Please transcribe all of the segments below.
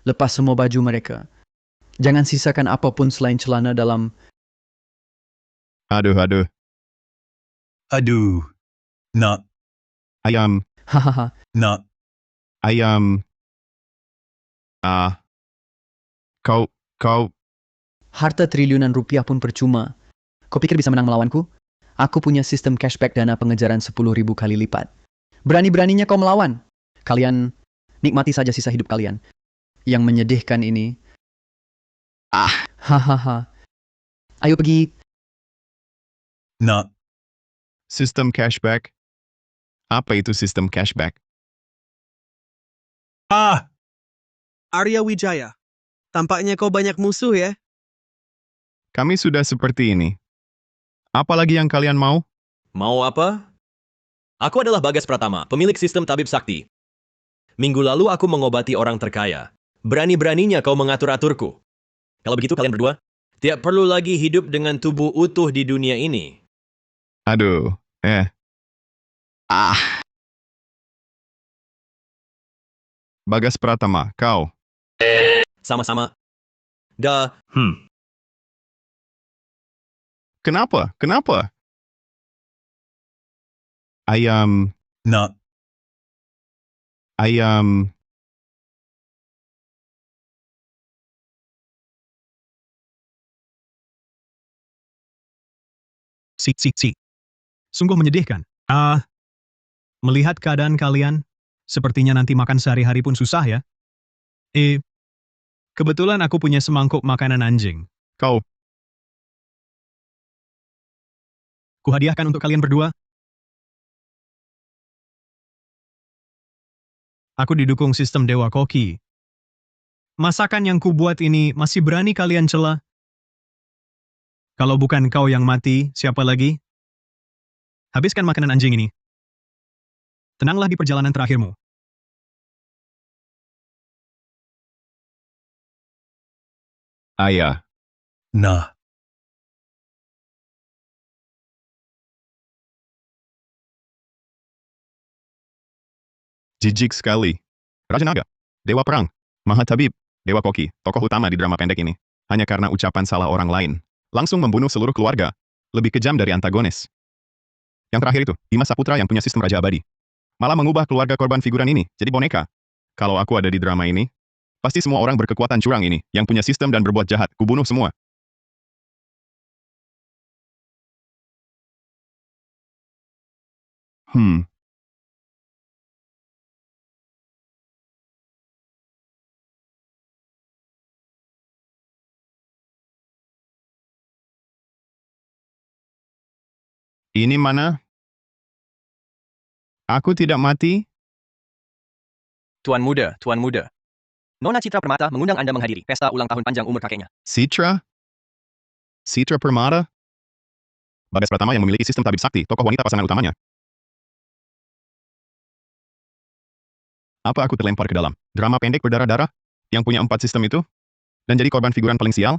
Lepas semua baju mereka. Jangan sisakan apapun selain celana dalam. Aduh, aduh. Aduh. Nak, Ayam, Hahaha. nak. ayam. Kau, Harta triliunan rupiah pun percuma. Kau pikir bisa menang melawanku? Aku punya sistem cashback dana pengejaran 10.000 kali lipat. Berani-beraninya kau melawan. Kalian nikmati saja sisa hidup kalian. Yang menyedihkan ini. Hahaha. Ayo pergi. Nak, sistem cashback. Apa itu sistem cashback? Arya Wijaya, tampaknya kau banyak musuh ya? Kami sudah seperti ini. Apalagi yang kalian mau? Mau apa? Aku adalah Bagas Pratama, pemilik sistem tabib sakti. Minggu lalu aku mengobati orang terkaya. Berani-beraninya kau mengatur-aturku. Kalau begitu kalian berdua, tidak perlu lagi hidup dengan tubuh utuh di dunia ini. Aduh, Bagas Pratama, kau. Sama-sama. Dah, Kenapa? Kenapa? Ayam, nak. ayam. Si. Sungguh menyedihkan. Melihat keadaan kalian, sepertinya nanti makan sehari-hari pun susah ya. Kebetulan aku punya semangkuk makanan anjing. Kau, Kuhadiahkan untuk kalian berdua. Aku didukung sistem Dewa Koki. Masakan yang kubuat ini masih berani kalian cela? Kalau bukan kau yang mati, siapa lagi? Habiskan makanan anjing ini. Tenanglah di perjalanan terakhirmu. ayah. Nah, Jijik sekali. Raja Naga, Dewa Perang, Mahatabib, Dewa Koki, tokoh utama di drama pendek ini. Hanya karena ucapan salah orang lain. Langsung membunuh seluruh keluarga. Lebih kejam dari antagonis. Yang terakhir itu, Dimas Saputra yang punya sistem Raja Abadi. Malah mengubah keluarga korban figuran ini jadi boneka. Kalau aku ada di drama ini, pasti semua orang berkekuatan curang ini, yang punya sistem dan berbuat jahat, kubunuh semua. Ini mana? Aku tidak mati? Tuan muda. Nona Citra Permata mengundang Anda menghadiri pesta ulang tahun panjang umur kakeknya. Citra? Citra Permata? Bagas Pratama yang memiliki sistem tabib sakti, tokoh wanita pasangan utamanya. Apa aku terlempar ke dalam drama pendek berdarah-darah yang punya 4 sistem itu? Dan jadi korban figuran paling sial?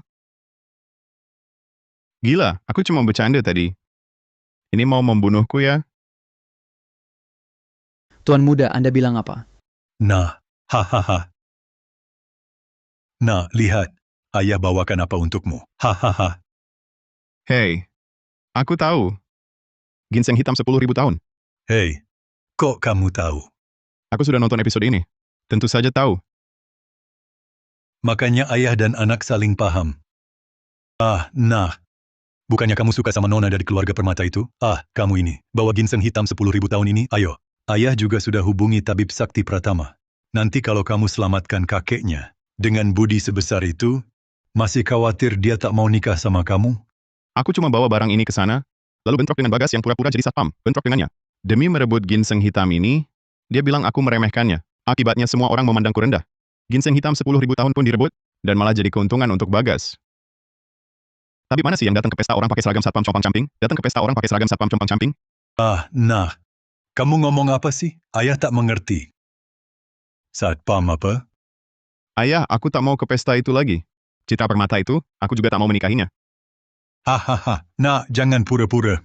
Gila, aku cuma bercanda tadi. Ini mau membunuhku ya? Tuan muda, Anda bilang apa? nah. Hahaha. Nah, lihat. Ayah bawakan apa untukmu. Hahaha. Hei, aku tahu. Ginseng hitam 10.000 tahun. Hei, kok kamu tahu? Aku sudah nonton episode ini. Tentu saja tahu. Makanya ayah dan anak saling paham. Nah. Bukannya kamu suka sama Nona dari keluarga Permata itu? Kamu ini. Bawa ginseng hitam 10.000 tahun ini, ayo. Ayah juga sudah hubungi tabib sakti Pratama. Nanti kalau kamu selamatkan kakeknya, dengan budi sebesar itu, masih khawatir dia tak mau nikah sama kamu? Aku cuma bawa barang ini ke sana, lalu bentrok dengan Bagas yang pura-pura jadi satpam, bentrok dengannya. Demi merebut ginseng hitam ini, dia bilang aku meremehkannya. Akibatnya semua orang memandangku rendah. Ginseng hitam 10.000 tahun pun direbut, dan malah jadi keuntungan untuk Bagas. Tapi mana sih yang datang ke pesta orang pakai seragam satpam compang-camping? Datang ke pesta orang pakai seragam satpam compang-camping? Nah. Kamu ngomong apa sih? Ayah tak mengerti. Satpam apa? Ayah, aku tak mau ke pesta itu lagi. Citra Permata itu, aku juga tak mau menikahinya. Hahaha. Nah, jangan pura-pura.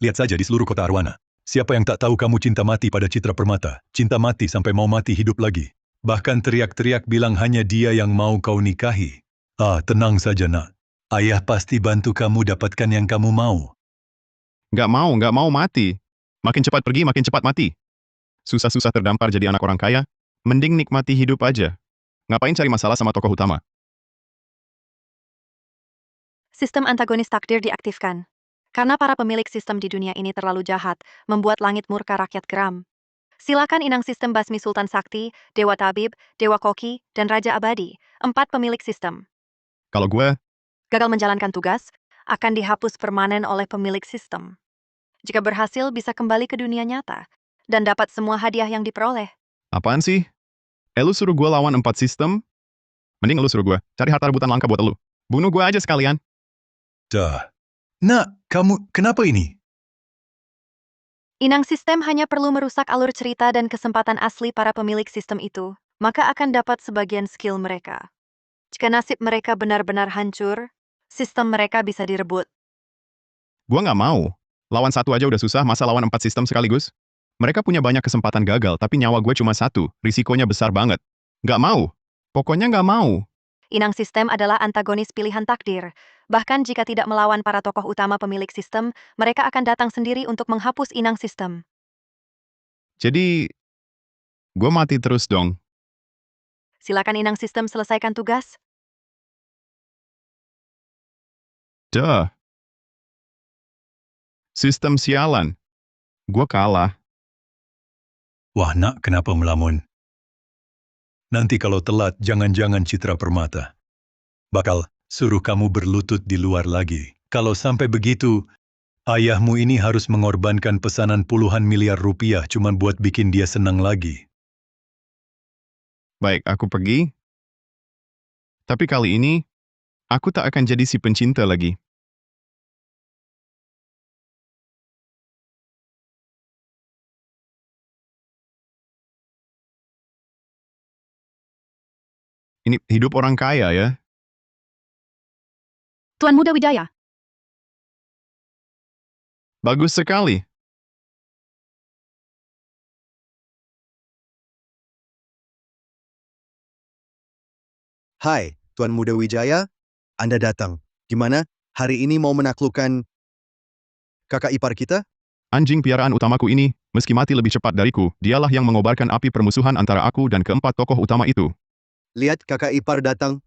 Lihat saja di seluruh kota Arwana. Siapa yang tak tahu kamu cinta mati pada Citra Permata? Cinta mati sampai mau mati hidup lagi. Bahkan teriak-teriak bilang hanya dia yang mau kau nikahi. Tenang saja nak. Ayah pasti bantu kamu dapatkan yang kamu mau. Nggak mau mati. Makin cepat pergi, makin cepat mati. Susah-susah terdampar jadi anak orang kaya, mending nikmati hidup aja. Ngapain cari masalah sama tokoh utama? Sistem antagonis takdir diaktifkan. Karena para pemilik sistem di dunia ini terlalu jahat, membuat langit murka rakyat geram. Silakan inang sistem Basmi Sultan Sakti, Dewa Tabib, Dewa Koki, dan Raja Abadi, 4 pemilik sistem. Kalau gue, Gagal menjalankan tugas, akan dihapus permanen oleh pemilik sistem. Jika berhasil, bisa kembali ke dunia nyata, dan dapat semua hadiah yang diperoleh. apaan sih? Lu suruh gue lawan 4 sistem? Mending lu suruh gue cari harta rebutan langka buat lu. Bunuh gue aja sekalian. Dah. Nak, kamu kenapa ini? Inang sistem hanya perlu merusak alur cerita dan kesempatan asli para pemilik sistem itu, maka akan dapat sebagian skill mereka. Jika nasib mereka benar-benar hancur, sistem mereka bisa direbut. Gue nggak mau. Lawan satu aja udah susah, masa lawan 4 sistem sekaligus? Mereka punya banyak kesempatan gagal, tapi nyawa gue cuma 1, risikonya besar banget. Nggak mau. Pokoknya nggak mau. Inang sistem adalah antagonis pilihan takdir. Bahkan jika tidak melawan para tokoh utama pemilik sistem, mereka akan datang sendiri untuk menghapus inang sistem. Jadi, gue mati terus dong. Silakan inang sistem selesaikan tugas. Duh. Sistem sialan. Gue kalah. Wah nak, kenapa melamun? Nanti kalau telat, jangan-jangan Citra Permata bakal suruh kamu berlutut di luar lagi. Kalau sampai begitu, ayahmu ini harus mengorbankan pesanan puluhan miliar rupiah cuma buat bikin dia senang lagi. Baik, aku pergi. Tapi kali ini, aku tak akan jadi si pencinta lagi. Ini hidup orang kaya ya. Tuan Muda Wijaya. Bagus sekali. Hai, Tuan Muda Wijaya. Anda datang. Gimana? Hari ini mau menaklukkan kakak ipar kita? Anjing piaraan utamaku ini, meski mati lebih cepat dariku, dialah yang mengobarkan api permusuhan antara aku dan keempat tokoh utama itu. Lihat kakak ipar datang.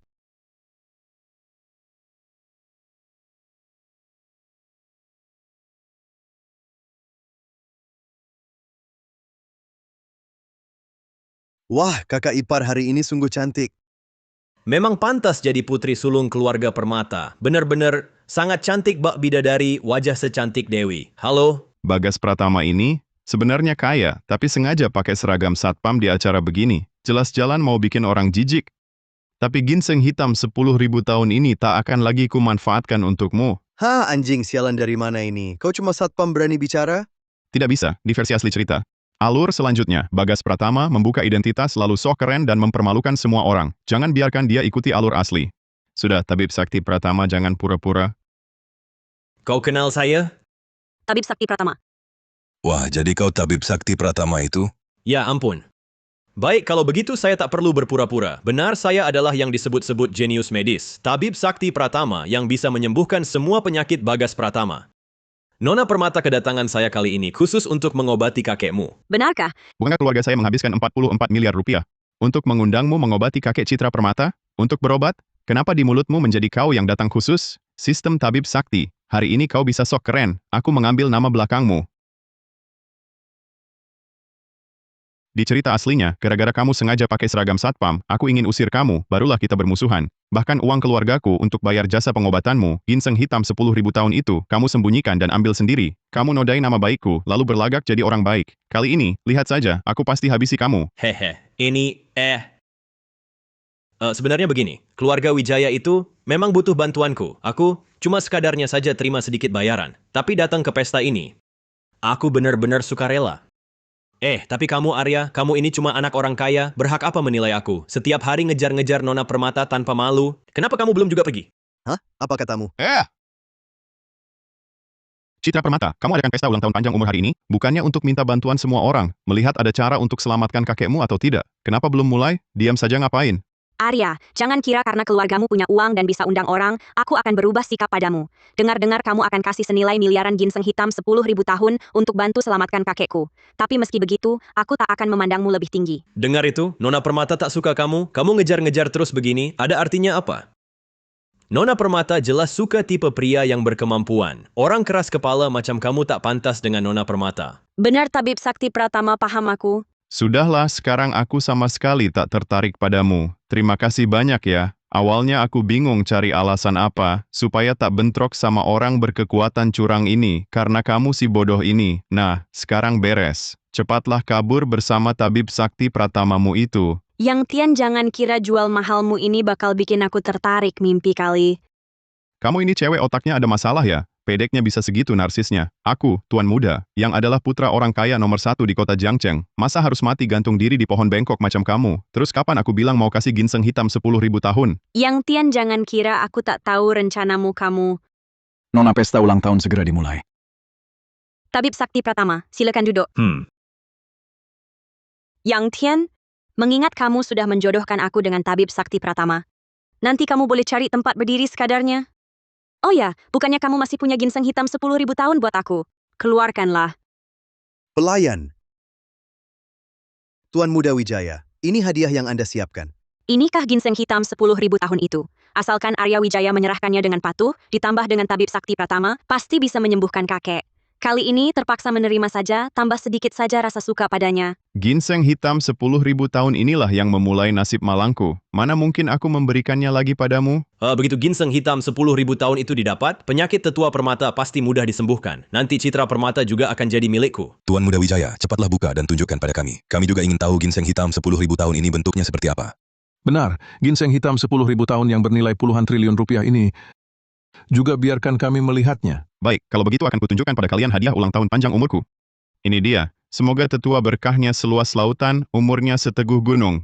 Wah, kakak ipar hari ini sungguh cantik. Memang pantas jadi putri sulung keluarga Permata. Bener-bener sangat cantik bak bidadari, wajah secantik Dewi. Halo? Bagas Pratama ini sebenarnya kaya, tapi sengaja pakai seragam satpam di acara begini. Jelas jalan mau bikin orang jijik. Tapi ginseng hitam 10.000 tahun ini tak akan lagi kumanfaatkan untukmu. Anjing sialan dari mana ini? Kau cuma satpam berani bicara? Tidak bisa, di versi asli cerita. Alur selanjutnya, Bagas Pratama membuka identitas lalu sok keren dan mempermalukan semua orang. Jangan biarkan dia ikuti alur asli. Sudah, Tabib Sakti Pratama jangan pura-pura. Kau kenal saya? Tabib Sakti Pratama. Wah, jadi kau Tabib Sakti Pratama itu? Ya ampun. Baik, kalau begitu saya tak perlu berpura-pura. Benar, saya adalah yang disebut-sebut jenius medis. Tabib Sakti Pratama yang bisa menyembuhkan semua penyakit Bagas Pratama. Nona Permata kedatangan saya kali ini khusus untuk mengobati kakekmu. Benarkah? Bukankah keluarga saya menghabiskan 44 miliar rupiah untuk mengundangmu mengobati kakek Citra Permata? Untuk berobat? Kenapa di mulutmu menjadi kau yang datang khusus? Sistem Tabib Sakti. Hari ini kau bisa sok keren. Aku mengambil nama belakangmu. Di cerita aslinya, gara-gara kamu sengaja pakai seragam satpam, aku ingin usir kamu, barulah kita bermusuhan. Bahkan uang keluargaku untuk bayar jasa pengobatanmu, ginseng hitam 10.000 tahun itu, kamu sembunyikan dan ambil sendiri. Kamu nodai nama baikku, lalu berlagak jadi orang baik. Kali ini, lihat saja, aku pasti habisi kamu. Hehe, ini, sebenarnya begini, keluarga Wijaya itu memang butuh bantuanku. Aku cuma sekadarnya saja terima sedikit bayaran. Tapi datang ke pesta ini, aku benar-benar sukarela. Tapi kamu Arya, kamu ini cuma anak orang kaya, berhak apa menilai aku? Setiap hari ngejar-ngejar Nona Permata tanpa malu. Kenapa kamu belum juga pergi? Hah? Apa katamu? Citra Permata, kamu adakan pesta ulang tahun panjang umur hari ini, bukannya untuk minta bantuan semua orang, melihat ada cara untuk selamatkan kakekmu atau tidak. Kenapa belum mulai? Diam saja ngapain? Arya, jangan kira karena keluargamu punya uang dan bisa undang orang, aku akan berubah sikap padamu. Dengar-dengar kamu akan kasih senilai miliaran ginseng hitam 10.000 tahun untuk bantu selamatkan kakekku. Tapi meski begitu, aku tak akan memandangmu lebih tinggi. Dengar itu, Nona Permata tak suka kamu ngejar-ngejar terus begini, ada artinya apa? Nona Permata jelas suka tipe pria yang berkemampuan. Orang keras kepala macam kamu tak pantas dengan Nona Permata. Benar Tabib Sakti Pratama, paham aku. Sudahlah, sekarang aku sama sekali tak tertarik padamu. Terima kasih banyak ya. Awalnya aku bingung cari alasan apa, supaya tak bentrok sama orang berkekuatan curang ini, karena kamu si bodoh ini. Nah, sekarang beres. Cepatlah kabur bersama tabib sakti pratamamu itu. Yang Tian, jangan kira jual mahalmu ini bakal bikin aku tertarik mimpi kali. Kamu ini cewek otaknya ada masalah ya? Pedeknya bisa segitu narsisnya. Aku, tuan muda, yang adalah putra orang kaya nomor 1 di kota Jiangcheng, masa harus mati gantung diri di pohon bengkok macam kamu? Terus kapan aku bilang mau kasih ginseng hitam 10.000 tahun? Yang Tian, jangan kira aku tak tahu rencanamu kamu. Nona, pesta ulang tahun segera dimulai. Tabib Sakti Pratama, silakan duduk. Yang Tian, mengingat kamu sudah menjodohkan aku dengan Tabib Sakti Pratama, nanti kamu boleh cari tempat berdiri sekadarnya. Oh ya, bukannya kamu masih punya ginseng hitam 10.000 tahun buat aku? Keluarkanlah. Pelayan. Tuan Muda Wijaya, ini hadiah yang Anda siapkan. Inikah ginseng hitam 10.000 tahun itu? Asalkan Arya Wijaya menyerahkannya dengan patuh, ditambah dengan Tabib Sakti Pratama, pasti bisa menyembuhkan kakek. Kali ini terpaksa menerima saja, tambah sedikit saja rasa suka padanya. Ginseng hitam 10.000 tahun inilah yang memulai nasib malangku. Mana mungkin aku memberikannya lagi padamu? Begitu ginseng hitam 10.000 tahun itu didapat, penyakit tetua permata pasti mudah disembuhkan. Nanti Citra Permata juga akan jadi milikku. Tuan Muda Wijaya, cepatlah buka dan tunjukkan pada kami. Kami juga ingin tahu ginseng hitam 10.000 tahun ini bentuknya seperti apa. Benar, ginseng hitam 10.000 tahun yang bernilai puluhan triliun rupiah ini juga biarkan kami melihatnya. Baik, kalau begitu akan kutunjukkan pada kalian hadiah ulang tahun panjang umurku. Ini dia, semoga tetua berkahnya seluas lautan, umurnya seteguh gunung.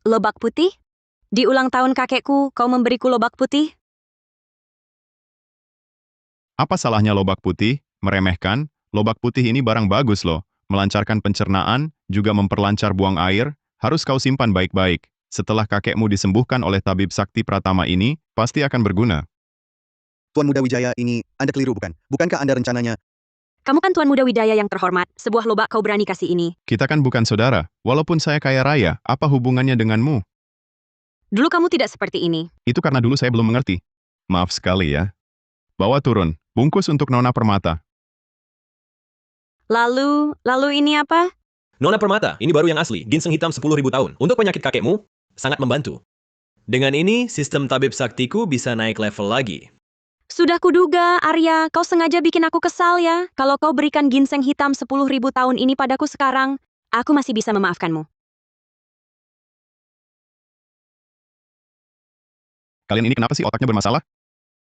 Lobak putih? Di ulang tahun kakekku, kau memberiku lobak putih? Apa salahnya lobak putih? Meremehkan? Lobak putih ini barang bagus loh. Melancarkan pencernaan, juga memperlancar buang air, harus kau simpan baik-baik. Setelah kakekmu disembuhkan oleh tabib sakti pratama ini, pasti akan berguna. Tuan Muda Wijaya, ini Anda keliru bukan? Bukankah Anda rencananya? Kamu kan Tuan Muda Wijaya yang terhormat, sebuah lobak kau berani kasih ini. Kita kan bukan saudara, walaupun saya kaya raya, apa hubungannya denganmu? Dulu kamu tidak seperti ini. Itu karena dulu saya belum mengerti. Maaf sekali ya. Bawa turun, bungkus untuk Nona Permata. Lalu ini apa? Nona Permata, ini baru yang asli, ginseng hitam 10.000 tahun. Untuk penyakit kakekmu, sangat membantu. Dengan ini, sistem tabib saktiku bisa naik level lagi. Sudah kuduga, Arya, kau sengaja bikin aku kesal ya. Kalau kau berikan ginseng hitam 10.000 tahun ini padaku sekarang, aku masih bisa memaafkanmu. Kalian ini kenapa sih otaknya bermasalah?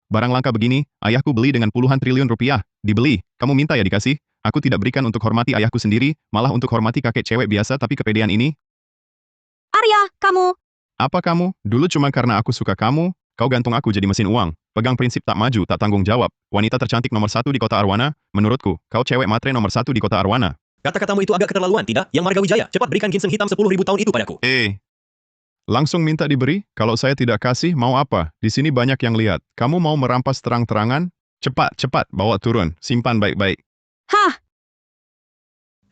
Barang langka begini, ayahku beli dengan puluhan triliun rupiah. Dibeli, kamu minta ya dikasih? Aku tidak berikan untuk hormati ayahku sendiri, malah untuk hormati kakek cewek biasa tapi kepedean ini. Arya, kamu! Apa kamu? Dulu cuma karena aku suka kamu, kau gantung aku jadi mesin uang. Pegang prinsip tak maju, tak tanggung jawab. Wanita tercantik nomor 1 di kota Arwana, menurutku, kau cewek matre nomor 1 di kota Arwana. Kata-katamu itu agak keterlaluan, tidak? Yang Marga Wijaya, cepat berikan ginseng hitam 10.000 tahun itu padaku. Langsung minta diberi? Kalau saya tidak kasih, mau apa? Di sini banyak yang lihat. Kamu mau merampas terang-terangan? Cepat, bawa turun. Simpan baik-baik. Hah!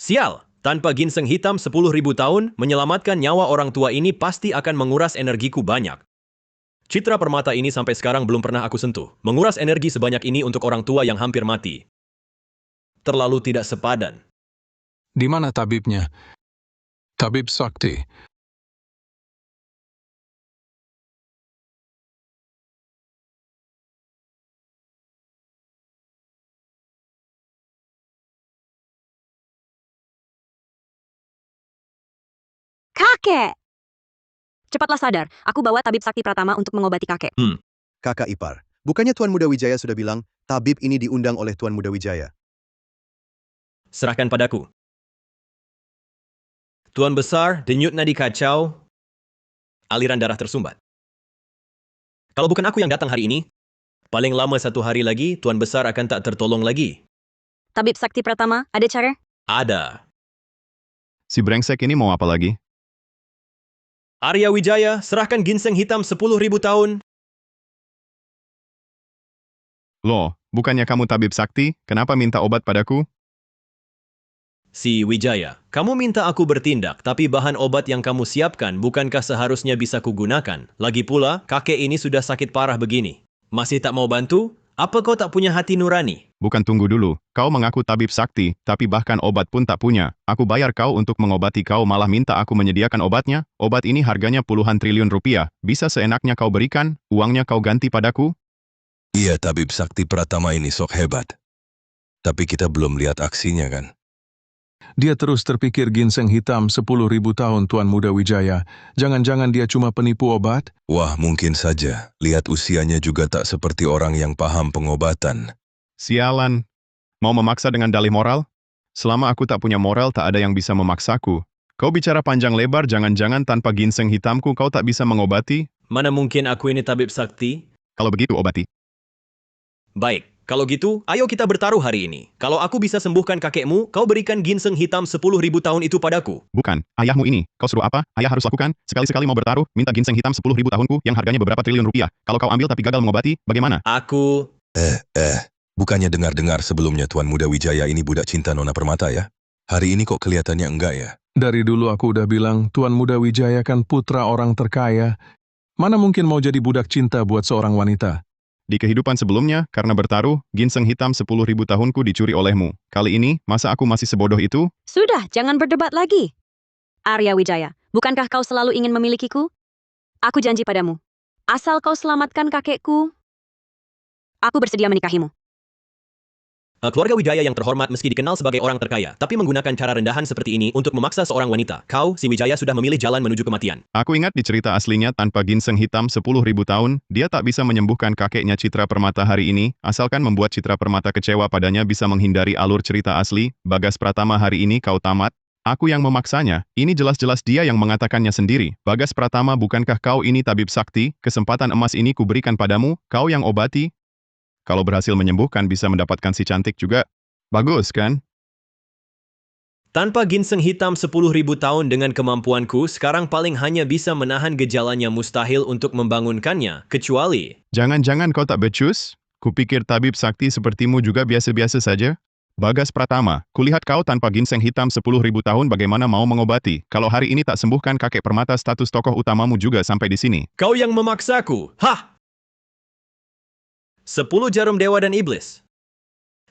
Sial, tanpa ginseng hitam 10.000 tahun, menyelamatkan nyawa orang tua ini pasti akan menguras energiku banyak. Citra Permata ini sampai sekarang belum pernah aku sentuh. Menguras energi sebanyak ini untuk orang tua yang hampir mati. Terlalu tidak sepadan. Di mana tabibnya? Tabib Sakti. Kakek! Cepatlah sadar, aku bawa tabib sakti pratama untuk mengobati kakek. Kakak ipar, bukannya Tuan Muda Wijaya sudah bilang, tabib ini diundang oleh Tuan Muda Wijaya? Serahkan padaku. Tuan Besar, denyut nadi kacau, aliran darah tersumbat. Kalau bukan aku yang datang hari ini, paling lama 1 hari lagi, Tuan Besar akan tak tertolong lagi. Tabib Sakti Pratama, ada cara? Ada. Si brengsek ini mau apa lagi? Arya Wijaya, serahkan ginseng hitam 10.000 tahun. Loh, bukannya kamu tabib sakti, kenapa minta obat padaku? Si Wijaya, kamu minta aku bertindak, tapi bahan obat yang kamu siapkan bukankah seharusnya bisa kugunakan? Lagi pula, kakek ini sudah sakit parah begini. Masih tak mau bantu? Apa kau tak punya hati nurani? Bukan, tunggu dulu. Kau mengaku tabib sakti, tapi bahkan obat pun tak punya. Aku bayar kau untuk mengobati kau, malah minta aku menyediakan obatnya. Obat ini harganya puluhan triliun rupiah. Bisa seenaknya kau berikan, uangnya kau ganti padaku? Iya, tabib sakti Pratama ini sok hebat. Tapi kita belum lihat aksinya kan? Dia terus terpikir ginseng hitam 10.000 tahun Tuan Muda Wijaya. Jangan-jangan dia cuma penipu obat? Wah, mungkin saja. Lihat usianya juga tak seperti orang yang paham pengobatan. Sialan. Mau memaksa dengan dalih moral? Selama aku tak punya moral, tak ada yang bisa memaksaku. Kau bicara panjang lebar, jangan-jangan tanpa ginseng hitamku kau tak bisa mengobati? Mana mungkin aku ini tabib sakti? Kalau begitu, obati. Baik, kalau gitu, ayo kita bertaruh hari ini. Kalau aku bisa sembuhkan kakekmu, kau berikan ginseng hitam 10.000 tahun itu padaku. Bukan, ayahmu ini. Kau suruh apa? Ayah harus lakukan. Sekali-sekali mau bertaruh, minta ginseng hitam 10.000 tahunku yang harganya beberapa triliun rupiah. Kalau kau ambil tapi gagal mengobati, bagaimana? Aku... Bukannya dengar-dengar sebelumnya Tuan Muda Wijaya ini budak cinta Nona Permata ya? Hari ini kok kelihatannya enggak ya? Dari dulu aku udah bilang, Tuan Muda Wijaya kan putra orang terkaya. Mana mungkin mau jadi budak cinta buat seorang wanita? Di kehidupan sebelumnya, karena bertaruh, ginseng hitam 10.000 tahunku dicuri olehmu. Kali ini, masa aku masih sebodoh itu? Sudah, jangan berdebat lagi. Arya Wijaya, bukankah kau selalu ingin memilikiku? Aku janji padamu. Asal kau selamatkan kakekku, aku bersedia menikahimu. Keluarga Wijaya yang terhormat meski dikenal sebagai orang terkaya, tapi menggunakan cara rendahan seperti ini untuk memaksa seorang wanita. Kau, si Wijaya sudah memilih jalan menuju kematian. Aku ingat di cerita aslinya tanpa ginseng hitam 10.000 tahun, dia tak bisa menyembuhkan kakeknya Citra Permata hari ini, asalkan membuat Citra Permata kecewa padanya bisa menghindari alur cerita asli. Bagas Pratama, hari ini kau tamat. Aku yang memaksanya, ini jelas-jelas dia yang mengatakannya sendiri. Bagas Pratama, bukankah kau ini tabib sakti? Kesempatan emas ini kuberikan padamu, kau yang obati. Kalau berhasil menyembuhkan bisa mendapatkan si cantik juga. Bagus kan? Tanpa ginseng hitam 10.000 tahun dengan kemampuanku, sekarang paling hanya bisa menahan gejalanya, mustahil untuk membangunkannya, kecuali... Jangan-jangan kau tak becus? Kupikir tabib sakti sepertimu juga biasa-biasa saja. Bagas Pratama, kulihat kau tanpa ginseng hitam 10.000 tahun bagaimana mau mengobati. Kalau hari ini tak sembuhkan kakek Permata, status tokoh utamamu juga sampai di sini. Kau yang memaksaku. Hah! 10 jarum dewa dan iblis.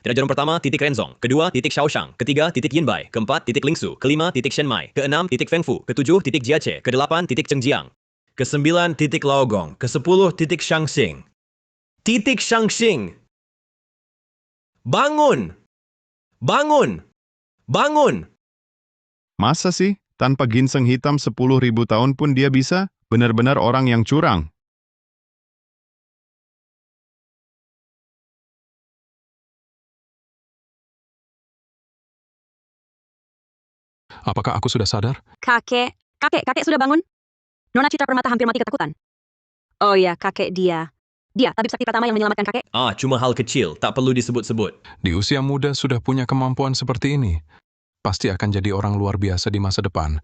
Tidak, jarum pertama, titik Renzong. Kedua, titik Shaoshang. Ketiga, titik Yinbai. Keempat, titik Lingsu. Kelima, titik Shenmai. Keenam, titik Fengfu. Ketujuh, titik Jiache. Kedelapan, titik Chengjiang. Kesembilan, titik Laogong. Kesepuluh, titik Shangxing. Titik Shangxing. Bangun! Bangun! Bangun! Masa sih? Tanpa ginseng hitam 10.000 tahun pun dia bisa? Benar-benar orang yang curang. Apakah aku sudah sadar? Kakek sudah bangun? Nona Citra Permata hampir mati ketakutan. Oh ya, kakek dia. Dia, tabib sakti Pratama yang menyelamatkan kakek. Cuma hal kecil, tak perlu disebut-sebut. Di usia muda sudah punya kemampuan seperti ini. Pasti akan jadi orang luar biasa di masa depan.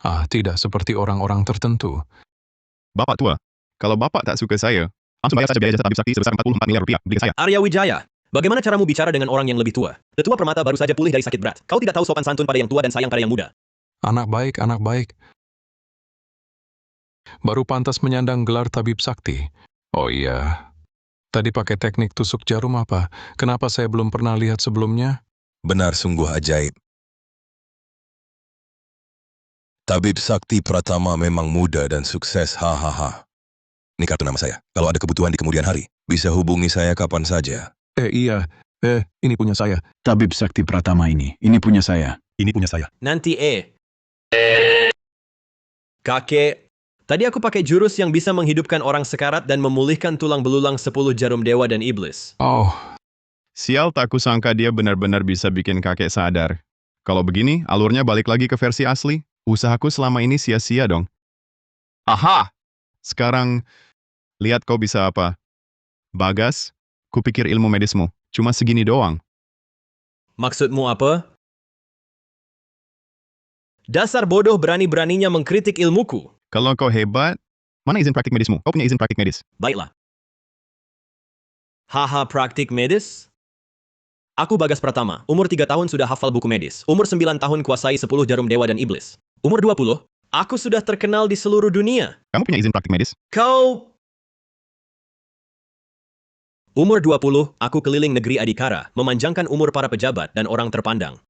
Tidak seperti orang-orang tertentu. Bapak tua, kalau bapak tak suka saya, langsung bayar saja biaya jasa tabib sakti sebesar 44 miliar rupiah, beli saya. Arya Wijaya, bagaimana caramu bicara dengan orang yang lebih tua? Tetua Permata baru saja pulih dari sakit berat. Kau tidak tahu sopan santun pada yang tua dan sayang pada yang muda. Anak baik, anak baik. Baru pantas menyandang gelar tabib sakti. Oh iya, tadi pakai teknik tusuk jarum apa? Kenapa saya belum pernah lihat sebelumnya? Benar, sungguh ajaib. Tabib Sakti Pratama memang muda dan sukses, hahaha. Ini kartu nama saya. Kalau ada kebutuhan di kemudian hari, bisa hubungi saya kapan saja. Iya. Ini punya saya. Tabib Sakti Pratama ini punya saya. Ini punya saya. Nanti Kakek, tadi aku pakai jurus yang bisa menghidupkan orang sekarat dan memulihkan tulang belulang 10 jarum dewa dan iblis. Oh, Sial, tak kusangka dia benar-benar bisa bikin kakek sadar. Kalau begini, alurnya balik lagi ke versi asli. Usahaku selama ini sia-sia dong. Aha! Sekarang, lihat kau bisa apa. Bagas, kupikir ilmu medismu cuma segini doang. Maksudmu apa? Dasar bodoh berani-beraninya mengkritik ilmuku. Kalau kau hebat, mana izin praktik medismu? Kau punya izin praktik medis. Baiklah. Haha, praktik medis? Aku Bagas Pratama, umur 3 tahun sudah hafal buku medis. Umur 9 tahun kuasai 10 jarum dewa dan iblis. Umur 20, aku sudah terkenal di seluruh dunia. Kamu punya izin praktik medis? Kau... Umur 20, aku keliling negeri adikara, memanjangkan umur para pejabat dan orang terpandang.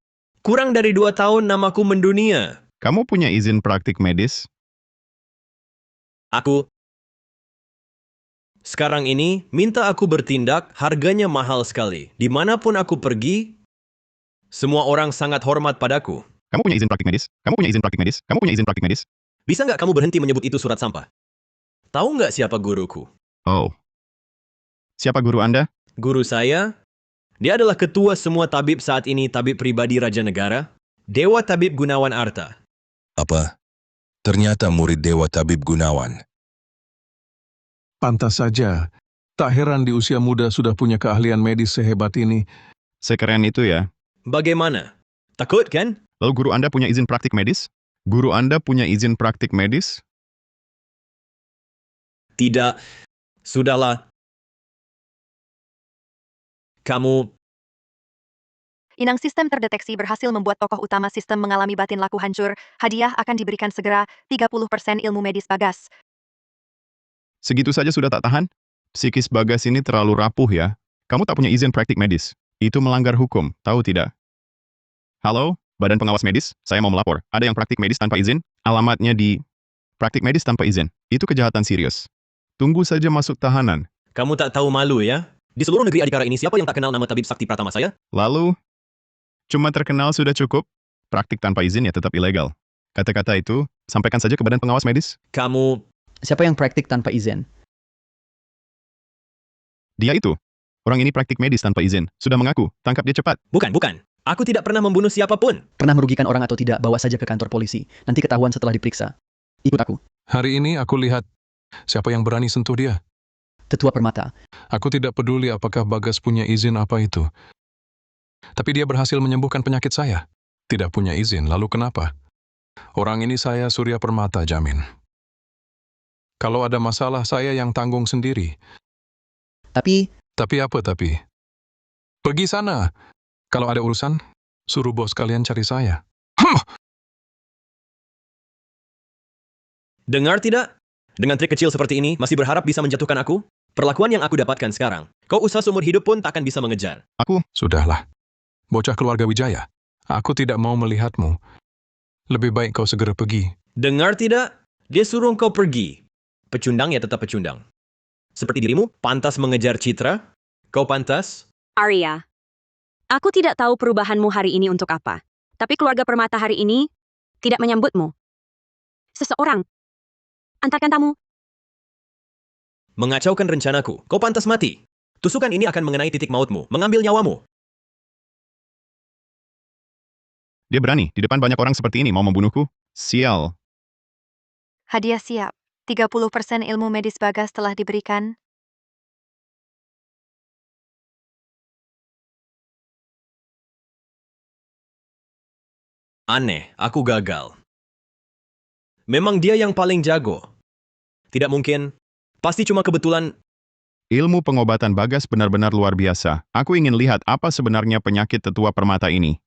Kurang dari 2 tahun namaku mendunia. Kamu punya izin praktik medis? Aku... Sekarang ini, minta aku bertindak, harganya mahal sekali. Dimanapun aku pergi, semua orang sangat hormat padaku. Kamu punya izin praktik medis? Kamu punya izin praktik medis? Kamu punya izin praktik medis? Bisa nggak kamu berhenti menyebut itu surat sampah? Tahu nggak siapa guruku? Oh. Siapa guru Anda? Guru saya? Dia adalah ketua semua tabib saat ini, tabib pribadi Raja Negara, Dewa Tabib Gunawan Arta. Apa? Ternyata murid Dewa Tabib Gunawan. Pantas saja. Tak heran di usia muda sudah punya keahlian medis sehebat ini. Sekeren itu ya. Bagaimana? Takut kan? Lalu guru Anda punya izin praktik medis? Guru Anda punya izin praktik medis? Tidak. Sudahlah. Kamu... Inang sistem terdeteksi berhasil membuat tokoh utama sistem mengalami batin laku hancur. Hadiah akan diberikan segera, 30% ilmu medis Bagas. Segitu saja sudah tak tahan? Psikis Bagas ini terlalu rapuh ya. Kamu tak punya izin praktik medis. Itu melanggar hukum, tahu tidak? Halo, Badan Pengawas Medis, saya mau melapor. Ada yang praktik medis tanpa izin? Alamatnya di... Praktik medis tanpa izin. Itu kejahatan serius. Tunggu saja masuk tahanan. Kamu tak tahu malu ya? Di seluruh negeri adikara ini siapa yang tak kenal nama Tabib Sakti Pratama saya? Lalu, cuma terkenal sudah cukup? Praktik tanpa izin ya tetap ilegal. Kata-kata itu, sampaikan saja ke Badan Pengawas Medis. Kamu... Siapa yang praktik tanpa izin? Dia itu. Orang ini praktik medis tanpa izin. Sudah mengaku. Tangkap dia cepat. Bukan. Aku tidak pernah membunuh siapapun. Pernah merugikan orang atau tidak, bawa saja ke kantor polisi. Nanti ketahuan setelah diperiksa. Ikut aku. Hari ini aku lihat siapa yang berani sentuh dia. Tetua Permata. Aku tidak peduli apakah Bagas punya izin apa itu. Tapi dia berhasil menyembuhkan penyakit saya. Tidak punya izin, lalu kenapa? Orang ini saya Surya Permata jamin. Kalau ada masalah, saya yang tanggung sendiri. Tapi apa tapi? Pergi sana. Kalau ada urusan, suruh bos kalian cari saya. Dengar tidak? Dengan trik kecil seperti ini, masih berharap bisa menjatuhkan aku? Perlakuan yang aku dapatkan sekarang, kau usaha seumur hidup pun takkan bisa mengejar. Sudahlah. Bocah keluarga Wijaya. Aku tidak mau melihatmu. Lebih baik kau segera pergi. Dengar tidak? Dia suruh kau pergi. Pecundang ya tetap pecundang. Seperti dirimu, pantas mengejar citra? Kau pantas? Arya, aku tidak tahu perubahanmu hari ini untuk apa. Tapi keluarga Permata hari ini tidak menyambutmu. Seseorang antarkan tamu. Mengacaukan rencanaku. Kau pantas mati. Tusukan ini akan mengenai titik mautmu, mengambil nyawamu. Dia berani, di depan banyak orang seperti ini mau membunuhku? Sial. Hadiah siap. 30% ilmu medis Bagas telah diberikan. Aneh, aku gagal. Memang dia yang paling jago. Tidak mungkin. Pasti cuma kebetulan. Ilmu pengobatan Bagas benar-benar luar biasa. Aku ingin lihat apa sebenarnya penyakit Tetua Permata ini.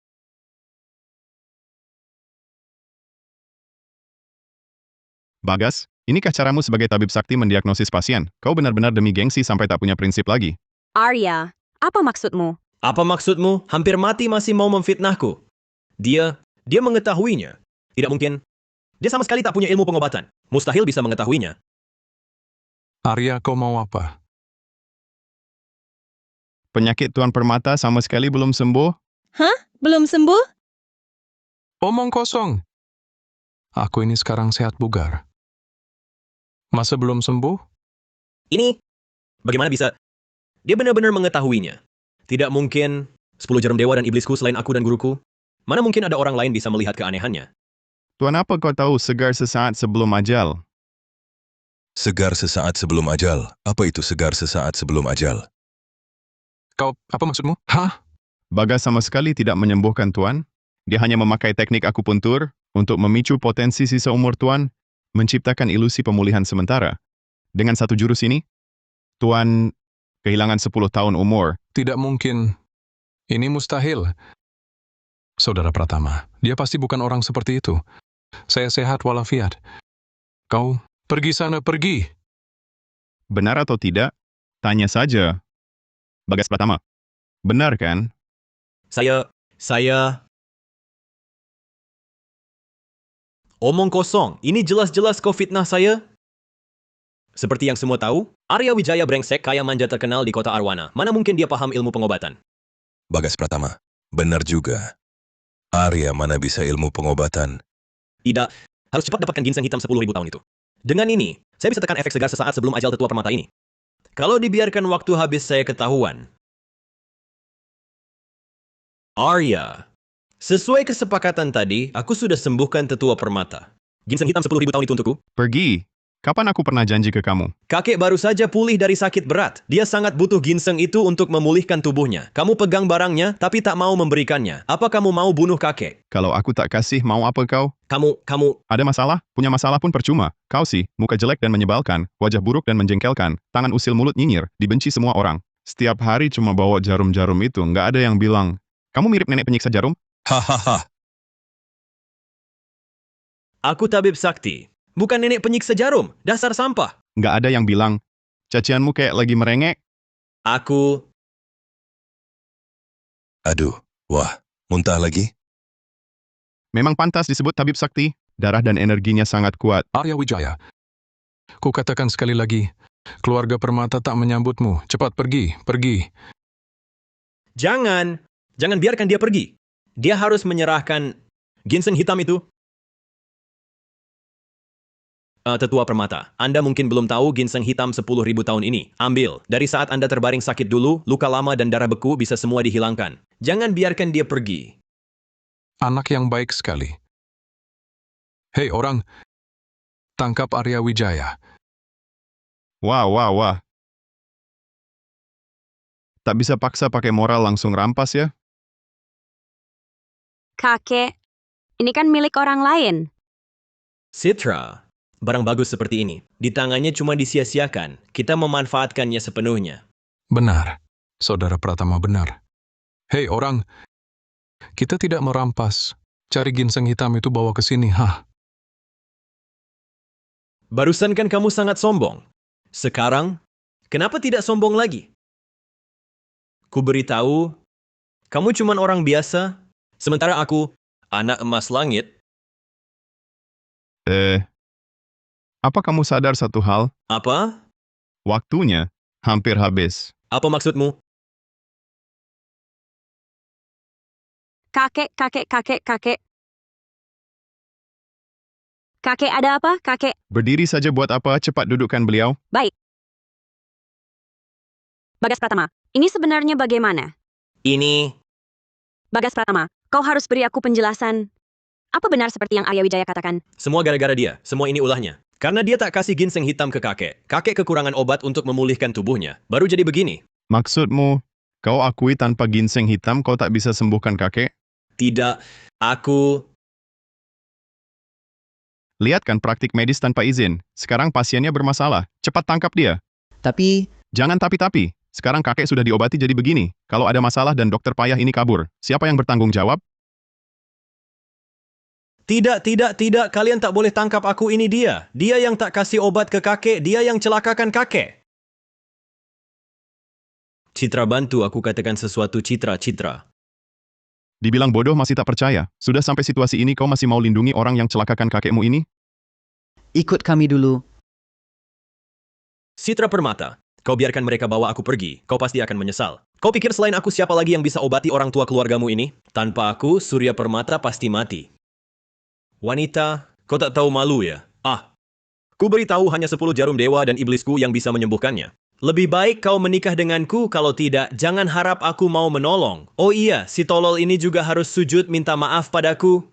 Bagas, inikah caramu sebagai tabib sakti mendiagnosis pasien? Kau benar-benar demi gengsi sampai tak punya prinsip lagi. Arya, apa maksudmu? Apa maksudmu? Hampir mati masih mau memfitnahku. Dia mengetahuinya. Tidak mungkin. Dia sama sekali tak punya ilmu pengobatan. Mustahil bisa mengetahuinya. Arya, kau mau apa? Penyakit Tuan Permata sama sekali belum sembuh? Hah? Belum sembuh? Omong kosong. Aku ini sekarang sehat bugar. Masa belum sembuh? Ini, bagaimana bisa? Dia benar-benar mengetahuinya. Tidak mungkin 10 jarum dewa dan iblisku selain aku dan guruku. Mana mungkin ada orang lain bisa melihat keanehannya? Tuan apa kau tahu segar sesaat sebelum ajal? Segar sesaat sebelum ajal. Apa itu segar sesaat sebelum ajal? Kau, apa maksudmu? Hah? Bagas sama sekali tidak menyembuhkan Tuan. Dia hanya memakai teknik akupuntur untuk memicu potensi sisa umur Tuan, menciptakan ilusi pemulihan sementara. Dengan satu jurus ini, Tuan kehilangan 10 tahun umur. Tidak mungkin. Ini mustahil. Saudara Pratama, dia pasti bukan orang seperti itu. Saya sehat walafiat. Kau pergi sana, pergi. Benar atau tidak? Tanya saja. Bagas Pratama. Benar kan? Saya... Omong kosong, ini jelas-jelas kau fitnah saya. Seperti yang semua tahu, Arya Wijaya brengsek kaya manja terkenal di kota Arwana. Mana mungkin dia paham ilmu pengobatan? Bagas Pratama, benar juga. Arya mana bisa ilmu pengobatan? Tidak, harus cepat dapatkan ginseng hitam 10.000 tahun itu. Dengan ini, saya bisa tekan efek segar sesaat sebelum ajal tetua permata ini. Kalau dibiarkan waktu habis saya ketahuan. Arya, sesuai kesepakatan tadi, aku sudah sembuhkan tetua permata. Ginseng hitam 10.000 tahun itu untukku. Pergi. Kapan aku pernah janji ke kamu? Kakek baru saja pulih dari sakit berat. Dia sangat butuh ginseng itu untuk memulihkan tubuhnya. Kamu pegang barangnya, tapi tak mau memberikannya. Apa kamu mau bunuh kakek? Kalau aku tak kasih, mau apa kau? Kamu... Ada masalah? Punya masalah pun percuma. Kau sih, muka jelek dan menyebalkan, wajah buruk dan menjengkelkan, tangan usil mulut nyinyir, dibenci semua orang. Setiap hari cuma bawa jarum-jarum itu, nggak ada yang bilang, kamu mirip nenek penyiksa jarum? Hahaha. Aku tabib sakti. Bukan nenek penyiksa jarum, dasar sampah. Nggak ada yang bilang, cacianmu kayak lagi merengek. Aku... Aduh, wah, muntah lagi? Memang pantas disebut tabib sakti, darah dan energinya sangat kuat. Arya Wijaya, ku katakan sekali lagi, keluarga Permata tak menyambutmu. Cepat pergi, pergi. Jangan biarkan dia pergi. Dia harus menyerahkan ginseng hitam itu. Tetua Permata, Anda mungkin belum tahu ginseng hitam 10.000 tahun ini. Ambil, dari saat Anda terbaring sakit dulu, luka lama dan darah beku bisa semua dihilangkan. Jangan biarkan dia pergi. Anak yang baik sekali. Hei orang, tangkap Arya Wijaya. Wah. Tak bisa paksa pakai moral langsung rampas ya? Kakek, ini kan milik orang lain. Citra, barang bagus seperti ini, di tangannya cuma disia-siakan. Kita memanfaatkannya sepenuhnya. Benar, Saudara Pratama benar. Hei orang, kita tidak merampas. Cari ginseng hitam itu bawa ke sini, Barusan kan kamu sangat sombong. Sekarang, kenapa tidak sombong lagi? Ku beritahu, kamu cuma orang biasa, sementara aku, anak emas langit. Apa kamu sadar satu hal? Apa? Waktunya hampir habis. Apa maksudmu? Kakek. Kakek ada apa, kakek? Berdiri saja buat apa? Cepat dudukkan beliau. Baik. Bagas Pratama, ini sebenarnya bagaimana? Ini... Bagas Pratama, kau harus beri aku penjelasan. Apa benar seperti yang Arya Wijaya katakan? Semua gara-gara dia. Semua ini ulahnya. Karena dia tak kasih ginseng hitam ke kakek. Kakek kekurangan obat untuk memulihkan tubuhnya. Baru jadi begini. Maksudmu, kau akui tanpa ginseng hitam kau tak bisa sembuhkan kakek? Tidak, aku... Lihat kan praktik medis tanpa izin. Sekarang pasiennya bermasalah. Cepat tangkap dia. Tapi, Jangan tapi-tapi. Sekarang kakek sudah diobati jadi begini. Kalau ada masalah dan dokter payah ini kabur, siapa yang bertanggung jawab? Tidak. Kalian tak boleh tangkap aku, ini dia. Dia yang tak kasih obat ke kakek. Dia yang celakakan kakek. Citra, bantu aku katakan sesuatu, Citra. Dibilang bodoh masih tak percaya. Sudah sampai situasi ini kau masih mau lindungi orang yang celakakan kakekmu ini? ikut kami dulu. Citra Permata, kau biarkan mereka bawa aku pergi. Kau pasti akan menyesal. Kau pikir selain aku siapa lagi yang bisa obati orang tua keluargamu ini? Tanpa aku, Surya Permata pasti mati. Wanita, kau tak tahu malu ya? Ku beritahu hanya 10 jarum dewa dan iblisku yang bisa menyembuhkannya. Lebih baik kau menikah denganku, kalau tidak, jangan harap aku mau menolong. Oh iya, si tolol ini juga harus sujud minta maaf padaku.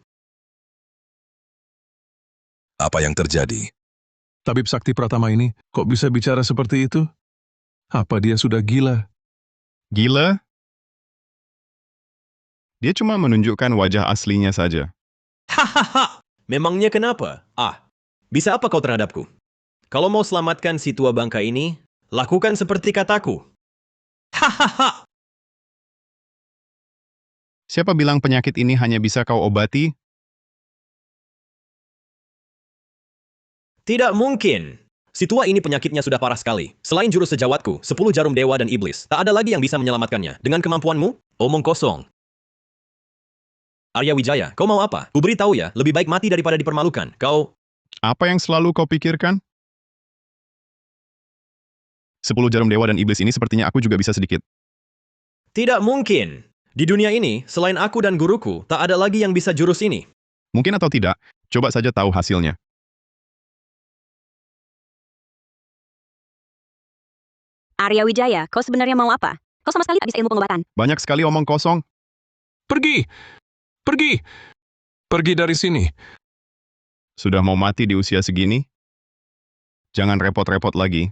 Apa yang terjadi? Tabib Sakti Pratama ini kok bisa bicara seperti itu? Apa dia sudah gila? Gila? Dia cuma menunjukkan wajah aslinya saja. Hahaha! Memangnya kenapa? Bisa apa kau terhadapku? Kalau mau selamatkan si tua bangka ini, lakukan seperti kataku. Hahaha! Siapa bilang penyakit ini hanya bisa kau obati? Tidak mungkin. Si tua ini penyakitnya sudah parah sekali. Selain jurus sejawatku, 10 jarum dewa dan iblis, tak ada lagi yang bisa menyelamatkannya. Dengan kemampuanmu, omong kosong. Arya Wijaya, kau mau apa? Ku beritahu ya, lebih baik mati daripada dipermalukan. Kau... Apa yang selalu kau pikirkan? 10 jarum dewa dan iblis ini sepertinya aku juga bisa sedikit. Tidak mungkin. Di dunia ini, selain aku dan guruku, tak ada lagi yang bisa jurus ini. Mungkin atau tidak, coba saja tahu hasilnya. Arya Wijaya, kau sebenarnya mau apa? Kau sama sekali tak bisa ilmu pengobatan. Banyak sekali omong kosong. Pergi! Pergi! Pergi dari sini. Sudah mau mati di usia segini? Jangan repot-repot lagi.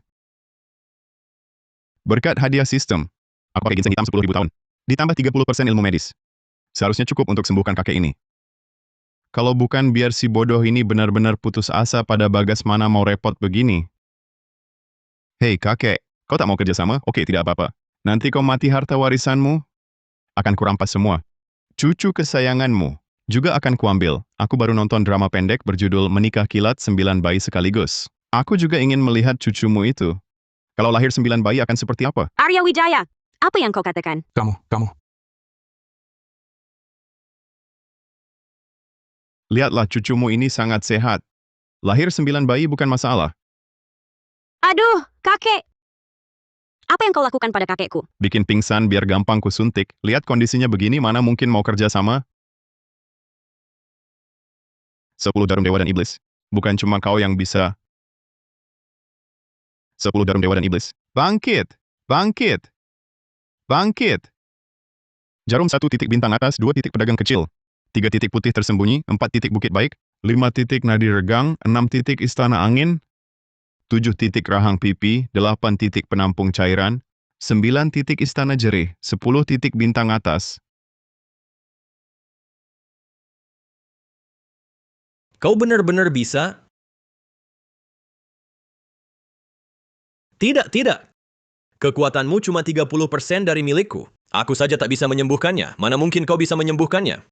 Berkat hadiah sistem, aku pakai ginseng hitam 10.000 tahun. Ditambah 30% ilmu medis. Seharusnya cukup untuk sembuhkan kakek ini. Kalau bukan biar si bodoh ini benar-benar putus asa pada Bagas mana mau repot begini. Hei kakek, kau tak mau kerja sama? Oke, tidak apa-apa. Nanti kau mati harta warisanmu, akan kurampas semua. Cucu kesayanganmu juga akan kuambil. Aku baru nonton drama pendek berjudul Menikah Kilat 9 Bayi Sekaligus. Aku juga ingin melihat cucumu itu. Kalau lahir 9 bayi akan seperti apa? Arya Wijaya, apa yang kau katakan? Kamu. Lihatlah cucumu ini sangat sehat. Lahir 9 bayi bukan masalah. Aduh, kakek! Apa yang kau lakukan pada kakekku? Bikin pingsan biar gampang kusuntik. Lihat kondisinya begini mana mungkin mau kerja sama? 10 jarum dewa dan iblis. Bukan cuma kau yang bisa. 10 jarum dewa dan iblis. Bangkit! Bangkit! Bangkit! Jarum 1 titik bintang atas, 2 titik pedagang kecil. 3 titik putih tersembunyi, 4 titik bukit baik, 5 titik nadi regang, 6 titik istana angin, 7 titik rahang pipi, 8 titik penampung cairan, 9 titik istana jerih, 10 titik bintang atas. Kau benar-benar bisa? Tidak. Kekuatanmu cuma 30% dari milikku. Aku saja tak bisa menyembuhkannya. Mana mungkin kau bisa menyembuhkannya?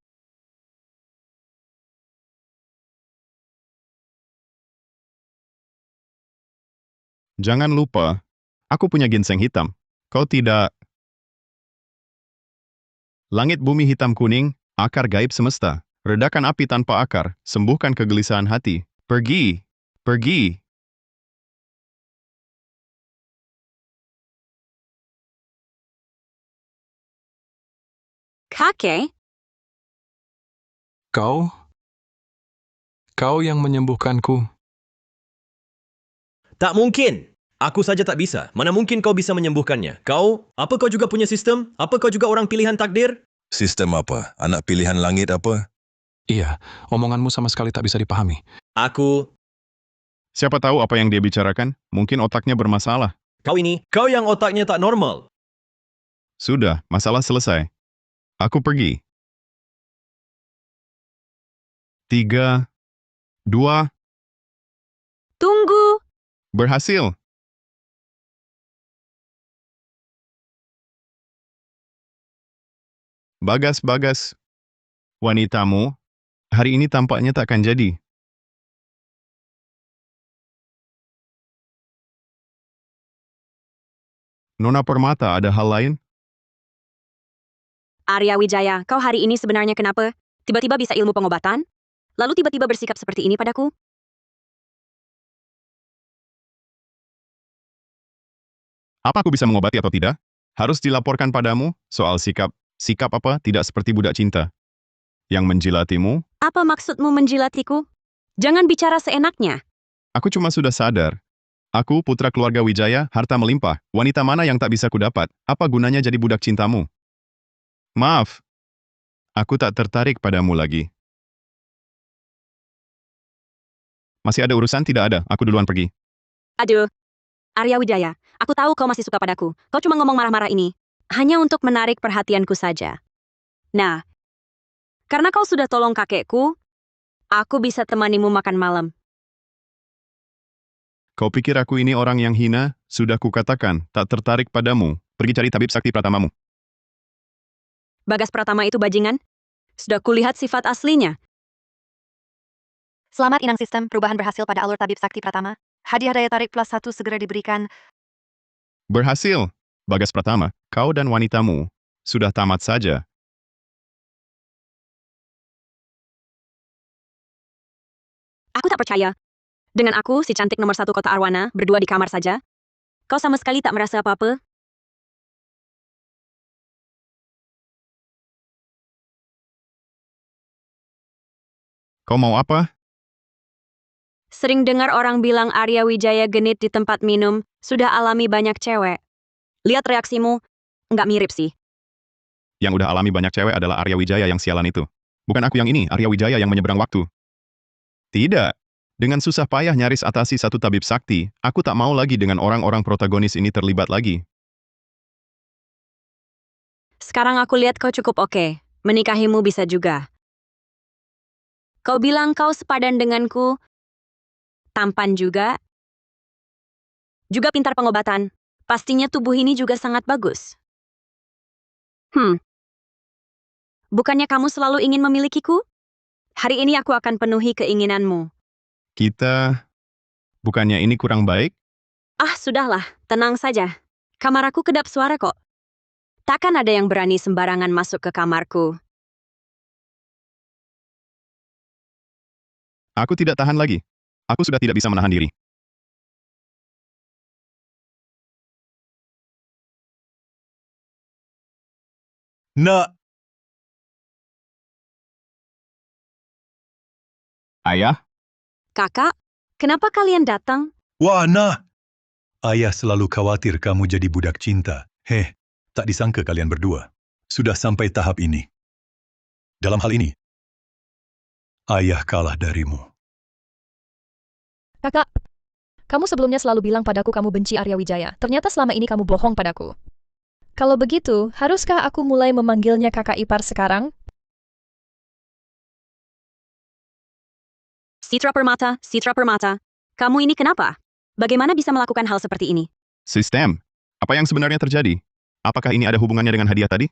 Jangan lupa, aku punya ginseng hitam. Kau tidak. Langit bumi hitam kuning, akar gaib semesta. Redakan api tanpa akar, sembuhkan kegelisahan hati. Pergi, pergi. Kakek? Kau yang menyembuhkanku. Tak mungkin. Aku saja tak bisa. Mana mungkin kau bisa menyembuhkannya? Apa kau juga punya sistem? Apa kau juga orang pilihan takdir? Sistem apa? Anak pilihan langit apa? Iya, omonganmu sama sekali tak bisa dipahami. Siapa tahu apa yang dia bicarakan? Mungkin otaknya bermasalah. Kau yang otaknya tak normal. Sudah, masalah selesai. Aku pergi. 3, 2, Tunggu! berhasil. Bagas, wanitamu, hari ini tampaknya tak akan jadi. Nona Permata, ada hal lain? Arya Wijaya, kau hari ini sebenarnya kenapa? Tiba-tiba bisa ilmu pengobatan? Lalu tiba-tiba bersikap seperti ini padaku? Apa aku bisa mengobati atau tidak? Harus dilaporkan padamu soal sikap apa tidak seperti budak cinta. Yang menjilatimu, Apa maksudmu menjilatiku? Jangan bicara seenaknya. aku cuma sudah sadar. Aku, putra keluarga Wijaya, harta melimpah. Wanita mana yang tak bisa kudapat? Apa gunanya jadi budak cintamu? Maaf. Aku tak tertarik padamu lagi. Masih ada urusan? Tidak ada. Aku duluan pergi. Aduh, Arya Wijaya, aku tahu kau masih suka padaku. Kau cuma ngomong marah-marah ini. Hanya untuk menarik perhatianku saja. Nah, karena kau sudah tolong kakekku, aku bisa temanimu makan malam. Kau pikir aku ini orang yang hina? Sudah kukatakan, tak tertarik padamu. Pergi cari tabib sakti pratamamu. Bagas Pratama itu bajingan? Sudah kulihat sifat aslinya. Selamat inang sistem, perubahan berhasil pada alur tabib sakti Pratama. Hadiah daya tarik plus 1 segera diberikan. Berhasil. Bagas Pratama, kau dan wanitamu sudah tamat saja. Aku tak percaya. Dengan aku, si cantik nomor 1 kota Arwana, berdua di kamar saja. Kau sama sekali tak merasa apa-apa? Kau mau apa? Sering dengar orang bilang Arya Wijaya genit di tempat minum, sudah alami banyak cewek. Lihat reaksimu, nggak mirip sih. Yang udah alami banyak cewek adalah Arya Wijaya yang sialan itu. Bukan aku yang ini, Arya Wijaya yang menyeberang waktu. Tidak. Dengan susah payah nyaris atasi satu tabib sakti, aku tak mau lagi dengan orang-orang protagonis ini terlibat lagi. Sekarang aku lihat kau cukup oke. Menikahimu bisa juga. Kau bilang kau sepadan denganku. Tampan juga. Juga pintar pengobatan. Pastinya tubuh ini juga sangat bagus. Bukannya kamu selalu ingin memilikiku? Hari ini aku akan penuhi keinginanmu. Bukannya ini kurang baik? Ah, sudahlah. Tenang saja. Kamar aku kedap suara kok. Takkan ada yang berani sembarangan masuk ke kamarku. Aku tidak tahan lagi. Aku sudah tidak bisa menahan diri. Nak, Ayah? Kakak, kenapa kalian datang? wah nah. Ayah selalu khawatir kamu jadi budak cinta. Tak disangka kalian berdua sudah sampai tahap ini. Dalam hal ini, ayah kalah darimu. Kakak, kamu sebelumnya selalu bilang padaku kamu benci Arya Wijaya. Ternyata selama ini kamu bohong padaku. Kalau begitu, haruskah aku mulai memanggilnya kakak ipar sekarang? Citra Permata, kamu ini kenapa? Bagaimana bisa melakukan hal seperti ini? Sistem. Apa yang sebenarnya terjadi? Apakah ini ada hubungannya dengan hadiah tadi?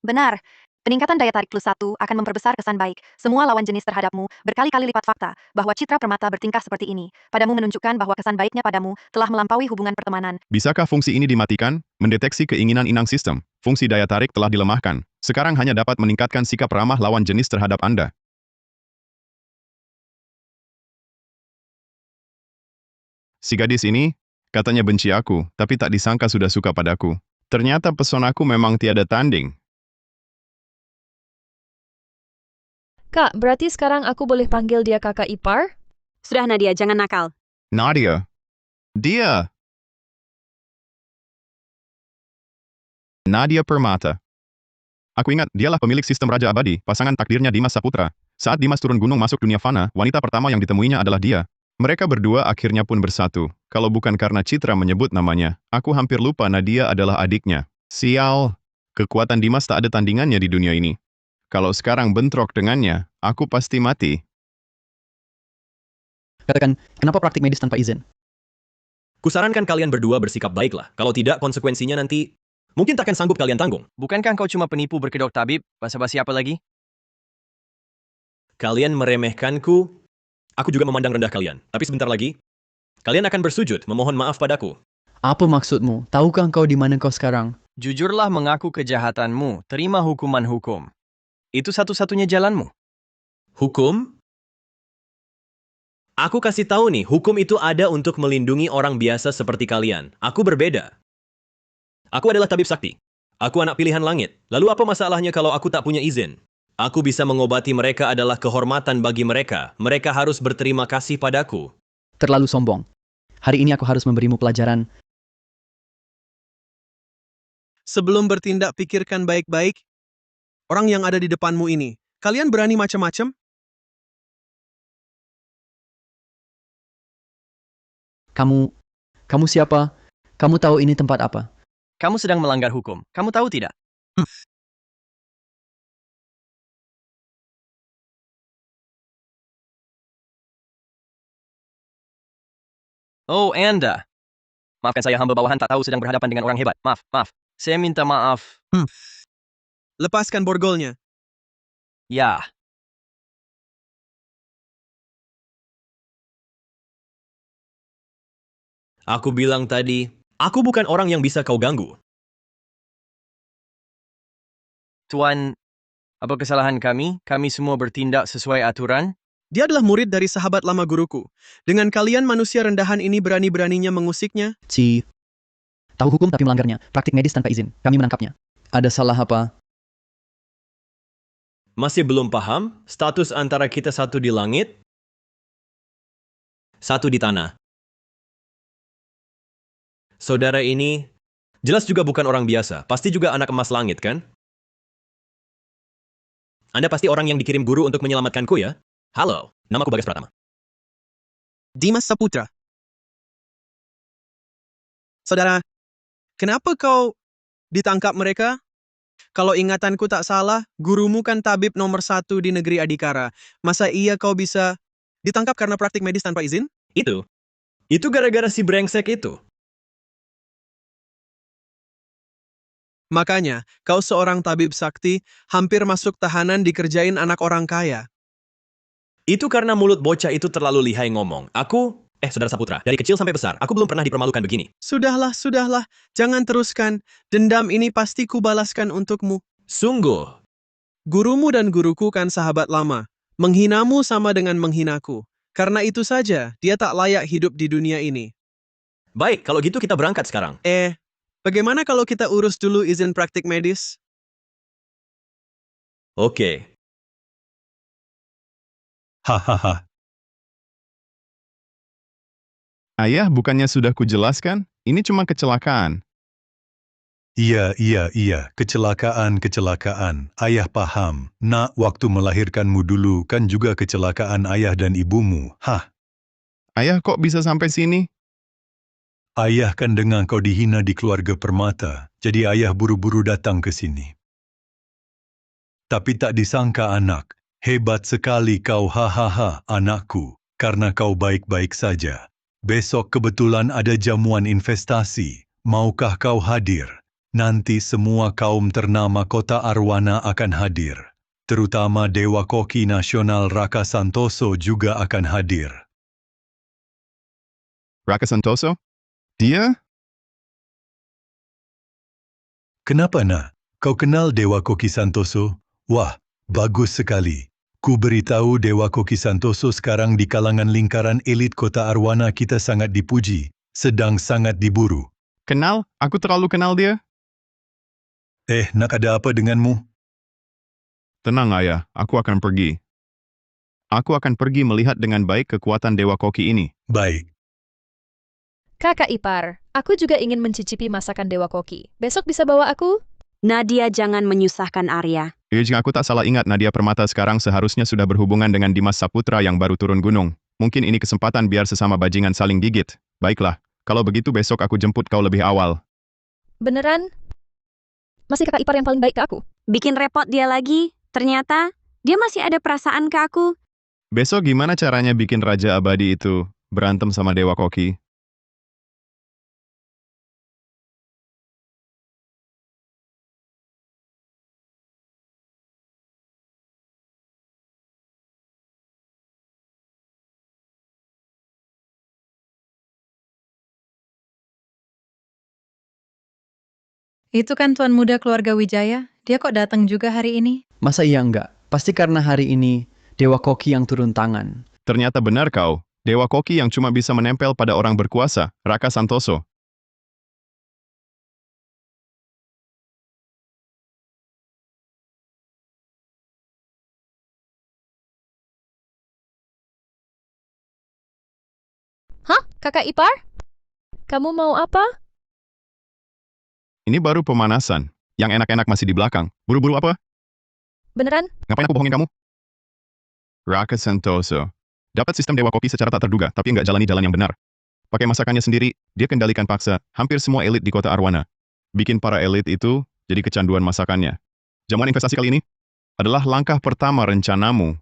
Benar. Peningkatan daya tarik plus 1 akan memperbesar kesan baik semua lawan jenis terhadapmu, berkali-kali lipat fakta bahwa Citra Permata bertingkah seperti ini. Padamu menunjukkan bahwa kesan baiknya padamu telah melampaui hubungan pertemanan. Bisakah fungsi ini dimatikan? Mendeteksi keinginan inang sistem. Fungsi daya tarik telah dilemahkan. Sekarang hanya dapat meningkatkan sikap ramah lawan jenis terhadap Anda. Si gadis ini, katanya benci aku, tapi tak disangka sudah suka padaku. Ternyata pesonaku memang tiada tanding. Kak, berarti sekarang aku boleh panggil dia kakak ipar? Sudah Nadia, jangan nakal. Nadia. Dia. Nadia Permata. Aku ingat, dialah pemilik sistem Raja Abadi, pasangan takdirnya Dimas Saputra. Saat Dimas turun gunung masuk dunia fana, wanita pertama yang ditemuinya adalah dia. Mereka berdua akhirnya pun bersatu. Kalau bukan karena Citra menyebut namanya, aku hampir lupa Nadia adalah adiknya. Sial. Kekuatan Dimas tak ada tandingannya di dunia ini. Kalau sekarang bentrok dengannya, aku pasti mati. Katakan, kenapa praktik medis tanpa izin? Kusarankan kalian berdua bersikap baiklah. Kalau tidak, konsekuensinya nanti mungkin takkan sanggup kalian tanggung. Bukankah kau cuma penipu berkedok tabib? Basa-basi apa lagi? Kalian meremehkanku, aku juga memandang rendah kalian. Tapi sebentar lagi, kalian akan bersujud memohon maaf padaku. Apa maksudmu? Tahukah kau di mana kau sekarang? Jujurlah mengaku kejahatanmu, terima hukuman hukum. Itu satu-satunya jalanmu. Hukum? Aku kasih tahu nih, hukum itu ada untuk melindungi orang biasa seperti kalian. Aku berbeda. Aku adalah tabib sakti. Aku anak pilihan langit. Lalu apa masalahnya kalau aku tak punya izin? Aku bisa mengobati mereka adalah kehormatan bagi mereka. Mereka harus berterima kasih padaku. Terlalu sombong. Hari ini aku harus memberimu pelajaran. Sebelum bertindak, pikirkan baik-baik. Orang yang ada di depanmu ini, kalian berani macam-macam? Kamu siapa? Kamu tahu ini tempat apa? Kamu sedang melanggar hukum. Kamu tahu tidak? Oh, Anda. Maafkan saya, hamba bawahan tak tahu sedang berhadapan dengan orang hebat. Maaf, maaf. Saya minta maaf. Lepaskan borgolnya. Ya. Aku bilang tadi, aku bukan orang yang bisa kau ganggu. Tuan, apa kesalahan kami? Kami semua bertindak sesuai aturan? Dia adalah murid dari sahabat lama guruku. Dengan kalian manusia rendahan ini berani-beraninya mengusiknya? Tahu hukum tapi melanggarnya. Praktik medis tanpa izin. Kami menangkapnya. Ada salah apa? Masih belum paham status antara kita satu di langit, satu di tanah. Saudara ini jelas juga bukan orang biasa. Pasti juga anak emas langit, kan? Anda pasti orang yang dikirim guru untuk menyelamatkanku, ya? Halo, namaku Bagas Pratama. Dimas Saputra. Saudara, kenapa kau ditangkap mereka? Kalau ingatanku tak salah, gurumu kan tabib nomor 1 di negeri Adikara. Masa iya kau bisa ditangkap karena praktik medis tanpa izin? Itu gara-gara si brengsek itu. Makanya, kau seorang tabib sakti, hampir masuk tahanan dikerjain anak orang kaya. Itu karena mulut bocah itu terlalu lihai ngomong. Saudara Saputra, dari kecil sampai besar, aku belum pernah dipermalukan begini. Sudahlah, jangan teruskan. Dendam ini pasti kubalaskan untukmu. Sungguh. Gurumu dan guruku kan sahabat lama. Menghinamu sama dengan menghinaku. Karena itu saja, dia tak layak hidup di dunia ini. Baik, kalau gitu kita berangkat sekarang. Bagaimana kalau kita urus dulu izin praktik medis? Oke. Hahaha. Ayah, bukannya sudah kujelaskan? Ini cuma kecelakaan. Iya, kecelakaan. Ayah paham. Nak, waktu melahirkanmu dulu kan juga kecelakaan ayah dan ibumu. Ayah, kok bisa sampai sini? Ayah kan dengar kau dihina di keluarga Permata, jadi ayah buru-buru datang ke sini. Tapi tak disangka anak, hebat sekali kau, anakku, karena kau baik-baik saja. Besok kebetulan ada jamuan investasi, maukah kau hadir? Nanti semua kaum ternama kota Arwana akan hadir. Terutama Dewa Koki Nasional Raka Santoso juga akan hadir. Raka Santoso? Dia? Kenapa, nak? Kau kenal Dewa Koki Santoso? Wah, bagus sekali. Ku beritahu Dewa Koki Santoso sekarang di kalangan lingkaran elit kota Arwana kita sangat dipuji, sedang sangat diburu. Kenal? Aku terlalu kenal dia? Nak ada apa denganmu? Tenang, Ayah. Aku akan pergi. Aku akan pergi melihat dengan baik kekuatan Dewa Koki ini. Baik. Kakak ipar, aku juga ingin mencicipi masakan Dewa Koki. Besok bisa bawa aku? Nadia, jangan menyusahkan Arya. Jika aku tak salah ingat, Nadia Permata sekarang seharusnya sudah berhubungan dengan Dimas Saputra yang baru turun gunung. Mungkin ini kesempatan biar sesama bajingan saling gigit. Baiklah, kalau begitu besok aku jemput kau lebih awal. Beneran? Masih kakak ipar yang paling baik ke aku? Bikin repot dia lagi. Ternyata, dia masih ada perasaan ke aku. Besok gimana caranya bikin Raja Abadi itu berantem sama Dewa Koki? Itu kan tuan muda keluarga Wijaya. Dia kok datang juga hari ini? Masa iya enggak? Pasti karena hari ini Dewa Koki yang turun tangan. Ternyata benar kau. Dewa Koki yang cuma bisa menempel pada orang berkuasa, Raka Santoso. Hah? Kakak ipar? Kamu mau apa? Ini baru pemanasan. Yang enak-enak masih di belakang. Buru-buru apa? Beneran? Ngapain aku bohongin kamu? Raka Santoso. Dapat sistem Dewa Koki secara tak terduga, tapi nggak jalani jalan yang benar. Pakai masakannya sendiri, dia kendalikan paksa hampir semua elit di kota Arwana. Bikin para elit itu jadi kecanduan masakannya. Jamuan investasi kali ini adalah langkah pertama rencanamu.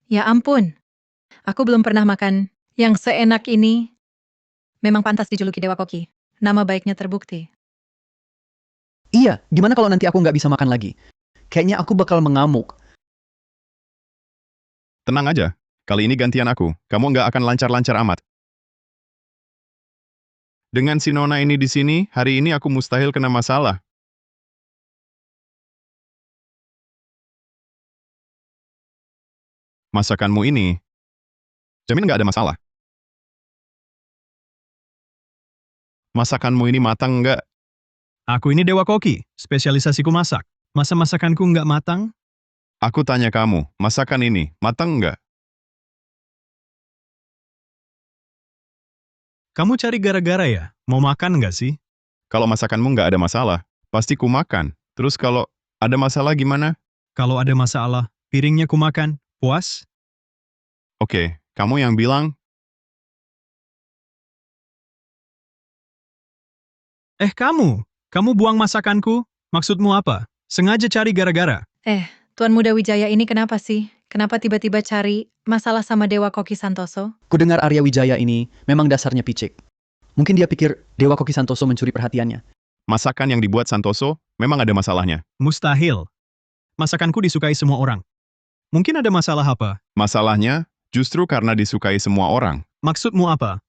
Ya ampun, aku belum pernah makan yang seenak ini. Memang pantas dijuluki Dewa Koki. Nama baiknya terbukti. Iya, gimana kalau nanti aku nggak bisa makan lagi? Kayaknya aku bakal mengamuk. Tenang aja, kali ini gantian aku. Kamu nggak akan lancar-lancar amat. Dengan si Nona ini di sini, hari ini aku mustahil kena masalah. Masakanmu ini, jamin nggak ada masalah. Masakanmu ini matang nggak? Aku ini Dewa Koki, spesialisasiku masak. Masa masakanku nggak matang? Aku tanya kamu, masakan ini matang nggak? Kamu cari gara-gara ya? Mau makan nggak sih? Kalau masakanmu nggak ada masalah, pasti ku makan. Terus kalau ada masalah gimana? Kalau ada masalah, piringnya ku makan. Puas? Oke, kamu yang bilang, Kamu buang masakanku? Maksudmu apa? Sengaja cari gara-gara? Tuan Muda Wijaya ini kenapa sih? Kenapa tiba-tiba cari masalah sama Dewa Koki Santoso? Kudengar Arya Wijaya ini memang dasarnya picik. Mungkin dia pikir Dewa Koki Santoso mencuri perhatiannya. masakan yang dibuat Santoso memang ada masalahnya. Mustahil. Masakanku disukai semua orang. Mungkin ada masalah apa? Masalahnya, justru karena disukai semua orang. Maksudmu apa?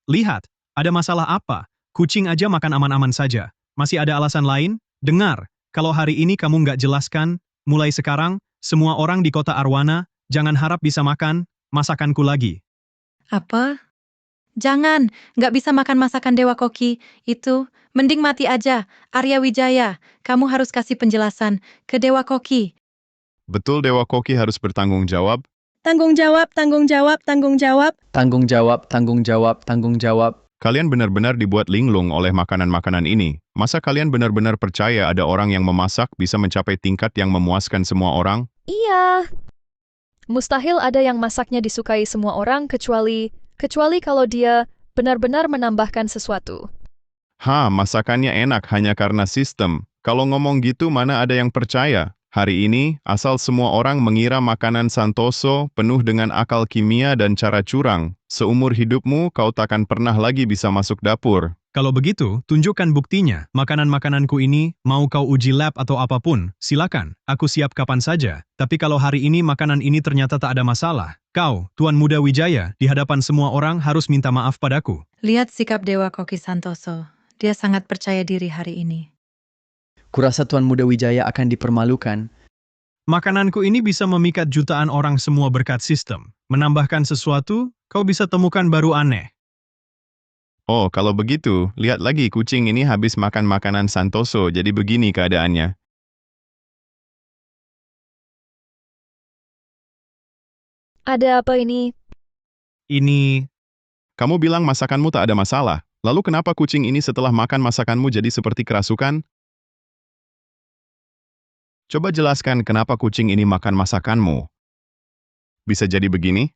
Lihat, ada masalah apa? Kucing aja makan aman-aman saja. Masih ada alasan lain? Dengar, kalau hari ini kamu nggak jelaskan, mulai sekarang, semua orang di kota Arwana, jangan harap bisa makan masakanku lagi. Apa? Jangan, nggak bisa makan masakan Dewa Koki. Itu, mending mati aja. Arya Wijaya, kamu harus kasih penjelasan ke Dewa Koki. Betul Dewa Koki harus bertanggung jawab? Tanggung jawab, tanggung jawab, tanggung jawab. Tanggung jawab, tanggung jawab, tanggung jawab. Kalian benar-benar dibuat linglung oleh makanan-makanan ini. Masa kalian benar-benar percaya ada orang yang memasak bisa mencapai tingkat yang memuaskan semua orang? Iya. Mustahil ada yang masaknya disukai semua orang kecuali kalau dia benar-benar menambahkan sesuatu. Masakannya enak hanya karena sistem. Kalau ngomong gitu mana ada yang percaya? Hari ini, asal semua orang mengira makanan Santoso penuh dengan akal kimia dan cara curang, seumur hidupmu kau takkan pernah lagi bisa masuk dapur. Kalau begitu, tunjukkan buktinya. Makanan-makananku ini, mau kau uji lab atau apapun, silakan. Aku siap kapan saja. Tapi kalau hari ini makanan ini ternyata tak ada masalah, kau, Tuan Muda Wijaya, di hadapan semua orang harus minta maaf padaku. Lihat sikap Dewa Koki Santoso. Dia sangat percaya diri hari ini. Kurasa Tuan Muda Wijaya akan dipermalukan. Makananku ini bisa memikat jutaan orang semua berkat sistem. Menambahkan sesuatu, kau bisa temukan baru aneh. Oh, kalau begitu, lihat lagi kucing ini habis makan makanan Santoso, jadi begini keadaannya. Ada apa ini? Ini... Kamu bilang masakanmu tak ada masalah. Lalu kenapa kucing ini setelah makan masakanmu jadi seperti kerasukan? Coba jelaskan kenapa kucing ini makan masakanmu. Bisa jadi begini?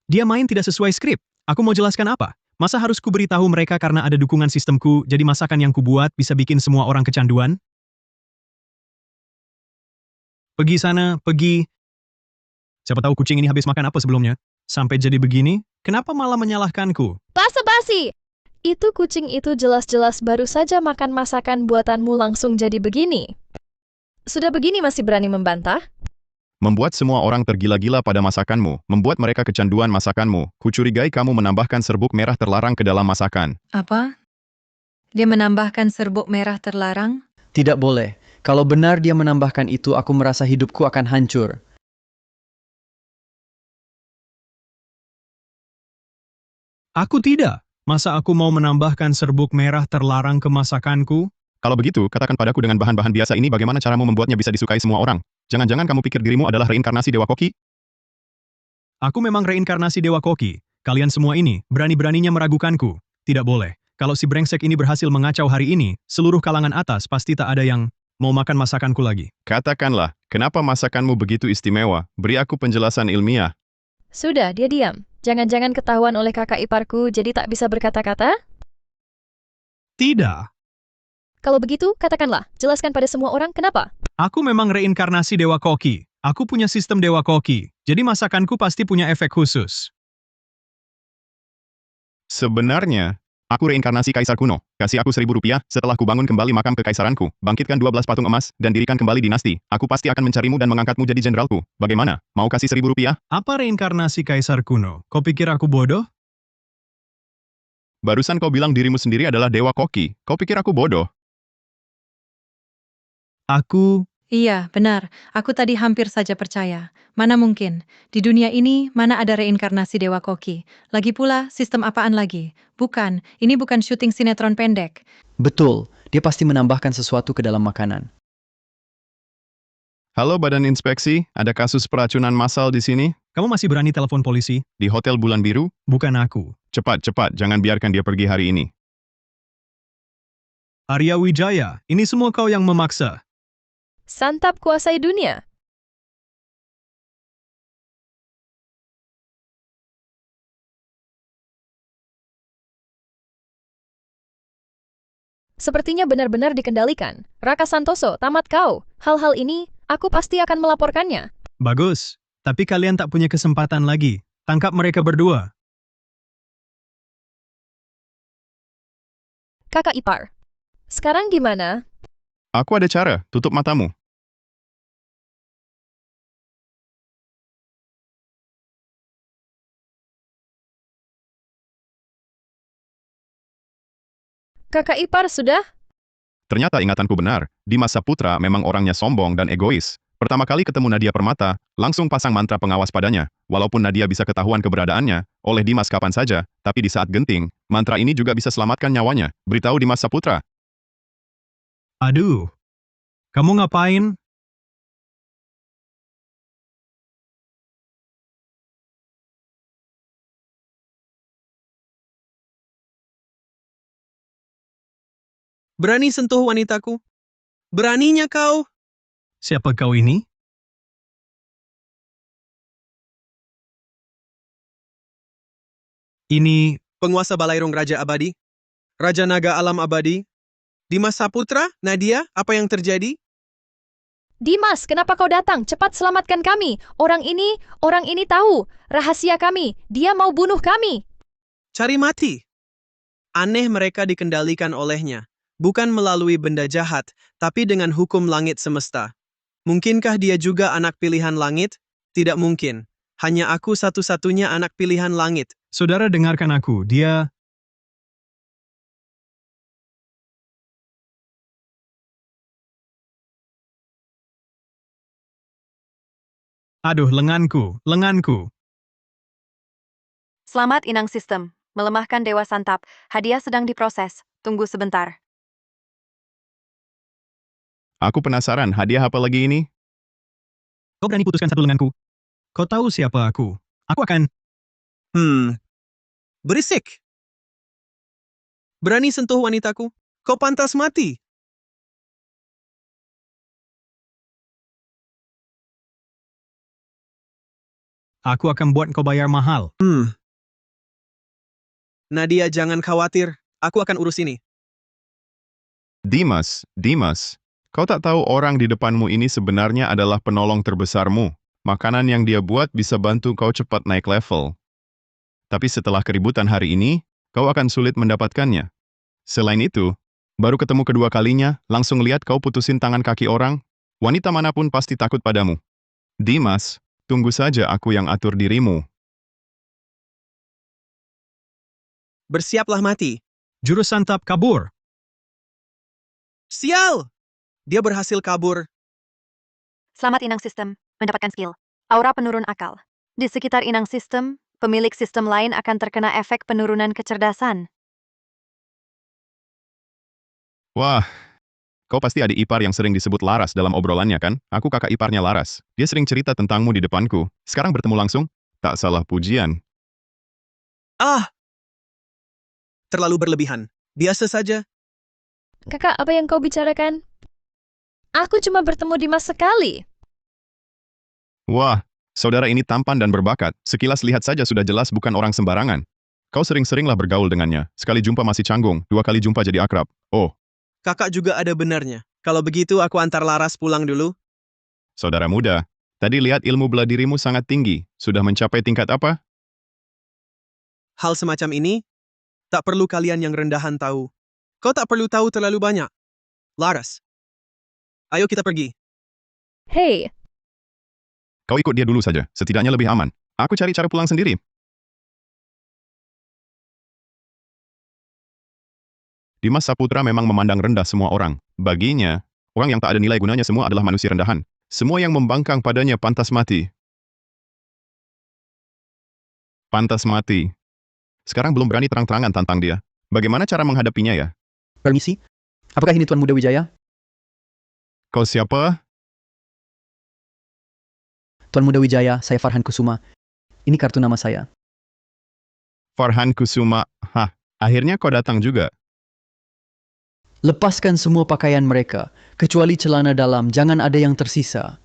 Dia main tidak sesuai skrip. Aku mau jelaskan apa? Masa harus ku beritahu mereka karena ada dukungan sistemku, jadi masakan yang kubuat bisa bikin semua orang kecanduan? Pergi sana, pergi. Siapa tahu kucing ini habis makan apa sebelumnya? Sampai jadi begini, kenapa malah menyalahkanku? Basa-basi! Itu kucing itu jelas-jelas baru saja makan masakan buatanmu langsung jadi begini. Sudah begini masih berani membantah? Membuat semua orang tergila-gila pada masakanmu, membuat mereka kecanduan masakanmu. Kucurigai kamu menambahkan serbuk merah terlarang ke dalam masakan. Apa? Dia menambahkan serbuk merah terlarang? Tidak boleh. Kalau benar dia menambahkan itu, aku merasa hidupku akan hancur. Aku tidak. Masa aku mau menambahkan serbuk merah terlarang ke masakanku? Kalau begitu, katakan padaku dengan bahan-bahan biasa ini bagaimana caramu membuatnya bisa disukai semua orang. Jangan-jangan kamu pikir dirimu adalah reinkarnasi Dewa Koki? Aku memang reinkarnasi Dewa Koki. Kalian semua ini berani-beraninya meragukanku. Tidak boleh. Kalau si brengsek ini berhasil mengacau hari ini, seluruh kalangan atas pasti tak ada yang mau makan masakanku lagi. Katakanlah, kenapa masakanmu begitu istimewa? Beri aku penjelasan ilmiah. Sudah, dia diam. Jangan-jangan ketahuan oleh kakak iparku jadi tak bisa berkata-kata? Tidak. Kalau begitu, katakanlah. Jelaskan pada semua orang kenapa. Aku memang reinkarnasi Dewa Koki. Aku punya sistem Dewa Koki. Jadi masakanku pasti punya efek khusus. Sebenarnya, aku reinkarnasi kaisar kuno. Kasih aku Rp1.000 setelah kubangun kembali makam kekaisaranku, bangkitkan 12 patung emas, dan dirikan kembali dinasti. Aku pasti akan mencarimu dan mengangkatmu jadi jenderalku. Bagaimana? Mau kasih Rp1.000? Apa reinkarnasi kaisar kuno? Kau pikir aku bodoh? Barusan kau bilang dirimu sendiri adalah Dewa Koki. Kau pikir aku bodoh? Aku... Iya, benar. Aku tadi hampir saja percaya. Mana mungkin? Di dunia ini, mana ada reinkarnasi Dewa Koki? Lagi pula, sistem apaan lagi? Bukan, ini bukan syuting sinetron pendek. Betul, dia pasti menambahkan sesuatu ke dalam makanan. Halo Badan Inspeksi, ada kasus peracunan massal di sini? Kamu masih berani telepon polisi? Di Hotel Bulan Biru? Bukan aku. Cepat, jangan biarkan dia pergi hari ini. Arya Wijaya, ini semua kau yang memaksa. Santap kuasai dunia. Sepertinya benar-benar dikendalikan. Raka Santoso, tamat kau. Hal-hal ini, aku pasti akan melaporkannya. Bagus, tapi kalian tak punya kesempatan lagi. Tangkap mereka berdua. Kakak ipar. Sekarang gimana? Aku ada cara, tutup matamu. Kakak ipar sudah? Ternyata ingatanku benar, Dimas Saputra memang orangnya sombong dan egois. Pertama kali ketemu Nadia Permata, langsung pasang mantra pengawas padanya. Walaupun Nadia bisa ketahuan keberadaannya oleh Dimas kapan saja, tapi di saat genting, mantra ini juga bisa selamatkan nyawanya. Beritahu Dimas Saputra. Aduh, kamu ngapain? Berani sentuh wanitaku? Beraninya kau? Siapa kau ini? Ini... Penguasa Balairung Raja Abadi? Raja Naga Alam Abadi? Dimas Saputra? Nadia? Apa yang terjadi? Dimas, kenapa kau datang? Cepat selamatkan kami. Orang ini tahu rahasia kami. Dia mau bunuh kami. Cari mati. Aneh mereka dikendalikan olehnya. Bukan melalui benda jahat, tapi dengan hukum langit semesta. Mungkinkah dia juga anak pilihan langit? Tidak mungkin. Hanya aku satu-satunya anak pilihan langit. Saudara dengarkan aku, dia... Aduh, lenganku. Selamat Inang Sistem. Melemahkan Dewa Santap. Hadiah sedang diproses. Tunggu sebentar. Aku penasaran, hadiah apa lagi ini? Kau berani putuskan satu lenganku? Kau tahu siapa aku? Aku akan... Berisik. Berani sentuh wanitaku? Kau pantas mati. Aku akan buat kau bayar mahal. Nadia, jangan khawatir. Aku akan urus ini. Dimas, kau tak tahu orang di depanmu ini sebenarnya adalah penolong terbesarmu. Makanan yang dia buat bisa bantu kau cepat naik level. Tapi setelah keributan hari ini, kau akan sulit mendapatkannya. Selain itu, baru ketemu kedua kalinya, langsung lihat kau putusin tangan kaki orang, wanita manapun pasti takut padamu. Dimas, tunggu saja aku yang atur dirimu. Bersiaplah mati. Jurus Santap kabur. Sial! Dia berhasil kabur. Selamat Inang Sistem. Mendapatkan skill. Aura penurun akal. Di sekitar Inang Sistem, pemilik sistem lain akan terkena efek penurunan kecerdasan. Wah, kau pasti adik ipar yang sering disebut Laras dalam obrolannya kan? Aku kakak iparnya Laras. Dia sering cerita tentangmu di depanku. Sekarang bertemu langsung? Tak salah pujian. Ah! Terlalu berlebihan. Biasa saja. Kakak, apa yang kau bicarakan? Aku cuma bertemu Dimas sekali. Wah, saudara ini tampan dan berbakat. Sekilas lihat saja sudah jelas bukan orang sembarangan. Kau sering-seringlah bergaul dengannya. Sekali jumpa masih canggung, 2 kali jumpa jadi akrab. Oh, Kakak juga ada benarnya. Kalau begitu aku antar Laras pulang dulu. saudara muda, tadi lihat ilmu bela dirimu sangat tinggi. Sudah mencapai tingkat apa? Hal semacam ini, tak perlu kalian yang rendahan tahu. Kau tak perlu tahu terlalu banyak. Laras, ayo kita pergi. Hei, Kau ikut dia dulu saja, setidaknya lebih aman. Aku cari cara pulang sendiri. Dimas Saputra memang memandang rendah semua orang. Baginya, orang yang tak ada nilai gunanya semua adalah manusia rendahan. Semua yang membangkang padanya pantas mati. Pantas mati. Sekarang belum berani terang-terangan tantang dia. Bagaimana cara menghadapinya ya? Permisi, apakah ini Tuan Muda Wijaya? Kau siapa? Tuan Muda Wijaya, saya Farhan Kusuma. Ini kartu nama saya. Farhan Kusuma. Hah, akhirnya kau datang juga. Lepaskan semua pakaian mereka, kecuali celana dalam, jangan ada yang tersisa.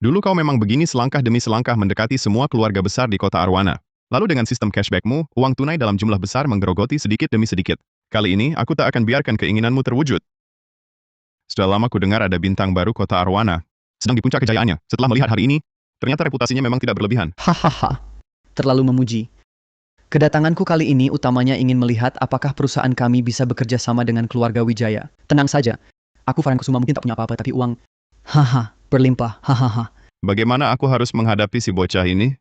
Dulu kau memang begini selangkah demi selangkah mendekati semua keluarga besar di kota Arwana. Lalu dengan sistem cashbackmu, uang tunai dalam jumlah besar menggerogoti sedikit demi sedikit. Kali ini, aku tak akan biarkan keinginanmu terwujud. Sudah lama ku dengar ada bintang baru kota Arwana. Sedang di puncak kejayaannya. Setelah melihat hari ini, ternyata reputasinya memang tidak berlebihan. Hahaha, terlalu memuji. Kedatanganku kali ini utamanya ingin melihat apakah perusahaan kami bisa bekerja sama dengan keluarga Wijaya. Tenang saja, aku Farhan Kusuma mungkin tak punya apa-apa, tapi uang, haha, berlimpah, hahaha. Bagaimana aku harus menghadapi si bocah ini?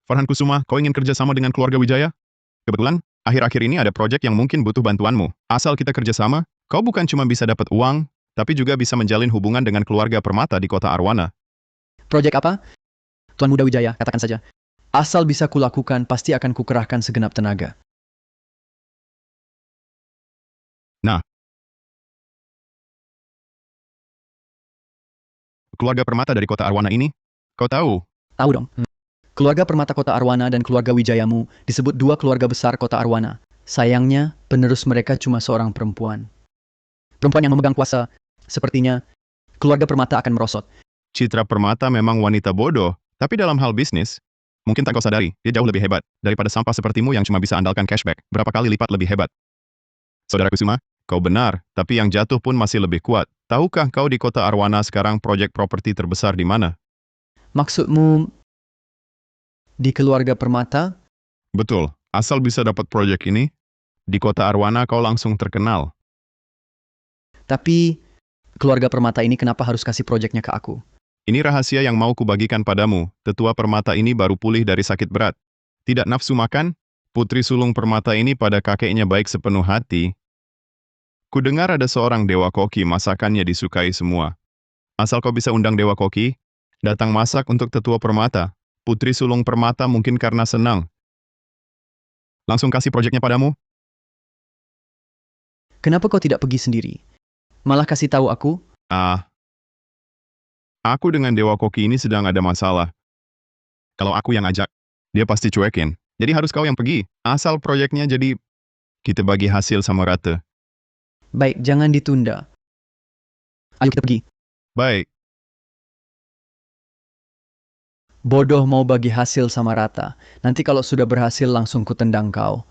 Farhan Kusuma, kau ingin kerja sama dengan keluarga Wijaya? Kebetulan, akhir-akhir ini ada proyek yang mungkin butuh bantuanmu. Asal kita kerja sama, kau bukan cuma bisa dapat uang, tapi juga bisa menjalin hubungan dengan keluarga Permata di kota Arwana. Proyek apa? Tuan Muda Wijaya, katakan saja. Asal bisa kulakukan, pasti akan kukerahkan segenap tenaga. Nah, keluarga Permata dari kota Arwana ini, kau tahu? Tahu dong. Keluarga Permata Kota Arwana dan keluarga Wijayamu disebut 2 keluarga besar kota Arwana. Sayangnya, penerus mereka cuma seorang perempuan. Perempuan yang memegang kuasa, sepertinya keluarga Permata akan merosot. Citra Permata memang wanita bodoh, tapi dalam hal bisnis, mungkin tak kau sadari, dia jauh lebih hebat daripada sampah sepertimu yang cuma bisa andalkan cashback, berapa kali lipat lebih hebat. Saudara Kusuma, kau benar, tapi yang jatuh pun masih lebih kuat. Tahukah kau di kota Arwana sekarang proyek properti terbesar di mana? Maksudmu di keluarga Permata? Betul, asal bisa dapat proyek ini, di kota Arwana kau langsung terkenal. Tapi keluarga Permata ini kenapa harus kasih proyeknya ke aku? Ini rahasia yang mau kubagikan padamu. Tetua Permata ini baru pulih dari sakit berat. Tidak nafsu makan, putri sulung Permata ini pada kakeknya baik sepenuh hati. Kudengar ada seorang dewa koki, masakannya disukai semua. Asal kau bisa undang dewa koki, datang masak untuk tetua Permata. Putri sulung Permata mungkin karena senang. Langsung kasih proyeknya padamu. Kenapa kau tidak pergi sendiri? Malah kasih tahu aku? Aku dengan dewa koki ini sedang ada masalah. Kalau aku yang ajak, dia pasti cuekin. Jadi harus kau yang pergi. Asal proyeknya jadi kita bagi hasil sama rata. Baik, jangan ditunda. Ayo kita pergi. Baik. Bodoh mau bagi hasil sama rata. Nanti kalau sudah berhasil langsung kutendang kau.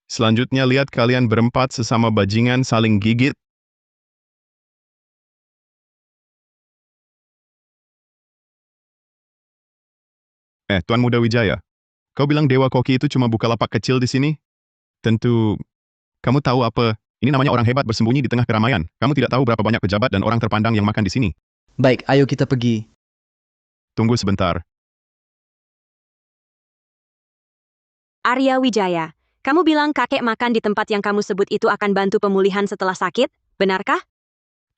Selanjutnya lihat kalian berempat sesama bajingan saling gigit. Tuan Muda Wijaya, kau bilang Dewa Koki itu cuma buka lapak kecil di sini? Tentu, kamu tahu apa? Ini namanya orang hebat bersembunyi di tengah keramaian. Kamu tidak tahu berapa banyak pejabat dan orang terpandang yang makan di sini. Baik, ayo kita pergi. Tunggu sebentar. Arya Wijaya, kamu bilang kakek makan di tempat yang kamu sebut itu akan bantu pemulihan setelah sakit, benarkah?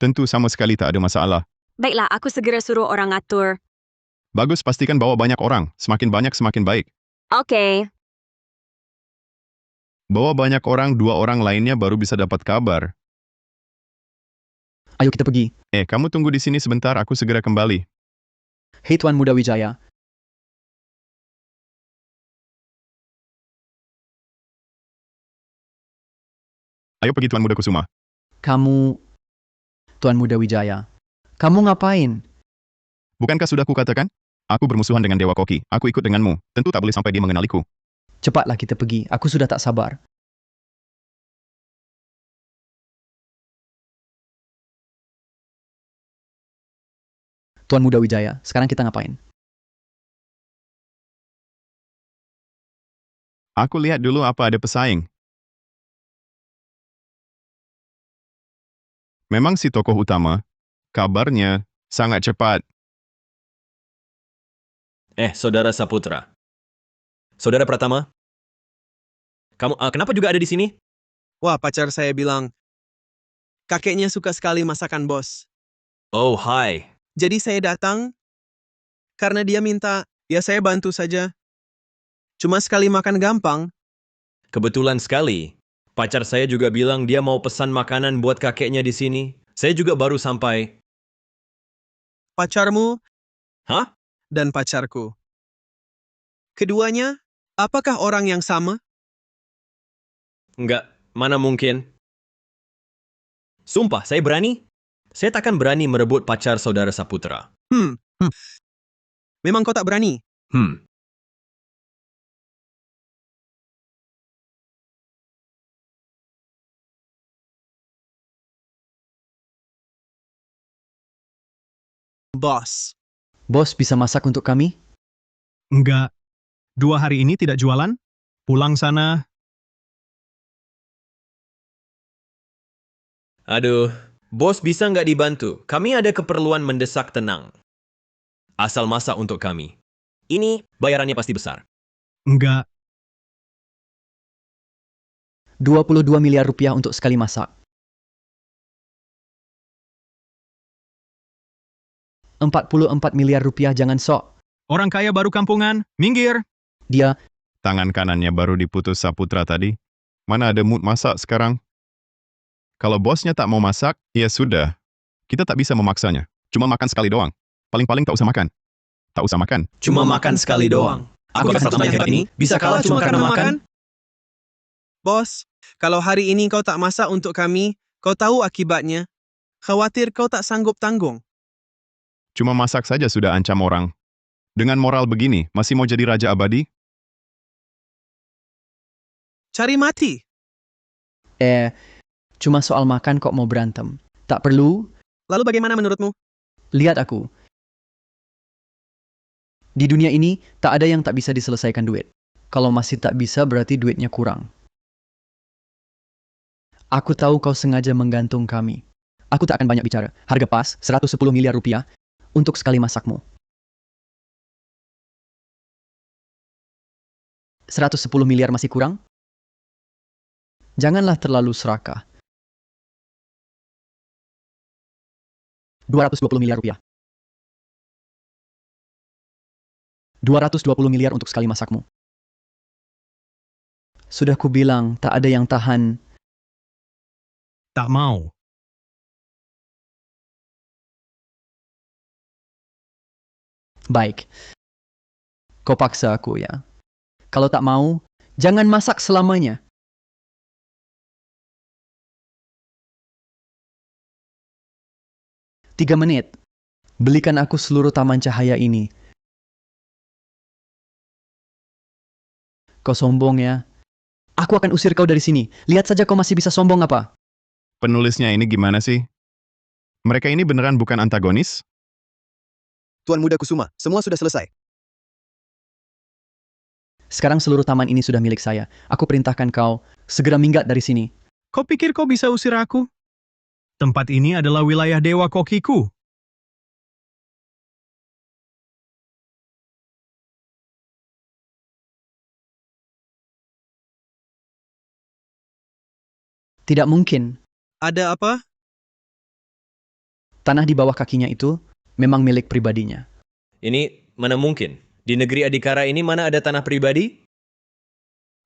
Tentu sama sekali tak ada masalah. Baiklah, aku segera suruh orang atur. Bagus, pastikan bawa banyak orang. Semakin banyak semakin baik. Oke. Bawa banyak orang, 2 orang lainnya baru bisa dapat kabar. Ayo kita pergi. Kamu tunggu di sini sebentar, aku segera kembali. Hei Tuan Muda Wijaya, Ayo pergi Tuan Muda Kusuma. kamu... Tuan Muda Wijaya, kamu ngapain? Bukankah sudah kukatakan? Aku bermusuhan dengan Dewa Koki. Aku ikut denganmu. Tentu tak boleh sampai dia mengenaliku. Cepatlah kita pergi, aku sudah tak sabar. Tuan Muda Wijaya, sekarang kita ngapain? Aku lihat dulu apa ada pesaing. Memang si tokoh utama, kabarnya sangat cepat. Saudara Saputra. Saudara Pratama? Kamu kenapa juga ada di sini? Wah, pacar saya bilang, kakeknya suka sekali masakan bos. Oh, hai. Jadi saya datang, karena dia minta, ya saya bantu saja. Cuma sekali makan gampang. Kebetulan sekali. Pacar saya juga bilang dia mau pesan makanan buat kakeknya di sini. Saya juga baru sampai. Pacarmu Hah? dan pacarku. Keduanya, apakah orang yang sama? Enggak, mana mungkin. Sumpah, saya berani. Saya takkan berani merebut pacar saudara Saputra. Memang kau tak berani? Bos. Bos bisa masak untuk kami? Enggak. 2 hari ini tidak jualan? Pulang sana. Aduh, bos bisa nggak dibantu? Kami ada keperluan mendesak, tenang. Asal masak untuk kami. Ini bayarannya pasti besar. Enggak. 22 miliar rupiah untuk sekali masak. 44 miliar rupiah, jangan sok. Orang kaya baru kampungan, minggir. Dia... Tangan kanannya baru diputus Saputra tadi. Mana ada mood masak sekarang? Kalau bosnya tak mau masak, ya sudah. Kita tak bisa memaksanya. Cuma makan sekali doang. Paling-paling tak usah makan. Tak usah makan. Cuma makan sekali doang. Aku pertama yang hebat ini bisa kalah cuma karena makan? Bos, kalau hari ini kau tak masak untuk kami, kau tahu akibatnya. Khawatir kau tak sanggup tanggung. Cuma masak saja sudah ancam orang. Dengan moral begini, masih mau jadi raja abadi? Cari mati. Cuma soal makan kok mau berantem. Tak perlu. Lalu bagaimana menurutmu? Lihat aku. Di dunia ini, tak ada yang tak bisa diselesaikan duit. Kalau masih tak bisa, berarti duitnya kurang. Aku tahu kau sengaja menggantung kami. Aku tak akan banyak bicara. Harga pas, 110 miliar rupiah, untuk sekali masakmu. 110 miliar masih kurang? Janganlah terlalu serakah. 220 miliar rupiah. 220 miliar untuk sekali masakmu. Sudah kubilang, tak ada yang tahan. Tak mau. Baik. Kau paksa aku ya. Kalau tak mau, jangan masak selamanya. Tiga menit. Belikan aku seluruh taman cahaya ini. Kau sombong ya. Aku akan usir kau dari sini. Lihat saja kau masih bisa sombong apa. Penulisnya ini gimana sih? Mereka ini beneran bukan antagonis? Tuan Muda Kusuma, semua sudah selesai. Sekarang seluruh taman ini sudah milik saya. Aku perintahkan kau segera minggat dari sini. Kau pikir kau bisa usir aku? Tempat ini adalah wilayah Dewa Kokiku. Tidak mungkin. Ada apa? Tanah di bawah kakinya itu memang milik pribadinya. Ini mana mungkin? Di negeri Adikara ini mana ada tanah pribadi?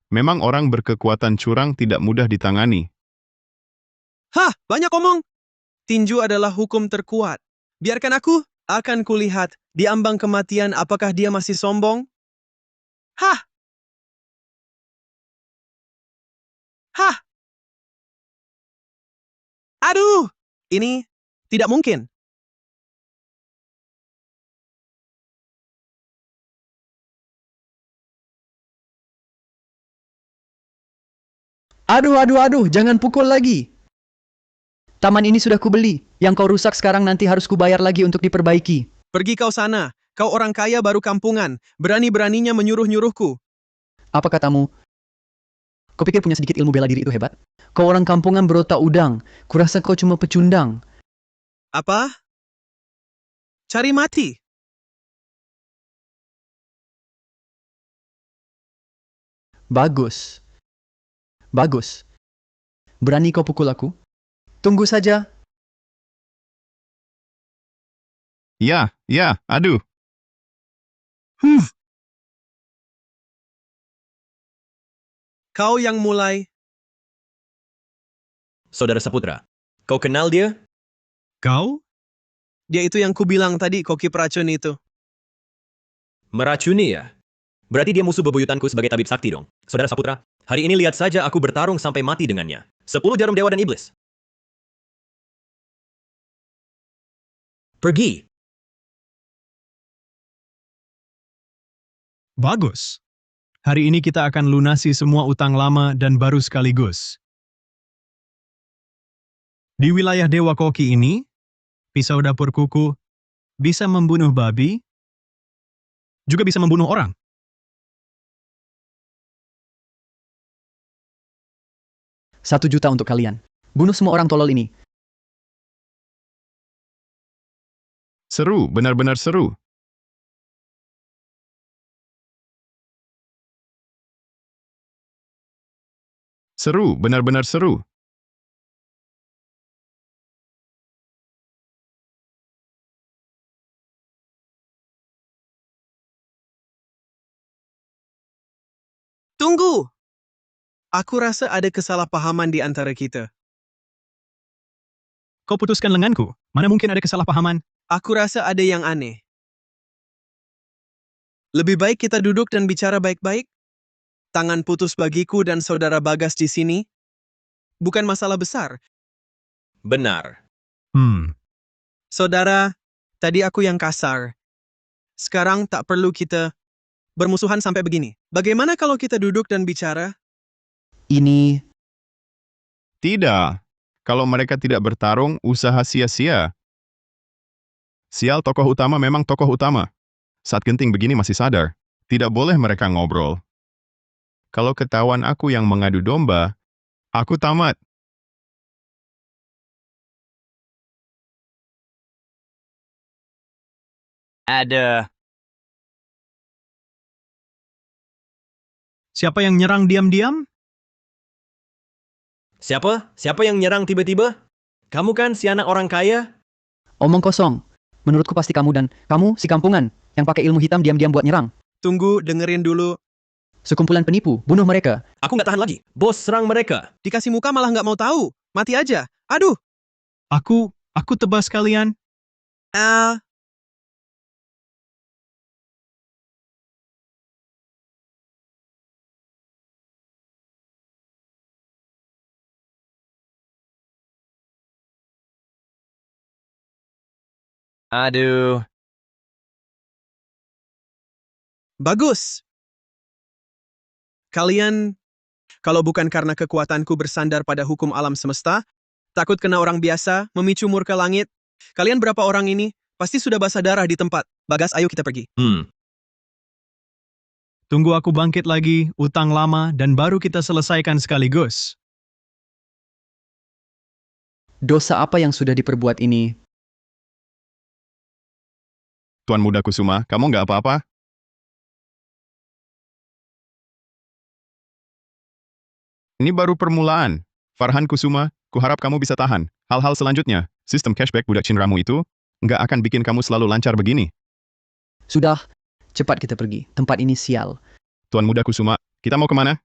Memang orang berkekuatan curang tidak mudah ditangani. Hah, banyak omong. Tinju adalah hukum terkuat. Biarkan aku, akan kulihat Di ambang kematian, apakah dia masih sombong? Hah! Hah! Aduh! Ini tidak mungkin. Aduh, jangan pukul lagi. Taman ini sudah kubeli. Yang kau rusak sekarang nanti harus kubayar lagi untuk diperbaiki. Pergi kau sana. Kau orang kaya baru kampungan. Berani-beraninya menyuruh-nyuruhku. Apa katamu? Kau pikir punya sedikit ilmu bela diri itu hebat? Kau orang kampungan berotak udang. Kurasa kau cuma pecundang. Apa? Cari mati. Bagus. Bagus. Berani kau pukul aku? Tunggu saja. Ya, aduh. Kau yang mulai. Saudara Saputra, kau kenal dia? Kau? Dia itu yang kubilang tadi, koki peracun itu. Meracuni ya? Berarti dia musuh bebuyutanku sebagai tabib sakti dong. Saudara Saputra, hari ini lihat saja aku bertarung sampai mati dengannya. 10 jarum dewa dan iblis. Pergi. Bagus. Hari ini kita akan lunasi semua utang lama dan baru sekaligus. Di wilayah Dewa Koki ini, pisau dapur kuku bisa membunuh babi, juga bisa membunuh orang. $1 juta untuk kalian. Bunuh semua orang tolol ini. Seru, benar-benar seru. Seru, benar-benar seru. Tunggu! Aku rasa ada kesalahpahaman di antara kita. Kau putuskan lenganku. Mana mungkin ada kesalahpahaman? Aku rasa ada yang aneh. Lebih baik kita duduk dan bicara baik-baik. Tangan putus bagiku dan saudara Bagas di sini. Bukan masalah besar. Benar. Saudara, tadi aku yang kasar. Sekarang tak perlu kita bermusuhan sampai begini. Bagaimana kalau kita duduk dan bicara? Ini... Tidak. Kalau mereka tidak bertarung, usaha sia-sia. Sial, tokoh utama memang tokoh utama. Saat genting begini masih sadar. Tidak boleh mereka ngobrol. Kalau ketahuan aku yang mengadu domba, aku tamat. Ada. Siapa yang nyerang diam-diam? Siapa? Siapa yang nyerang tiba-tiba? Kamu kan si anak orang kaya? Omong kosong. Menurutku pasti kamu dan kamu si kampungan yang pakai ilmu hitam diam-diam buat nyerang. Tunggu, dengerin dulu. Sekumpulan penipu, bunuh mereka. Aku nggak tahan lagi. Bos, serang mereka. Dikasih muka malah nggak mau tahu. Mati aja. Aduh! Aku tebas kalian. Aduh. Bagus. Kalian, kalau bukan karena kekuatanku bersandar pada hukum alam semesta, takut kena orang biasa, memicu murka langit, kalian berapa orang ini pasti sudah basah darah di tempat. Bagas, ayo kita pergi. Tunggu aku bangkit lagi, utang lama, dan baru kita selesaikan sekaligus. Dosa apa yang sudah diperbuat ini? Tuan Muda Kusuma, kamu nggak apa-apa? Ini baru permulaan. Farhan Kusuma, kuharap kamu bisa tahan. Hal-hal selanjutnya, sistem cashback budak cinramu itu, nggak akan bikin kamu selalu lancar begini. Sudah, cepat kita pergi. Tempat ini sial. Tuan Muda Kusuma, kita mau kemana?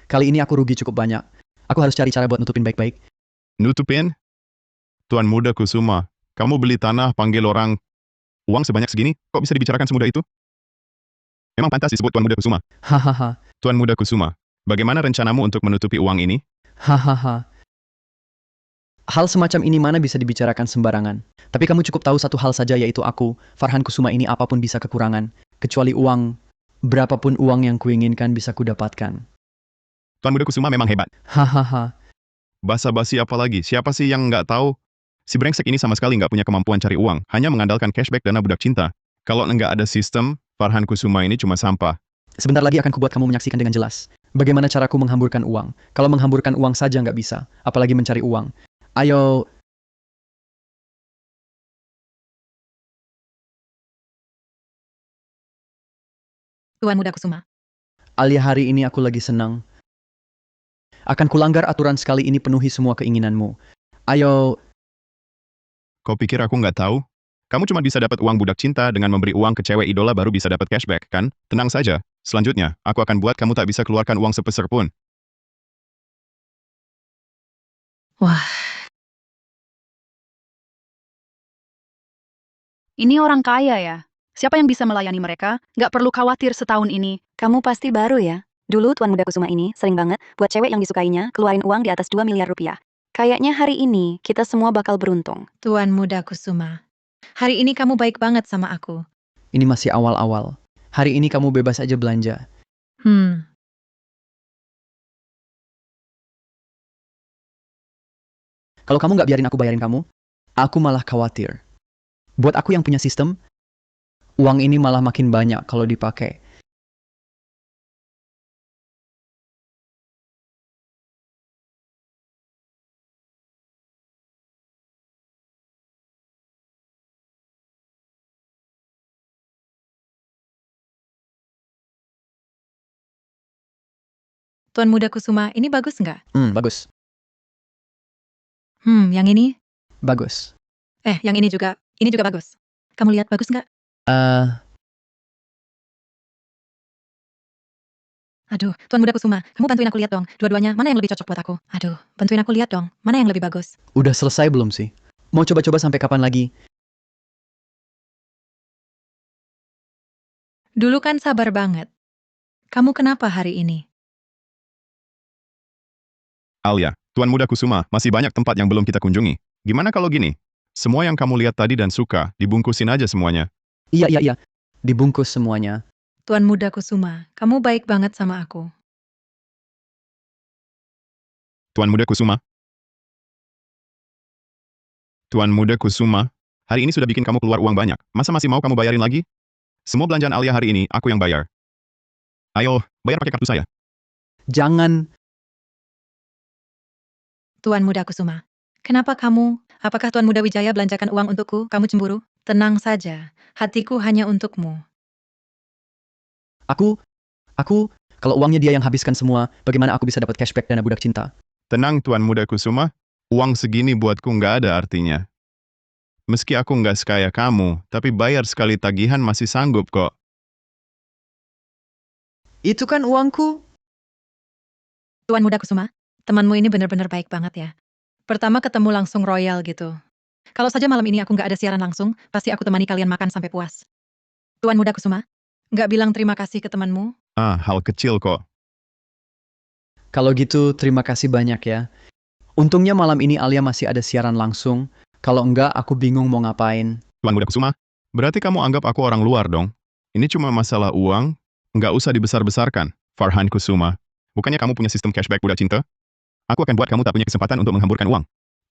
Kali ini aku rugi cukup banyak. Aku harus cari cara buat nutupin baik-baik. Nutupin? Tuan Muda Kusuma, kamu beli tanah panggil orang Uang sebanyak segini, kok bisa dibicarakan semudah itu? Memang pantas disebut Tuan Muda Kusuma. Hahaha. Tuan Muda Kusuma, bagaimana rencanamu untuk menutupi uang ini? Hahaha. Hal semacam ini mana bisa dibicarakan sembarangan. Tapi kamu cukup tahu satu hal saja, yaitu aku, Farhan Kusuma ini apapun bisa kekurangan. Kecuali uang. Berapapun uang yang kuinginkan bisa kudapatkan. Tuan Muda Kusuma memang hebat. Hahaha. Basa-basi apa lagi? Siapa sih yang nggak tahu? Si brengsek ini sama sekali nggak punya kemampuan cari uang, hanya mengandalkan cashback dana budak cinta. Kalau nggak ada sistem, Farhan Kusuma ini cuma sampah. Sebentar lagi akan kubuat kamu menyaksikan dengan jelas. Bagaimana caraku menghamburkan uang. Kalau menghamburkan uang saja nggak bisa, apalagi mencari uang. Ayo. Tuan Muda Kusuma. Alia, hari ini aku lagi senang. Akan kulanggar aturan sekali ini, penuhi semua keinginanmu. Ayo. Kau pikir aku nggak tahu? Kamu cuma bisa dapat uang budak cinta dengan memberi uang ke cewek idola baru bisa dapat cashback, kan? Tenang saja. Selanjutnya, aku akan buat kamu tak bisa keluarkan uang sepeser pun. Wah. Ini orang kaya ya. Siapa yang bisa melayani mereka? Nggak perlu khawatir setahun ini. Kamu pasti baru ya? Dulu Tuan Muda Kusuma ini sering banget buat cewek yang disukainya keluarin uang di atas 2 miliar rupiah. Kayaknya hari ini kita semua bakal beruntung. Tuan Muda Kusuma. Hari ini kamu baik banget sama aku. Ini masih awal-awal. Hari ini kamu bebas aja belanja. Kalau kamu nggak biarin aku bayarin kamu, aku malah khawatir. Buat aku yang punya sistem, uang ini malah makin banyak kalau dipakai. Tuan Muda Kusuma, ini bagus nggak? Bagus. Yang ini? Bagus. Yang ini juga bagus. Kamu lihat bagus nggak? Aduh, Tuan Muda Kusuma, kamu bantuin aku lihat dong. Dua-duanya, mana yang lebih cocok buat aku? Aduh, bantuin aku lihat dong. Mana yang lebih bagus? Udah selesai belum sih? Mau coba-coba sampai kapan lagi? Dulu kan sabar banget. Kamu kenapa hari ini? Alia, Tuan Muda Kusuma, masih banyak tempat yang belum kita kunjungi. Gimana kalau gini? Semua yang kamu lihat tadi dan suka, dibungkusin aja semuanya. Iya. Dibungkus semuanya. Tuan Muda Kusuma, kamu baik banget sama aku. Tuan Muda Kusuma? Tuan Muda Kusuma, hari ini sudah bikin kamu keluar uang banyak. Masa masih mau kamu bayarin lagi? Semua belanjaan Alia hari ini, aku yang bayar. Ayo, bayar pakai kartu saya. Jangan. Tuan Muda Kusuma, kenapa kamu? Apakah Tuan Muda Wijaya belanjakan uang untukku? Kamu cemburu? Tenang saja, hatiku hanya untukmu. Aku, kalau uangnya dia yang habiskan semua, bagaimana aku bisa dapat cashback dana budak cinta? Tenang Tuan Muda Kusuma, uang segini buatku nggak ada artinya. Meski aku nggak sekaya kamu, tapi bayar sekali tagihan masih sanggup kok. Itu kan uangku. Tuan Muda Kusuma, temanmu ini benar-benar baik banget ya. Pertama ketemu langsung royal gitu. Kalau saja malam ini aku nggak ada siaran langsung, pasti aku temani kalian makan sampai puas. Tuan Muda Kusuma, nggak bilang terima kasih ke temanmu? Hal kecil kok. Kalau gitu, terima kasih banyak ya. Untungnya malam ini Alia masih ada siaran langsung. Kalau enggak, aku bingung mau ngapain. Tuan Muda Kusuma, berarti kamu anggap aku orang luar dong? Ini cuma masalah uang, nggak usah dibesar-besarkan, Farhan Kusuma. Bukannya kamu punya sistem cashback budak cinta? Aku akan buat kamu tak punya kesempatan untuk menghamburkan uang.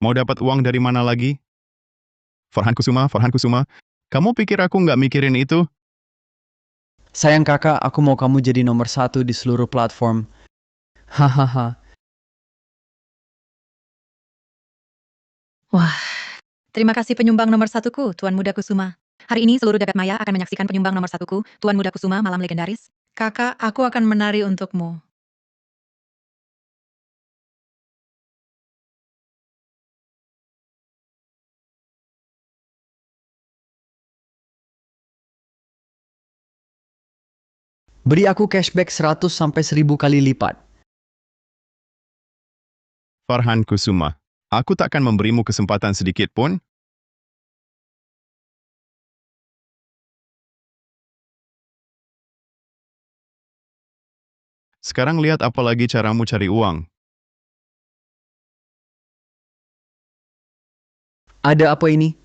Mau dapat uang dari mana lagi? Farhan Kusuma, kamu pikir aku nggak mikirin itu? Sayang kakak, aku mau kamu jadi nomor 1 di seluruh platform. Hahaha. Wah, terima kasih penyumbang nomor 1ku, Tuan Muda Kusuma. Hari ini seluruh jagat maya akan menyaksikan penyumbang nomor 1ku, Tuan Muda Kusuma Malam Legendaris. Kakak, aku akan menari untukmu. Beri aku cashback 100 sampai 1000 kali lipat. Farhan Kusuma, aku takkan memberimu kesempatan sedikit pun. Sekarang lihat apa lagi caramu cari uang. Ada apa ini?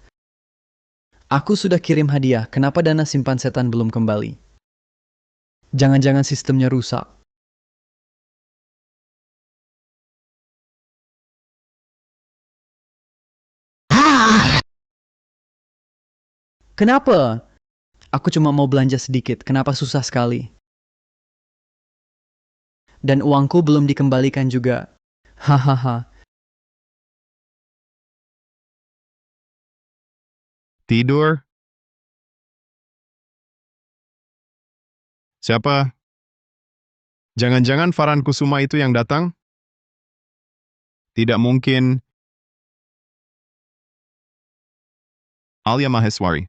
Aku sudah kirim hadiah, kenapa dana simpan setan belum kembali? Jangan-jangan sistemnya rusak. Kenapa? Aku cuma mau belanja sedikit, kenapa susah sekali? Dan uangku belum dikembalikan juga. Hahaha. Tidur? Siapa? Jangan-jangan Farhan Kusuma itu yang datang? Tidak mungkin. Alia Maheswari.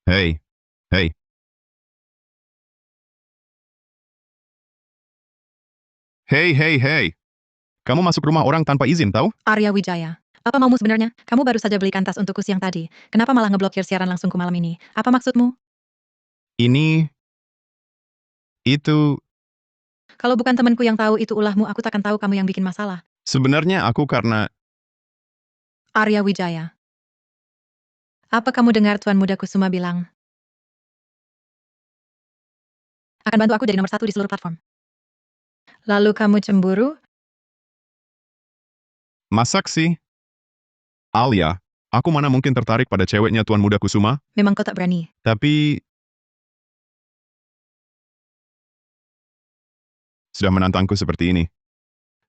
Hei, hei. Hei. Kamu masuk rumah orang tanpa izin, tahu? Arya Wijaya, apa maumu sebenarnya? Kamu baru saja belikan tas untukku siang tadi. Kenapa malah ngeblokir siaran langsungku malam ini? Apa maksudmu? Ini... Itu... Kalau bukan temanku yang tahu itu ulahmu, aku takkan tahu kamu yang bikin masalah. Sebenarnya aku karena... Arya Wijaya. Apa kamu dengar Tuan Muda Kusuma bilang? Akan bantu aku jadi nomor 1 di seluruh platform. Lalu kamu cemburu? Masak sih. Alia, aku mana mungkin tertarik pada ceweknya Tuan Muda Kusuma? Memang kau tak berani. Tapi... Sudah menantangku seperti ini.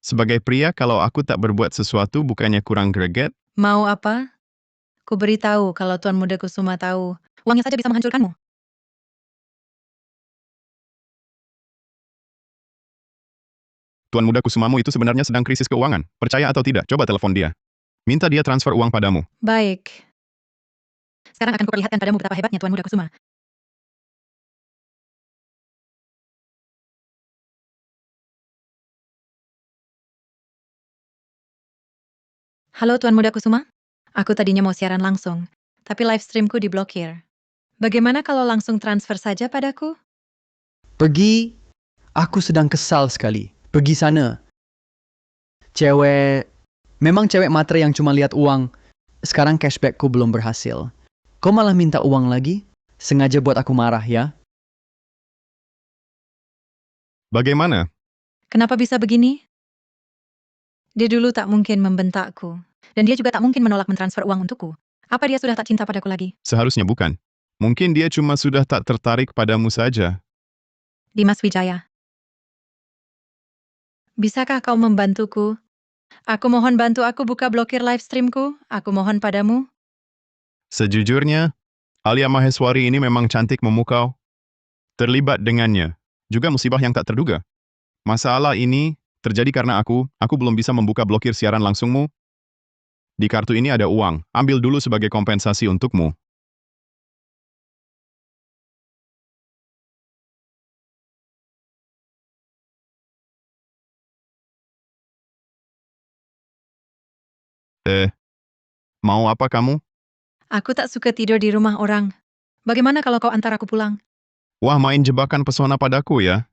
Sebagai pria, kalau aku tak berbuat sesuatu bukannya kurang greget? Mau apa? Ku beritahu kalau Tuan Muda Kusuma tahu, uangnya saja bisa menghancurkanmu. Tuan Muda Kusumamu itu sebenarnya sedang krisis keuangan. Percaya atau tidak, coba telepon dia. Minta dia transfer uang padamu. Baik. Sekarang akan kuperlihatkan padamu betapa hebatnya Tuan Muda Kusuma. Halo Tuan Muda Kusuma. Aku tadinya mau siaran langsung, tapi live streamku diblokir. Bagaimana kalau langsung transfer saja padaku? Pergi. Aku sedang kesal sekali. Pergi sana. Memang cewek matre yang cuma lihat uang. Sekarang cashbackku belum berhasil. Kau malah minta uang lagi? Sengaja buat aku marah ya? Bagaimana? Kenapa bisa begini? Dia dulu tak mungkin membentakku. Dan dia juga tak mungkin menolak mentransfer uang untukku. Apa dia sudah tak cinta padaku lagi? Seharusnya bukan. Mungkin dia cuma sudah tak tertarik padamu saja. Dimas Wijaya. Bisakah kau membantuku? Aku mohon bantu aku buka blokir live streamku. Aku mohon padamu. Sejujurnya, Alia Maheswari ini memang cantik memukau. Terlibat dengannya. Juga musibah yang tak terduga. Masalah ini terjadi karena aku belum bisa membuka blokir siaran langsungmu. Di kartu ini ada uang, ambil dulu sebagai kompensasi untukmu. Mau apa kamu? Aku tak suka tidur di rumah orang. Bagaimana kalau kau antar aku pulang? Wah, main jebakan pesona padaku ya.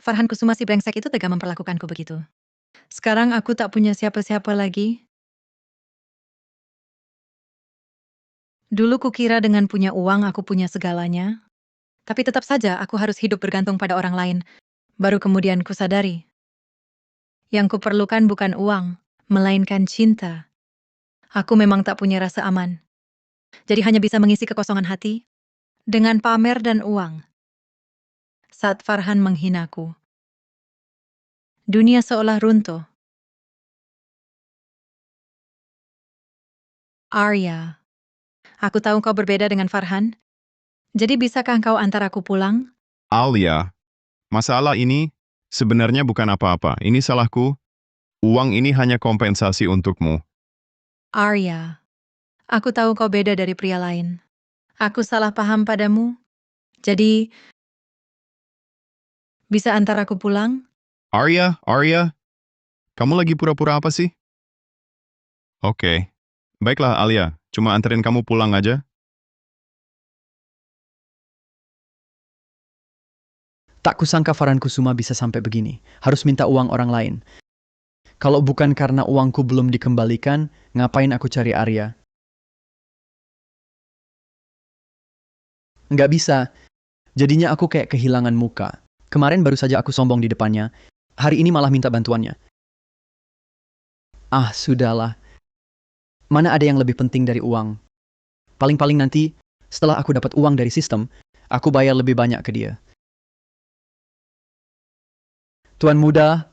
Farhan Kusuma si brengsek itu tega memperlakukanku begitu. Sekarang aku tak punya siapa-siapa lagi. Dulu kukira dengan punya uang aku punya segalanya. Tapi tetap saja aku harus hidup bergantung pada orang lain. Baru kemudian kusadari. Yang kuperlukan bukan uang, melainkan cinta. Aku memang tak punya rasa aman. Jadi hanya bisa mengisi kekosongan hati dengan pamer dan uang. Saat Farhan menghinaku, dunia seolah runtuh. Arya, aku tahu kau berbeda dengan Farhan. Jadi bisakah kau antar aku pulang? Alia, masalah ini sebenarnya bukan apa-apa. Ini salahku. Uang ini hanya kompensasi untukmu. Arya, aku tahu kau beda dari pria lain. Aku salah paham padamu. Jadi, bisa antar aku pulang? Arya, kamu lagi pura-pura apa sih? Oke. Baiklah Alia, cuma anterin kamu pulang aja. Tak kusangka Farhan Kusuma bisa sampai begini. Harus minta uang orang lain. Kalau bukan karena uangku belum dikembalikan, ngapain aku cari Arya? Nggak bisa. Jadinya aku kayak kehilangan muka. Kemarin baru saja aku sombong di depannya. Hari ini malah minta bantuannya. Ah, sudahlah. Mana ada yang lebih penting dari uang? Paling-paling nanti, setelah aku dapat uang dari sistem, aku bayar lebih banyak ke dia. Tuan muda,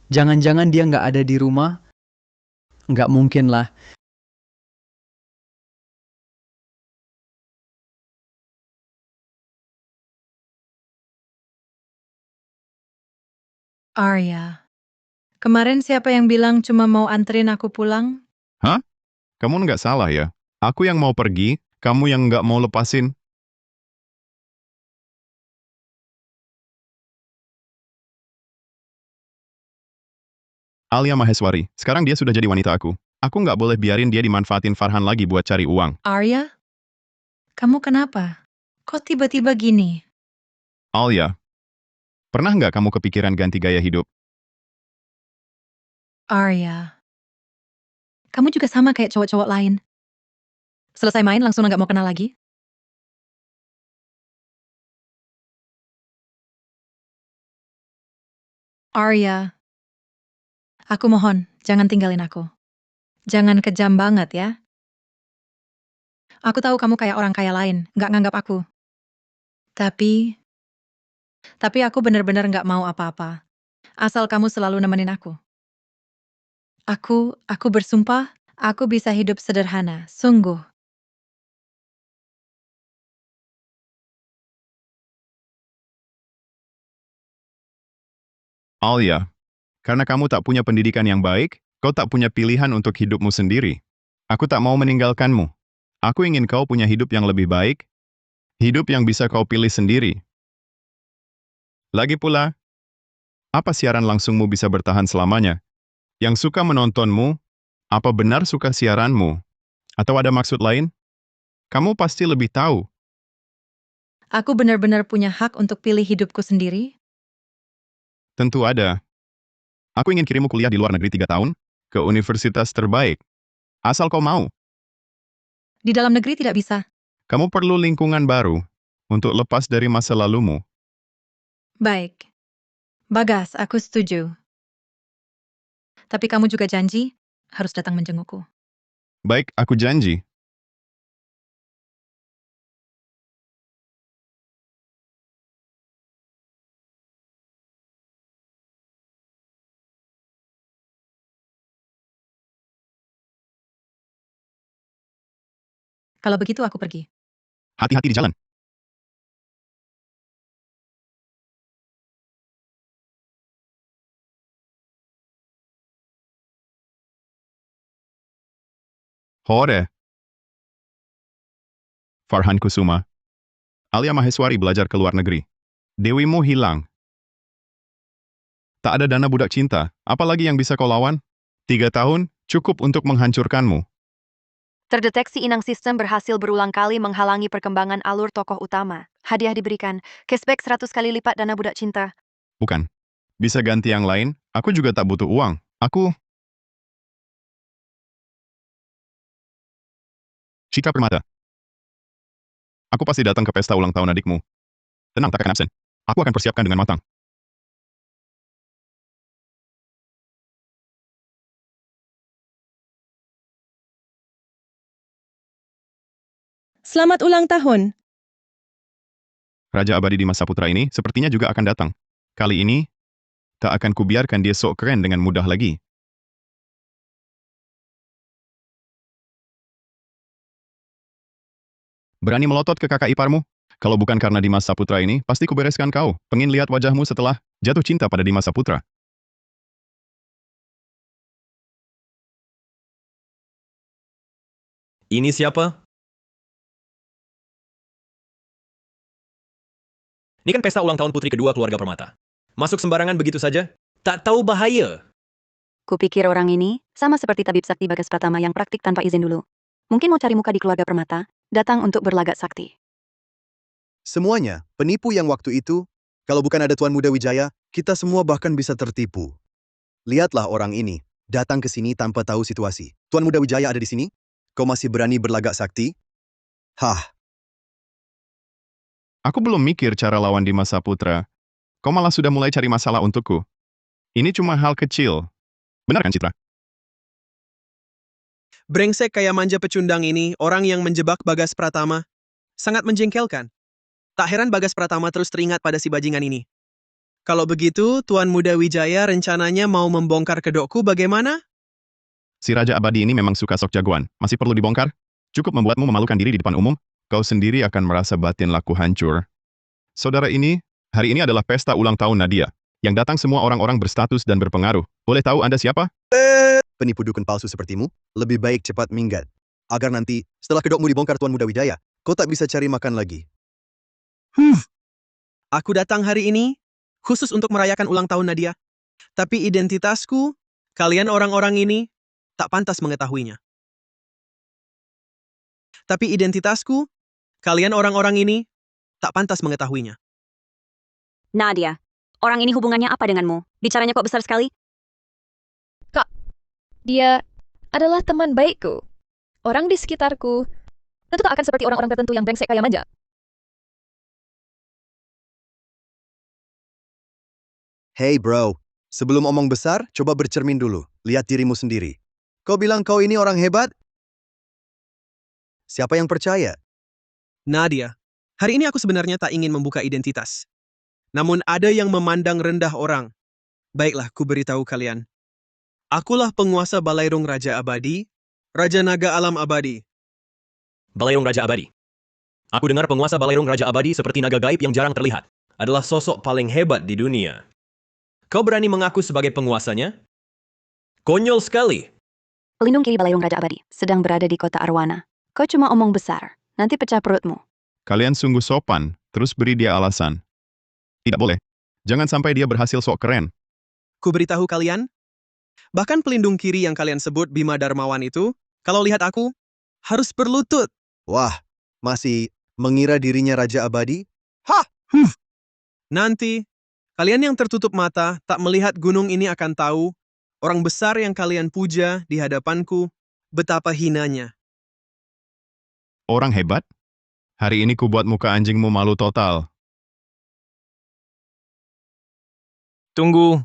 jangan-jangan dia nggak ada di rumah? Nggak mungkin lah. Arya. Kemarin siapa yang bilang cuma mau anterin aku pulang? Hah? Kamu nggak salah ya? Aku yang mau pergi, kamu yang nggak mau lepasin. Alia Maheswari, sekarang dia sudah jadi wanita aku. Aku nggak boleh biarin dia dimanfaatin Farhan lagi buat cari uang. Arya? Kamu kenapa? Kok tiba-tiba gini? Alia, pernah nggak kamu kepikiran ganti gaya hidup? Arya. Kamu juga sama kayak cowok-cowok lain. Selesai main langsung nggak mau kenal lagi? Arya. Aku mohon, jangan tinggalin aku. Jangan kejam banget ya. Aku tahu kamu kayak orang kaya lain, nggak nganggap aku. Tapi aku benar-benar nggak mau apa-apa. Asal kamu selalu nemenin aku. Aku bersumpah, aku bisa hidup sederhana, sungguh. Alia, karena kamu tak punya pendidikan yang baik, kau tak punya pilihan untuk hidupmu sendiri. Aku tak mau meninggalkanmu. Aku ingin kau punya hidup yang lebih baik, hidup yang bisa kau pilih sendiri. Lagi pula, apa siaran langsungmu bisa bertahan selamanya? Yang suka menontonmu, apa benar suka siaranmu? Atau ada maksud lain? Kamu pasti lebih tahu. Aku benar-benar punya hak untuk pilih hidupku sendiri. Tentu ada. Aku ingin kirimmu kuliah di luar negeri 3 tahun, ke universitas terbaik. Asal kau mau. Di dalam negeri tidak bisa. Kamu perlu lingkungan baru, untuk lepas dari masa lalumu. Baik. Bagas, aku setuju. Tapi kamu juga janji, harus datang menjengukku. Baik, aku janji. Kalau begitu aku pergi. Hati-hati di jalan. Hore. Farhan Kusuma. Alia Maheswari belajar ke luar negeri. Dewimu hilang. Tak ada dana budak cinta, apalagi yang bisa kau lawan? 3 tahun, cukup untuk menghancurkanmu. Terdeteksi inang sistem berhasil berulang kali menghalangi perkembangan alur tokoh utama. Hadiah diberikan, cashback 100 kali lipat dana budak cinta. Bukan. Bisa ganti yang lain, aku juga tak butuh uang. Aku... Citra Permata. Aku pasti datang ke pesta ulang tahun adikmu. Tenang, tak akan absen. Aku akan persiapkan dengan matang. Selamat ulang tahun. Raja abadi Dimas Saputra ini sepertinya juga akan datang. Kali ini, tak akan kubiarkan dia sok keren dengan mudah lagi. Berani melotot ke kakak iparmu? Kalau bukan karena Dimas Saputra ini, pasti kubereskan kau. Pengin lihat wajahmu setelah jatuh cinta pada Dimas Saputra. Ini siapa? Ini kan pesta ulang tahun putri kedua keluarga Permata. Masuk sembarangan begitu saja? Tak tahu bahaya. Kupikir orang ini sama seperti tabib sakti Bagas Pratama yang praktik tanpa izin dulu. Mungkin mau cari muka di keluarga Permata, datang untuk berlagak sakti. Semuanya, penipu yang waktu itu, kalau bukan ada Tuan Muda Wijaya, kita semua bahkan bisa tertipu. Lihatlah orang ini, datang ke sini tanpa tahu situasi. Tuan Muda Wijaya ada di sini? Kau masih berani berlagak sakti? Hah, Aku belum mikir cara lawan di masa putra. Kau malah sudah mulai cari masalah untukku. Ini cuma hal kecil. Benar kan, Citra? Brengsek kayak manja pecundang ini, orang yang menjebak Bagas Pratama. Sangat menjengkelkan. Tak heran Bagas Pratama terus teringat pada si bajingan ini. Kalau begitu, Tuan Muda Wijaya rencananya mau membongkar kedokku bagaimana? Si Raja Abadi ini memang suka sok jagoan. Masih perlu dibongkar? Cukup membuatmu memalukan diri di depan umum, kau sendiri akan merasa batin laku hancur. Saudara ini, hari ini adalah pesta ulang tahun Nadia. Yang datang semua orang-orang berstatus dan berpengaruh. Boleh tahu Anda siapa? penipu dukun palsu sepertimu, lebih baik cepat minggat. Agar nanti, setelah kedokmu dibongkar Tuan Muda Wijaya, kau tak bisa cari makan lagi. Aku datang hari ini, khusus untuk merayakan ulang tahun Nadia. Tapi identitasku, kalian orang-orang ini, tak pantas mengetahuinya. Tapi identitasku, kalian orang-orang ini, tak pantas mengetahuinya. Nadia, orang ini hubungannya apa denganmu? Bicaranya kok besar sekali? Kak, dia adalah teman baikku. Orang di sekitarku tentu tak akan seperti orang-orang tertentu yang brengsek kayak manja. Hey bro, sebelum omong besar, coba bercermin dulu. Lihat dirimu sendiri. Kau bilang kau ini orang hebat? Siapa yang percaya? Nadia, hari ini aku sebenarnya tak ingin membuka identitas. Namun ada yang memandang rendah orang. Baiklah, ku beritahu kalian. Akulah penguasa Balairung Raja Abadi, Raja Naga Alam Abadi. Balairung Raja Abadi. Aku dengar penguasa Balairung Raja Abadi seperti naga gaib yang jarang terlihat. Adalah sosok paling hebat di dunia. Kau berani mengaku sebagai penguasanya? Konyol sekali. Pelindung kiri Balairung Raja Abadi sedang berada di kota Arwana. Kau cuma omong besar, nanti pecah perutmu. Kalian sungguh sopan, terus beri dia alasan. Tidak boleh. Jangan sampai dia berhasil sok keren. Ku beritahu kalian, bahkan pelindung kiri yang kalian sebut Bima Darmawan itu, kalau lihat aku, harus berlutut. Wah, masih mengira dirinya Raja Abadi? Hah! Nanti, kalian yang tertutup mata tak melihat gunung ini akan tahu, orang besar yang kalian puja di hadapanku, betapa hinanya. Orang hebat? Hari ini ku buat muka anjingmu malu total. Tunggu.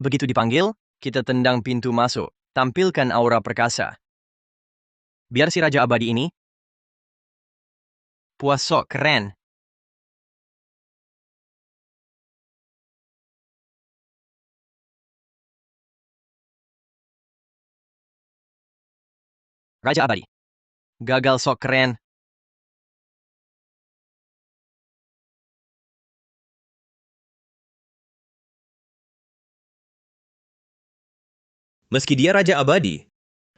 Begitu dipanggil, kita tendang pintu masuk. Tampilkan aura perkasa. Biar si Raja Abadi ini puas sok keren. Raja Abadi. Gagal sok keren. Meski dia Raja Abadi,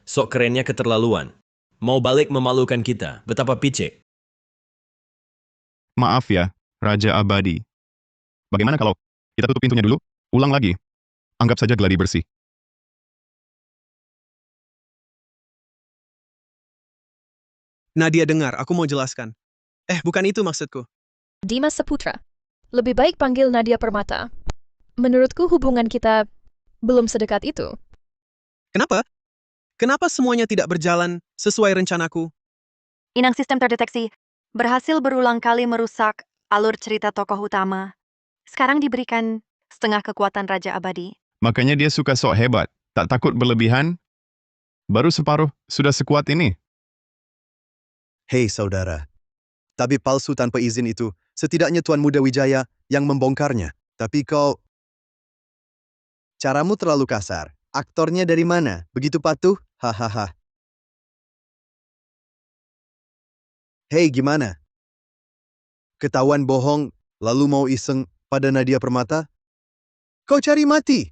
sok kerennya keterlaluan. Mau balik memalukan kita, betapa picek. Maaf ya, Raja Abadi. Bagaimana kalau kita tutup pintunya dulu? Ulang lagi. Anggap saja geladi bersih. Nadia dengar, aku mau jelaskan. Bukan itu maksudku. Dimas Saputra, lebih baik panggil Nadia Permata. Menurutku hubungan kita belum sedekat itu. Kenapa? Kenapa semuanya tidak berjalan sesuai rencanaku? Inang sistem terdeteksi berhasil berulang kali merusak alur cerita tokoh utama. Sekarang diberikan setengah kekuatan Raja Abadi. Makanya dia suka sok hebat. Tak takut berlebihan? Baru separuh, sudah sekuat ini. Hei saudara, tabib palsu tanpa izin itu, setidaknya Tuan Muda Wijaya yang membongkarnya. Tapi kau... Caramu terlalu kasar. Aktornya dari mana? Begitu patuh? Hahaha. Hei, gimana? Ketahuan bohong, lalu mau iseng pada Nadia Permata? Kau cari mati.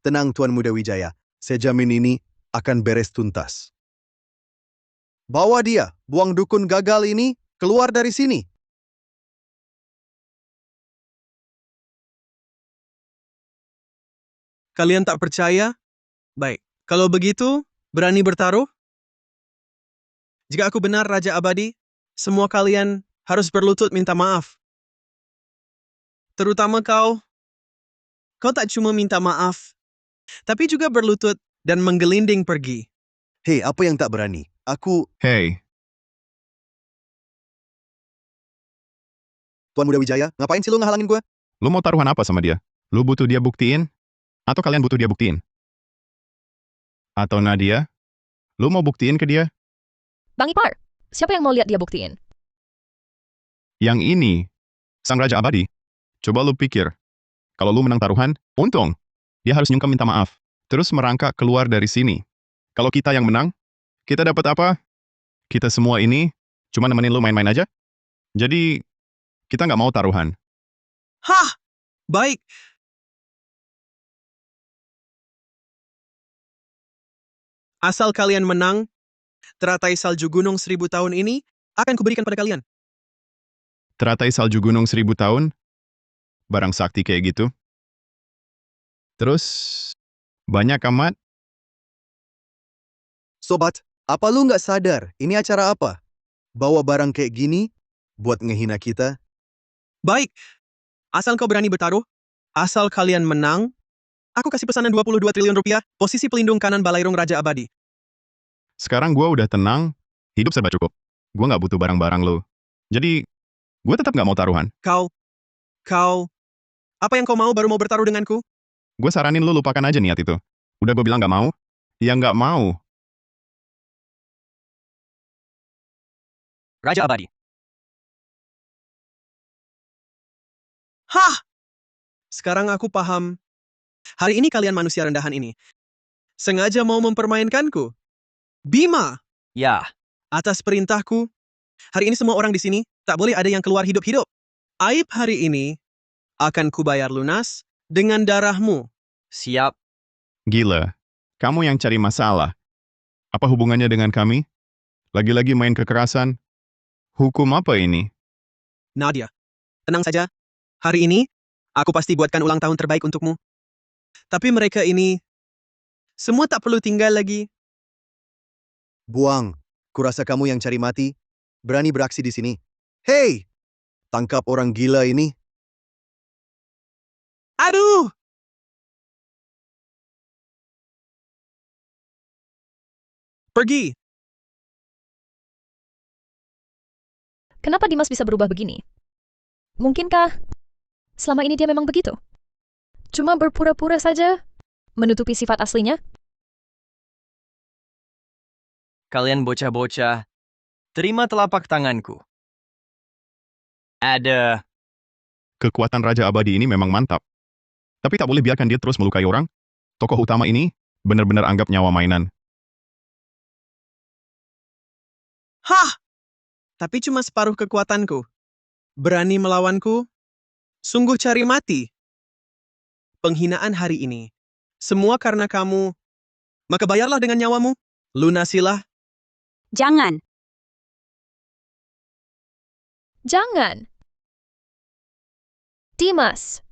Tenang Tuan Muda Wijaya, saya jamin ini akan beres tuntas. Bawa dia, buang dukun gagal ini, keluar dari sini. Kalian tak percaya? Baik, kalau begitu, berani bertaruh? Jika aku benar Raja Abadi, semua kalian harus berlutut minta maaf. Terutama kau. Kau tak cuma minta maaf, tapi juga berlutut dan menggelinding pergi. Hei, apa yang tak berani? Hei, Tuan Muda Wijaya, ngapain sih lu ngehalangin gue? lu mau taruhan apa sama dia? Lu butuh dia buktiin? Atau kalian butuh dia buktiin? Atau Nadia? Lu mau buktiin ke dia? Bang Ipar, siapa yang mau lihat dia buktiin? Yang ini, Sang Raja Abadi. Coba lu pikir. Kalau lu menang taruhan, untung. Dia harus nyungkem minta maaf. Terus merangkak keluar dari sini. Kalau kita yang menang, kita dapat apa? Kita semua ini cuma nemenin lu main-main aja. Jadi, kita nggak mau taruhan. Hah! Baik. Asal kalian menang, teratai salju gunung 1000 tahun ini akan kuberikan pada kalian. Teratai salju gunung 1000 tahun? Barang sakti kayak gitu? Terus, banyak amat? Sobat, apa lu nggak sadar ini acara apa? Bawa barang kayak gini buat ngehina kita? Baik. Asal kau berani bertaruh, asal kalian menang, aku kasih pesanan 22 triliun rupiah, posisi pelindung kanan Balairung Raja Abadi. Sekarang gua udah tenang, hidup serba cukup. Gua nggak butuh barang-barang lo. Jadi, gua tetap nggak mau taruhan. Kau, apa yang kau mau baru mau bertaruh denganku? Gue saranin lu lupakan aja niat itu. Udah gue bilang nggak mau, ya nggak mau. Raja Abadi. Hah! Sekarang aku paham. Hari ini kalian manusia rendahan ini sengaja mau mempermainkanku. Bima! Ya. Atas perintahku, hari ini semua orang di sini tak boleh ada yang keluar hidup-hidup. Aib hari ini akan kubayar lunas dengan darahmu. Siap. Gila, kamu yang cari masalah. Apa hubungannya dengan kami? Lagi-lagi main kekerasan? Hukum apa ini? Nadia, tenang saja. Hari ini, aku pasti buatkan ulang tahun terbaik untukmu. Tapi mereka ini, semua tak perlu tinggal lagi. Buang. Kurasa kamu yang cari mati, berani beraksi di sini. Hei! Tangkap orang gila ini. Aduh! Pergi! Kenapa Dimas bisa berubah begini? Mungkinkah selama ini dia memang begitu? Cuma berpura-pura saja, menutupi sifat aslinya? Kalian bocah-bocah, terima telapak tanganku. Ada. Kekuatan Raja Abadi ini memang mantap. Tapi tak boleh biarkan dia terus melukai orang. Tokoh utama ini benar-benar anggap nyawa mainan. Hah! Tapi cuma separuh kekuatanku. Berani melawanku? Sungguh cari mati. Penghinaan hari ini. Semua karena kamu. Maka bayarlah dengan nyawamu. Lunasilah. Jangan. Jangan. Dimas,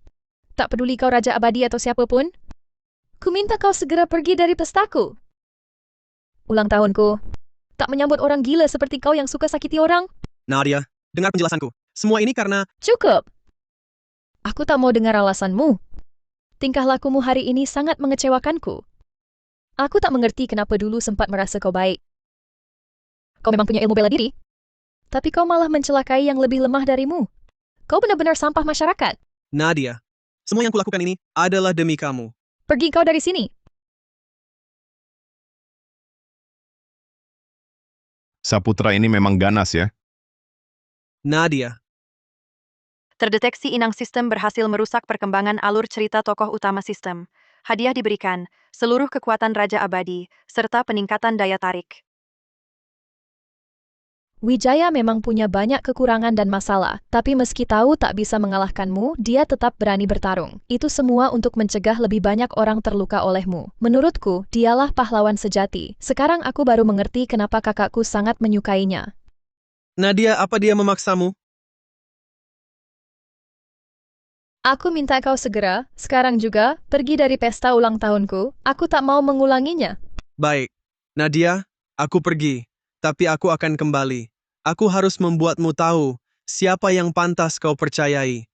tak peduli kau Raja Abadi atau siapapun, ku minta kau segera pergi dari pestaku. Ulang tahunku, tak menyambut orang gila seperti kau yang suka sakiti orang. Nadia, dengar penjelasanku. Semua ini karena... Cukup. Aku tak mau dengar alasanmu. Tingkah lakumu hari ini sangat mengecewakanku. Aku tak mengerti kenapa dulu sempat merasa kau baik. Kau memang punya ilmu bela diri, tapi kau malah mencelakai yang lebih lemah darimu. Kau benar-benar sampah masyarakat. Nadia, semua yang kulakukan ini adalah demi kamu. Pergi kau dari sini. Saputra ini memang ganas ya. Nadia. Terdeteksi inang sistem berhasil merusak perkembangan alur cerita tokoh utama sistem. Hadiah diberikan, seluruh kekuatan Raja Abadi, serta peningkatan daya tarik. Wijaya memang punya banyak kekurangan dan masalah, tapi meski tahu tak bisa mengalahkanmu, dia tetap berani bertarung. Itu semua untuk mencegah lebih banyak orang terluka olehmu. Menurutku, dialah pahlawan sejati. Sekarang aku baru mengerti kenapa kakakku sangat menyukainya. Nadia, apa dia memaksamu? Aku minta kau segera, sekarang juga, pergi dari pesta ulang tahunku. Aku tak mau mengulanginya. Baik. Nadia, aku pergi. Tapi aku akan kembali. Aku harus membuatmu tahu siapa yang pantas kau percayai?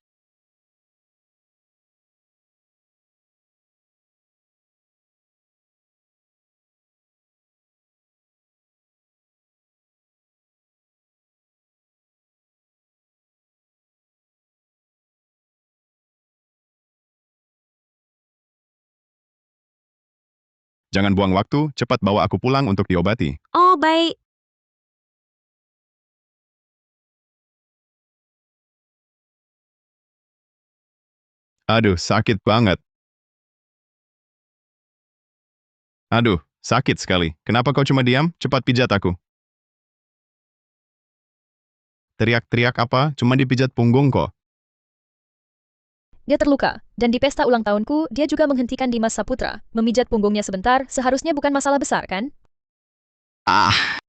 Jangan buang waktu, cepat bawa aku pulang untuk diobati. Oh, baik. Aduh, sakit banget. Aduh, sakit sekali. Kenapa kau cuma diam? Cepat pijat aku. Teriak-teriak apa? Cuma dipijat punggung kok. Dia terluka, dan di pesta ulang tahunku, dia juga menghentikan Dimas Saputra. Memijat punggungnya sebentar, seharusnya bukan masalah besar, kan? Ah.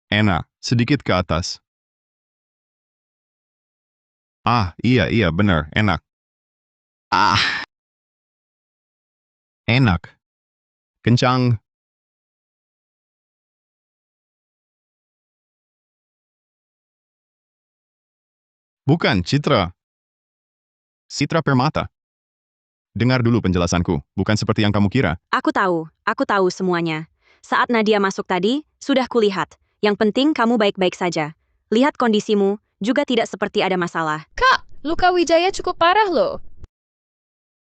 Enak, sedikit ke atas. Ah, iya, benar, enak. Ah. Enak. Kencang. Bukan, Citra. Citra Permata. Dengar dulu penjelasanku, bukan seperti yang kamu kira. Aku tahu semuanya. Saat Nadia masuk tadi, sudah kulihat. Yang penting kamu baik-baik saja. Lihat kondisimu, juga tidak seperti ada masalah. Kak, luka Wijaya cukup parah loh.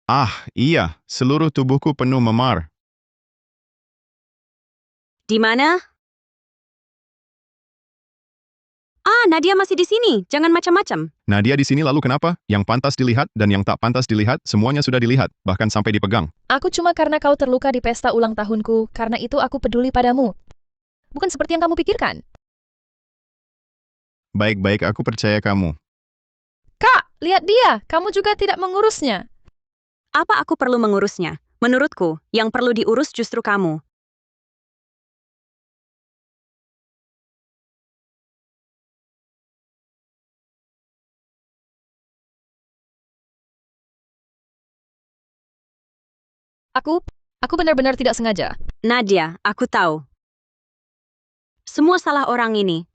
Ah, iya, seluruh tubuhku penuh memar. Di mana? Ah, Nadia masih di sini. Jangan macam-macam. Nadia di sini lalu kenapa? Yang pantas dilihat dan yang tak pantas dilihat, semuanya sudah dilihat, bahkan sampai dipegang. Aku cuma karena kau terluka di pesta ulang tahunku, karena itu aku peduli padamu. Bukan seperti yang kamu pikirkan. Baik-baik, aku percaya kamu. Kak, lihat dia. Kamu juga tidak mengurusnya. Apa aku perlu mengurusnya? Menurutku, yang perlu diurus justru kamu. Aku benar-benar tidak sengaja. Nadia, aku tahu. Semua salah orang ini.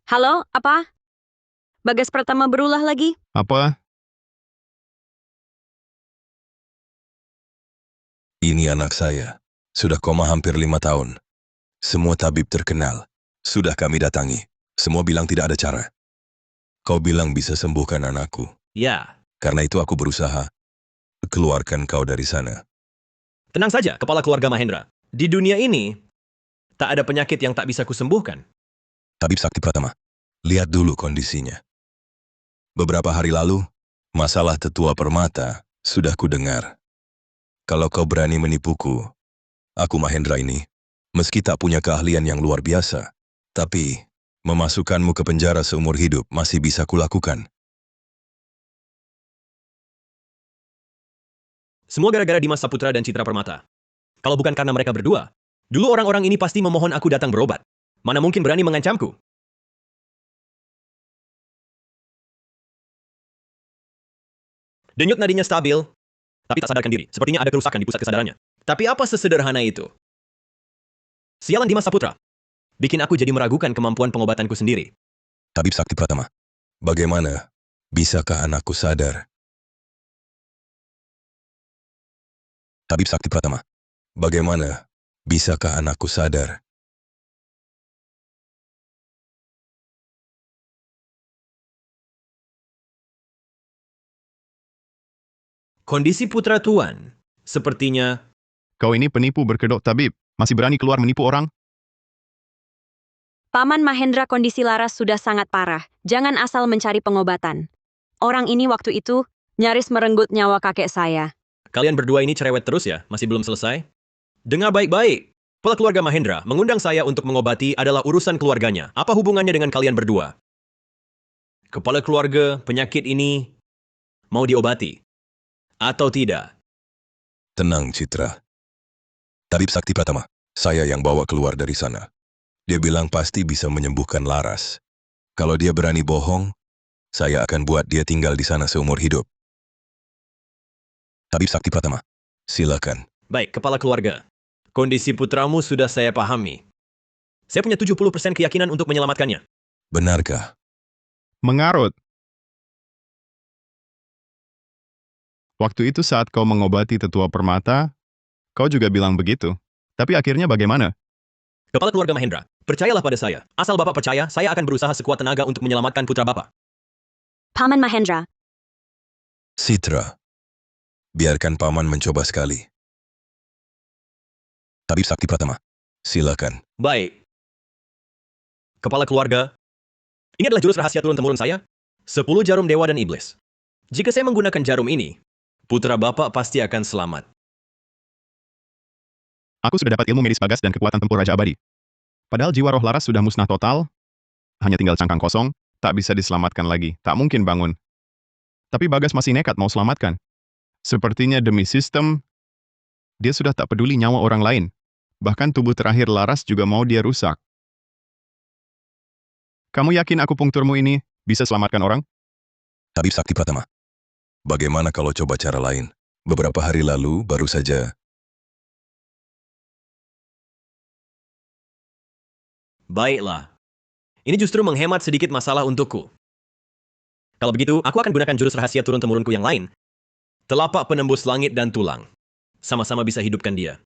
Halo, apa? Bagas Pratama berulah lagi? Apa? Ini anak saya. Sudah koma hampir 5 tahun. Semua tabib terkenal. Sudah kami datangi. Semua bilang tidak ada cara. Kau bilang bisa sembuhkan anakku. Ya. Karena itu aku berusaha. Keluarkan kau dari sana. Tenang saja, kepala keluarga Mahendra. Di dunia ini, tak ada penyakit yang tak bisa kusembuhkan. Tabib Sakti Pratama, lihat dulu kondisinya. Beberapa hari lalu, masalah tetua permata sudah kudengar. Kalau kau berani menipuku, aku Mahendra ini, meski tak punya keahlian yang luar biasa, tapi memasukkanmu ke penjara seumur hidup masih bisa kulakukan. Semua gara-gara Dimas Saputra dan Citra Permata. Kalau bukan karena mereka berdua, dulu orang-orang ini pasti memohon aku datang berobat. Mana mungkin berani mengancamku? Denyut nadinya stabil, tapi tak sadarkan diri. Sepertinya ada kerusakan di pusat kesadarannya. Tapi apa sesederhana itu? Sialan Dimas Saputra. Bikin aku jadi meragukan kemampuan pengobatanku sendiri. Tabib Sakti Pratama, bagaimana? Bisakah anakku sadar? Tabib Sakti Pratama, bagaimana? Bisakah anakku sadar? Kondisi putra tuan, sepertinya... Kau ini penipu berkedok tabib, masih berani keluar menipu orang? Paman Mahendra, kondisi Laras sudah sangat parah. Jangan asal mencari pengobatan. Orang ini waktu itu nyaris merenggut nyawa kakek saya. Kalian berdua ini cerewet terus ya, masih belum selesai? Dengar baik-baik. Kepala keluarga Mahendra mengundang saya untuk mengobati adalah urusan keluarganya. Apa hubungannya dengan kalian berdua? Kepala keluarga, penyakit ini mau diobati? Atau tidak? Tenang, Citra. Tabib Sakti Pratama, saya yang bawa keluar dari sana. Dia bilang pasti bisa menyembuhkan Laras. Kalau dia berani bohong, saya akan buat dia tinggal di sana seumur hidup. Tabib Sakti Pratama, silakan. Baik, kepala keluarga. Kondisi putramu sudah saya pahami. Saya punya 70% keyakinan untuk menyelamatkannya. Benarkah? Mengarut. Waktu itu saat kau mengobati tetua permata, kau juga bilang begitu. Tapi akhirnya bagaimana? Kepala keluarga Mahendra, percayalah pada saya. Asal Bapak percaya, saya akan berusaha sekuat tenaga untuk menyelamatkan putra Bapak. Paman Mahendra, Citra, biarkan Paman mencoba sekali. Tabib Sakti Pratama, silakan. Baik. Kepala keluarga, ini adalah jurus rahasia turun-temurun saya. 10 jarum dewa dan iblis. Jika saya menggunakan jarum ini, putra Bapak pasti akan selamat. Aku sudah dapat ilmu medis bagas dan kekuatan tempur Raja Abadi. Padahal jiwa roh Laras sudah musnah total, hanya tinggal cangkang kosong, tak bisa diselamatkan lagi, tak mungkin bangun. Tapi Bagas masih nekat mau selamatkan. Sepertinya demi sistem, dia sudah tak peduli nyawa orang lain. Bahkan tubuh terakhir Laras juga mau dia rusak. Kamu yakin akupunkturmu ini bisa selamatkan orang? Tabib Sakti Pratama, bagaimana kalau coba cara lain? Beberapa hari lalu baru saja. Baiklah. Ini justru menghemat sedikit masalah untukku. Kalau begitu, aku akan gunakan jurus rahasia turun-temurunku yang lain. Telapak penembus langit dan tulang. Sama-sama bisa hidupkan dia.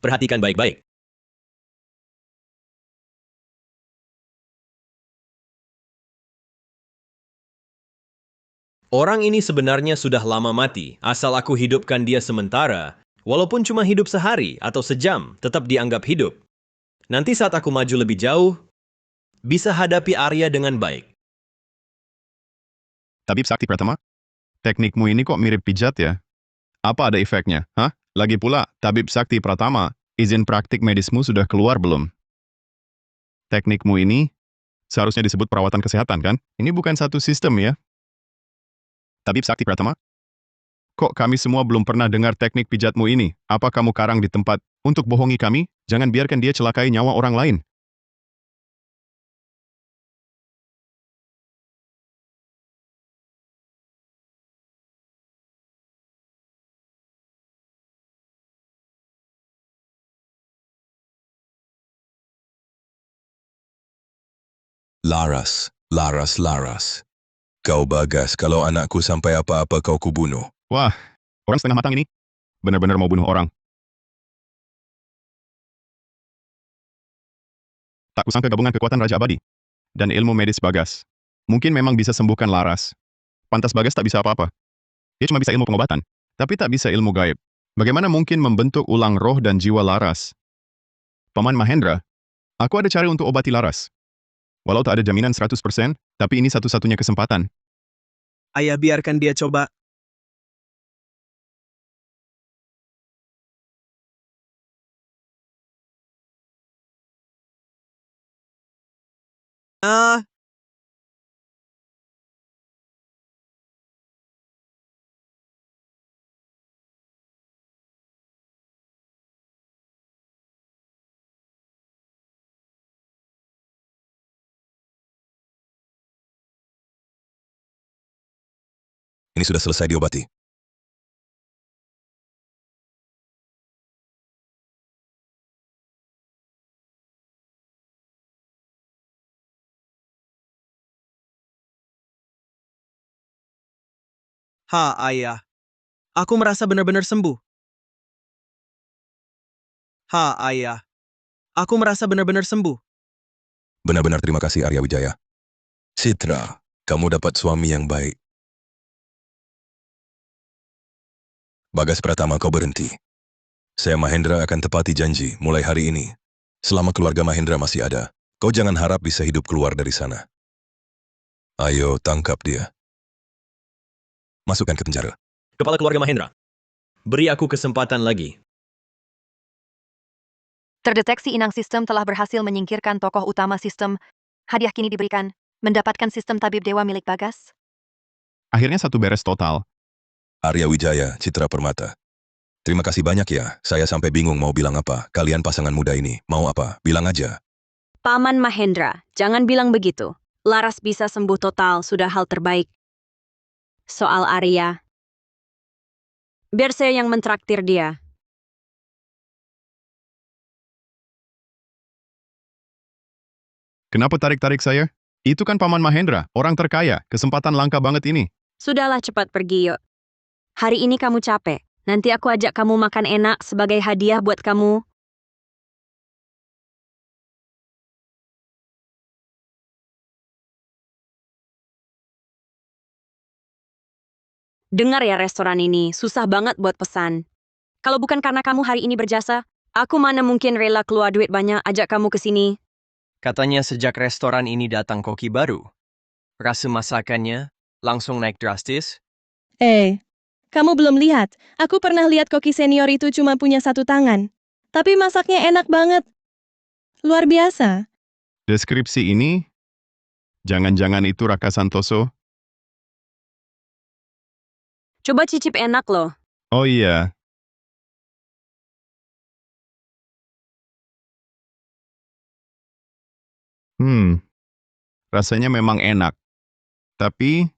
Perhatikan baik-baik. Orang ini sebenarnya sudah lama mati, asal aku hidupkan dia sementara, walaupun cuma hidup sehari atau sejam, tetap dianggap hidup. Nanti saat aku maju lebih jauh, bisa hadapi Arya dengan baik. Tabib Sakti Pratama, teknikmu ini kok mirip pijat ya? Apa ada efeknya? Hah? Lagi pula, Tabib Sakti Pratama, izin praktik medismu sudah keluar belum? Teknikmu ini seharusnya disebut perawatan kesehatan kan? Ini bukan satu sistem ya? Tabib Sakti Pratama, kok kami semua belum pernah dengar teknik pijatmu ini? Apa kamu karang di tempat untuk bohongi kami? Jangan biarkan dia celakai nyawa orang lain. Laras, Laras, Laras. Kau Bagas, kalau anakku sampai apa-apa kau kubunuh. Wah, orang setengah matang ini. Benar-benar mau bunuh orang. Tak kusangka gabungan kekuatan Raja Abadi dan ilmu medis Bagas. Mungkin memang bisa sembuhkan Laras. Pantas Bagas tak bisa apa-apa. Dia cuma bisa ilmu pengobatan, tapi tak bisa ilmu gaib. Bagaimana mungkin membentuk ulang roh dan jiwa Laras? Paman Mahendra, aku ada cara untuk obati Laras. Walau tak ada jaminan 100%, tapi ini satu-satunya kesempatan. Ayah biarkan dia coba. Ah, Ini sudah selesai diobati. ayah. Aku merasa benar-benar sembuh. Ayah. Aku merasa benar-benar sembuh. Benar-benar terima kasih Arya Wijaya. Citra, kamu dapat suami yang baik. Bagas Pratama, kau berhenti. Saya Mahendra akan tepati janji mulai hari ini. Selama keluarga Mahendra masih ada, kau jangan harap bisa hidup keluar dari sana. Ayo, tangkap dia. Masukkan ke penjara. Kepala keluarga Mahendra, beri aku kesempatan lagi. Terdeteksi inang sistem telah berhasil menyingkirkan tokoh utama sistem. Hadiah kini diberikan. Mendapatkan sistem tabib dewa milik Bagas. Akhirnya satu beres total. Arya Wijaya, Citra Permata. Terima kasih banyak ya, saya sampai bingung mau bilang apa. Kalian pasangan muda ini, mau apa? Bilang aja. Paman Mahendra, jangan bilang begitu. Laras bisa sembuh total, sudah hal terbaik. Soal Arya, biar saya yang mentraktir dia. Kenapa tarik-tarik saya? Itu kan Paman Mahendra, orang terkaya. Kesempatan langka banget ini. Sudahlah cepat pergi yuk. Hari ini kamu capek. Nanti aku ajak kamu makan enak sebagai hadiah buat kamu. Dengar ya restoran ini, susah banget buat pesan. Kalau bukan karena kamu hari ini berjasa, aku mana mungkin rela keluar duit banyak ajak kamu ke sini. Katanya sejak restoran ini datang koki baru. Rasa masakannya langsung naik drastis. Kamu belum lihat. Aku pernah lihat koki senior itu cuma punya satu tangan. Tapi masaknya enak banget. Luar biasa. Deskripsi ini, jangan-jangan itu Raka Santoso? Coba cicip enak loh. Oh iya. Rasanya memang enak. Tapi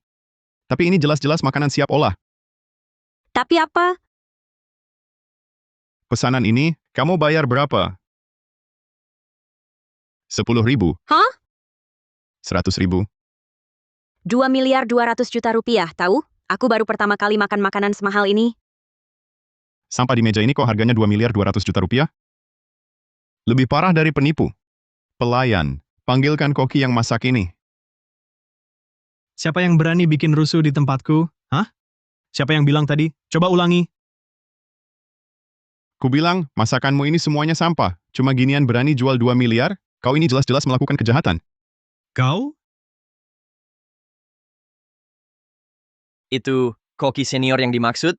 ini jelas-jelas makanan siap olah. Tapi apa? Pesanan ini, kamu bayar berapa? 10.000? Hah? 100.000? 2.200.000.000 rupiah, tahu? Aku baru pertama kali makan makanan semahal ini. Sampah di meja ini kok harganya 2.200.000.000 rupiah? Lebih parah dari penipu. Pelayan, panggilkan koki yang masak ini. Siapa yang berani bikin rusuh di tempatku? Hah? Siapa yang bilang tadi? Coba ulangi. Kubilang, masakanmu ini semuanya sampah. Cuma ginian berani jual 2 miliar? Kau ini jelas-jelas melakukan kejahatan. Kau? Itu koki senior yang dimaksud?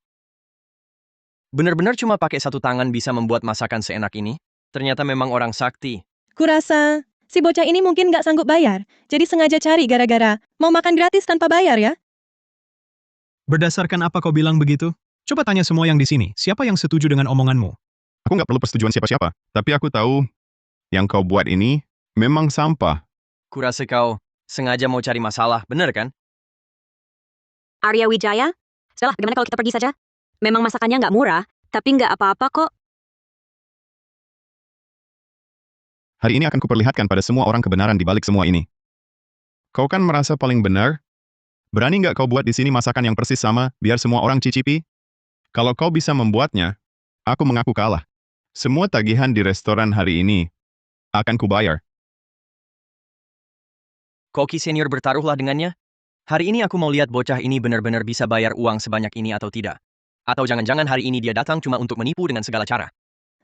Benar-benar cuma pakai satu tangan bisa membuat masakan seenak ini? Ternyata memang orang sakti. Kurasa, si bocah ini mungkin nggak sanggup bayar. Jadi sengaja cari gara-gara mau makan gratis tanpa bayar ya? Berdasarkan apa kau bilang begitu? Coba tanya semua yang di sini, siapa yang setuju dengan omonganmu? Aku nggak perlu persetujuan siapa-siapa. Tapi aku tahu, yang kau buat ini memang sampah. Kurasa kau sengaja mau cari masalah, bener kan? Arya Wijaya? Sudahlah, bagaimana kalau kita pergi saja? Memang masakannya nggak murah, tapi nggak apa-apa kok. Hari ini akan kuperlihatkan pada semua orang kebenaran di balik semua ini. Kau kan merasa paling benar? Berani nggak kau buat di sini masakan yang persis sama, biar semua orang cicipi? Kalau kau bisa membuatnya, aku mengaku kalah. Semua tagihan di restoran hari ini akan kubayar. Koki senior bertaruhlah dengannya. Hari ini aku mau lihat bocah ini benar-benar bisa bayar uang sebanyak ini atau tidak. Atau jangan-jangan hari ini dia datang cuma untuk menipu dengan segala cara.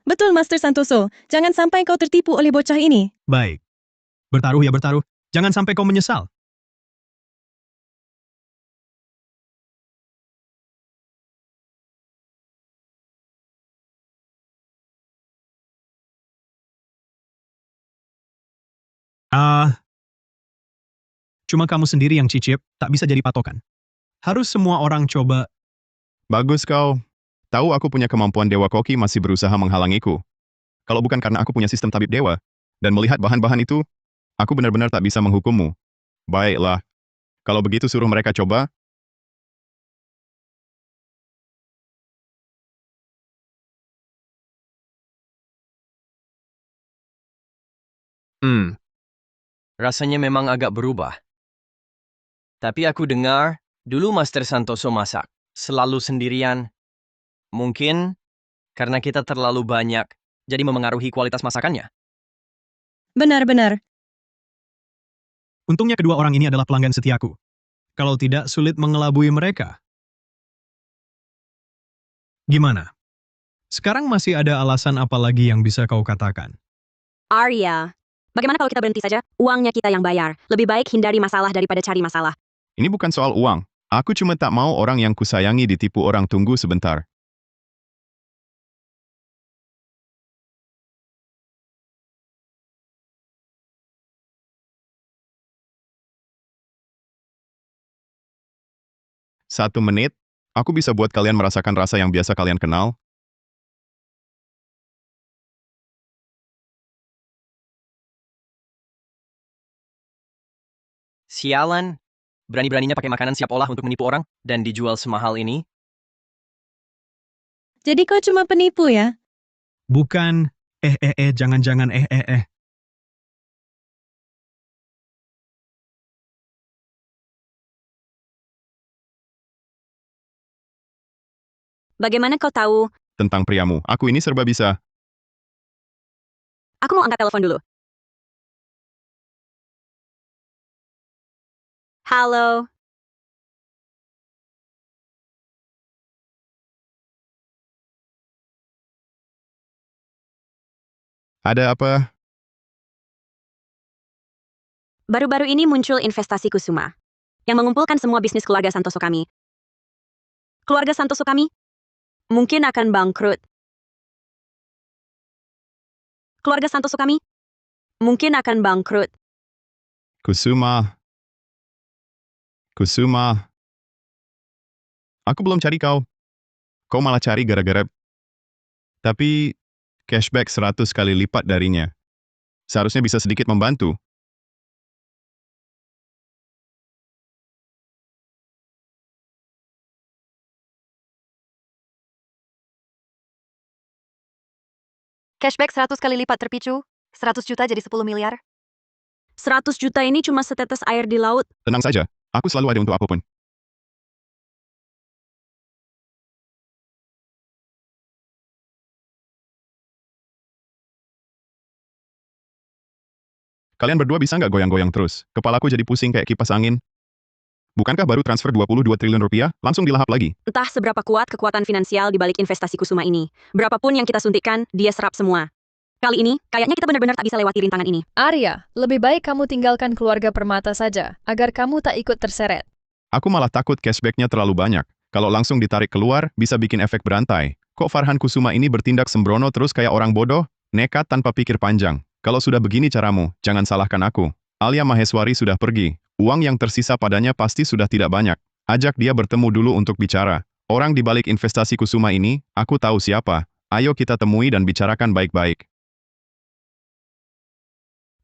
Betul, Master Santoso. Jangan sampai kau tertipu oleh bocah ini. Baik. Bertaruh ya bertaruh. Jangan sampai kau menyesal. Cuma kamu sendiri yang cicip, tak bisa jadi patokan. Harus semua orang coba. Bagus kau. Tahu aku punya kemampuan Dewa Koki masih berusaha menghalangiku. Kalau bukan karena aku punya sistem tabib dewa, dan melihat bahan-bahan itu, aku benar-benar tak bisa menghukummu. Baiklah. Kalau begitu suruh mereka coba. Rasanya memang agak berubah. Tapi aku dengar, dulu Master Santoso masak. Selalu sendirian. Mungkin karena kita terlalu banyak, jadi memengaruhi kualitas masakannya. Benar-benar. Untungnya kedua orang ini adalah pelanggan setiaku. Kalau tidak, sulit mengelabui mereka. Gimana? Sekarang masih ada alasan apa lagi yang bisa kau katakan? Arya, bagaimana kalau kita berhenti saja? Uangnya kita yang bayar. Lebih baik hindari masalah daripada cari masalah. Ini bukan soal uang. Aku cuma tak mau orang yang kusayangi ditipu orang. Tunggu sebentar. Satu menit, aku bisa buat kalian merasakan rasa yang biasa kalian kenal. Sialan. Berani-beraninya pakai makanan siap olah untuk menipu orang, dan dijual semahal ini. Jadi kau cuma penipu ya? Bukan, jangan-jangan Bagaimana kau tahu? Tentang priamu, aku ini serba bisa. Aku mau angkat telepon dulu. Halo. Ada apa? Baru-baru ini muncul investasi Kusuma yang mengumpulkan semua bisnis keluarga Santoso kami. Keluarga Santoso kami mungkin akan bangkrut. Keluarga Santoso kami mungkin akan bangkrut. Kusuma. Aku belum cari kau. Kau malah cari gara-gara. Tapi, cashback 100 kali lipat darinya. Seharusnya bisa sedikit membantu. Cashback 100 kali lipat terpicu, 100 juta jadi 10 miliar. 100 juta ini cuma setetes air di laut. Tenang saja, aku selalu ada untuk apapun. Kalian berdua bisa nggak goyang-goyang terus? Kepalaku jadi pusing kayak kipas angin. Bukankah baru transfer 22 triliun rupiah, langsung dilahap lagi? Entah seberapa kuat kekuatan finansial di balik investasi Kusuma ini. Berapapun yang kita suntikkan, dia serap semua. Kali ini, kayaknya kita benar-benar tak bisa lewati rintangan ini. Arya, lebih baik kamu tinggalkan keluarga Permata saja, agar kamu tak ikut terseret. Aku malah takut cashbacknya terlalu banyak. Kalau langsung ditarik keluar, bisa bikin efek berantai. Kok Farhan Kusuma ini bertindak sembrono terus kayak orang bodoh? Nekat tanpa pikir panjang. Kalau sudah begini caramu, jangan salahkan aku. Alia Maheswari sudah pergi. Uang yang tersisa padanya pasti sudah tidak banyak. Ajak dia bertemu dulu untuk bicara. Orang di balik investasi Kusuma ini, aku tahu siapa. Ayo kita temui dan bicarakan baik-baik.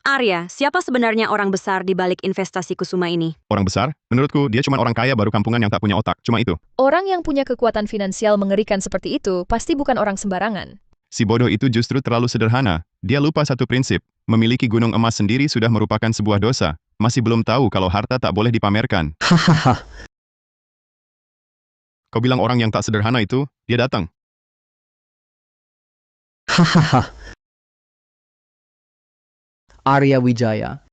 Arya, siapa sebenarnya orang besar di balik investasi Kusuma ini? Orang besar? Menurutku, dia cuma orang kaya baru kampungan yang tak punya otak. Cuma itu. Orang yang punya kekuatan finansial mengerikan seperti itu pasti bukan orang sembarangan. Si bodoh itu justru terlalu sederhana. Dia lupa satu prinsip. Memiliki gunung emas sendiri sudah merupakan sebuah dosa. Masih belum tahu kalau harta tak boleh dipamerkan. Hahaha. Kau bilang orang yang tak sederhana itu, dia datang. Hahaha. Arya Wijaya,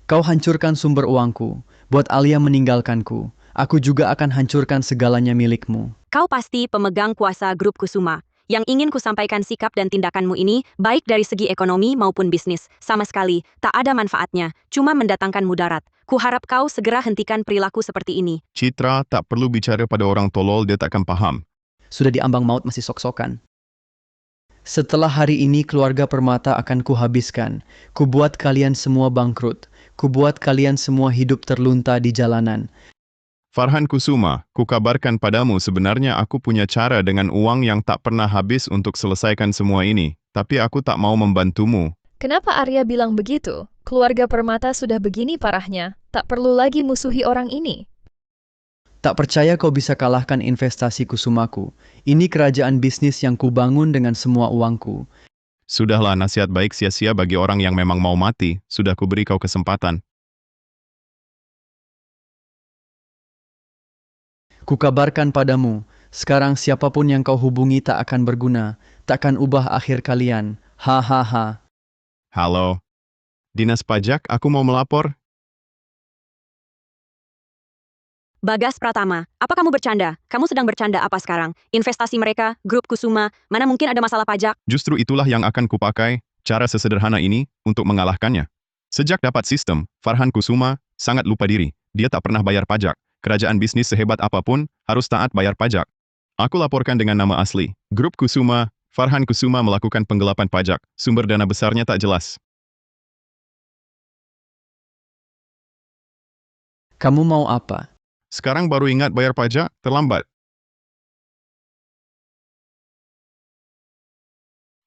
kau hancurkan sumber uangku, buat Alia meninggalkanku. Aku juga akan hancurkan segalanya milikmu. Kau pasti pemegang kuasa grup Kusuma. Yang ingin kusampaikan sikap dan tindakanmu ini, baik dari segi ekonomi maupun bisnis, sama sekali tak ada manfaatnya, cuma mendatangkan mudarat. Kuharap kau segera hentikan perilaku seperti ini. Citra tak perlu bicara pada orang tolol, dia takkan paham. Sudah diambang maut masih sok-sokan. Setelah hari ini keluarga Permata akan kuhabiskan. Kubuat kalian semua bangkrut. Kubuat kalian semua hidup terlunta di jalanan. Farhan Kusuma, kukabarkan padamu sebenarnya aku punya cara dengan uang yang tak pernah habis untuk selesaikan semua ini. Tapi aku tak mau membantumu. Kenapa Arya bilang begitu? Keluarga Permata sudah begini parahnya, tak perlu lagi musuhi orang ini. Tak percaya kau bisa kalahkan investasi Kusumaku. Ini kerajaan bisnis yang kubangun dengan semua uangku. Sudahlah, nasihat baik sia-sia bagi orang yang memang mau mati. Sudah kuberi kau kesempatan. Kukabarkan padamu, sekarang siapapun yang kau hubungi tak akan berguna, takkan ubah akhir kalian. Hahaha. Halo. Dinas Pajak, aku mau melapor. Bagas Pratama, apa kamu bercanda? Kamu sedang bercanda apa sekarang? Investasi mereka, grup Kusuma, mana mungkin ada masalah pajak? Justru itulah yang akan kupakai, cara sesederhana ini, untuk mengalahkannya. Sejak dapat sistem, Farhan Kusuma sangat lupa diri. Dia tak pernah bayar pajak. Kerajaan bisnis sehebat apapun, harus taat bayar pajak. Aku laporkan dengan nama asli. Grup Kusuma, Farhan Kusuma melakukan penggelapan pajak. Sumber dana besarnya tak jelas. Kamu mau apa? Sekarang baru ingat bayar pajak, terlambat.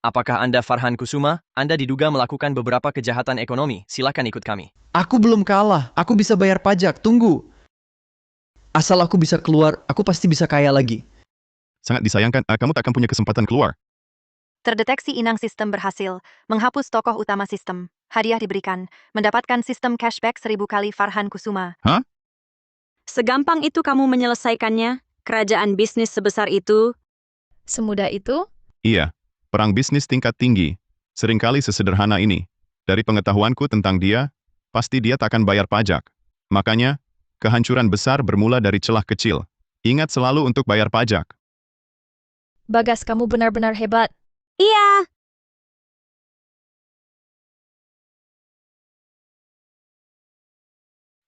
Apakah Anda Farhan Kusuma? Anda diduga melakukan beberapa kejahatan ekonomi. Silakan ikut kami. Aku belum kalah. Aku bisa bayar pajak. Tunggu. Asal aku bisa keluar, aku pasti bisa kaya lagi. Sangat disayangkan, kamu takkan punya kesempatan keluar. Terdeteksi inang sistem berhasil. Menghapus tokoh utama sistem. Hadiah diberikan. Mendapatkan sistem cashback 1000 kali Farhan Kusuma. Hah? Segampang itu kamu menyelesaikannya? Kerajaan bisnis sebesar itu? Semudah itu? Iya, perang bisnis tingkat tinggi. Seringkali sesederhana ini. Dari pengetahuanku tentang dia, pasti dia tak akan bayar pajak. Makanya, kehancuran besar bermula dari celah kecil. Ingat selalu untuk bayar pajak. Bagas, kamu benar-benar hebat. Iya.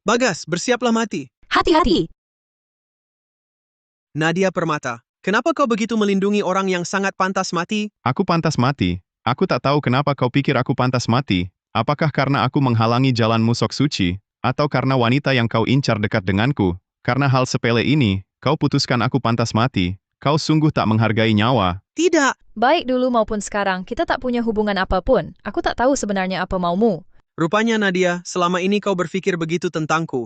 Bagas, bersiaplah mati. Hati-hati. Nadia Permata, kenapa kau begitu melindungi orang yang sangat pantas mati? Aku pantas mati. Aku tak tahu kenapa kau pikir aku pantas mati. Apakah karena aku menghalangi jalanmu sok suci, atau karena wanita yang kau incar dekat denganku? Karena hal sepele ini, kau putuskan aku pantas mati. Kau sungguh tak menghargai nyawa. Tidak. Baik dulu maupun sekarang, kita tak punya hubungan apapun. Aku tak tahu sebenarnya apa maumu. Rupanya Nadia, selama ini kau berpikir begitu tentangku.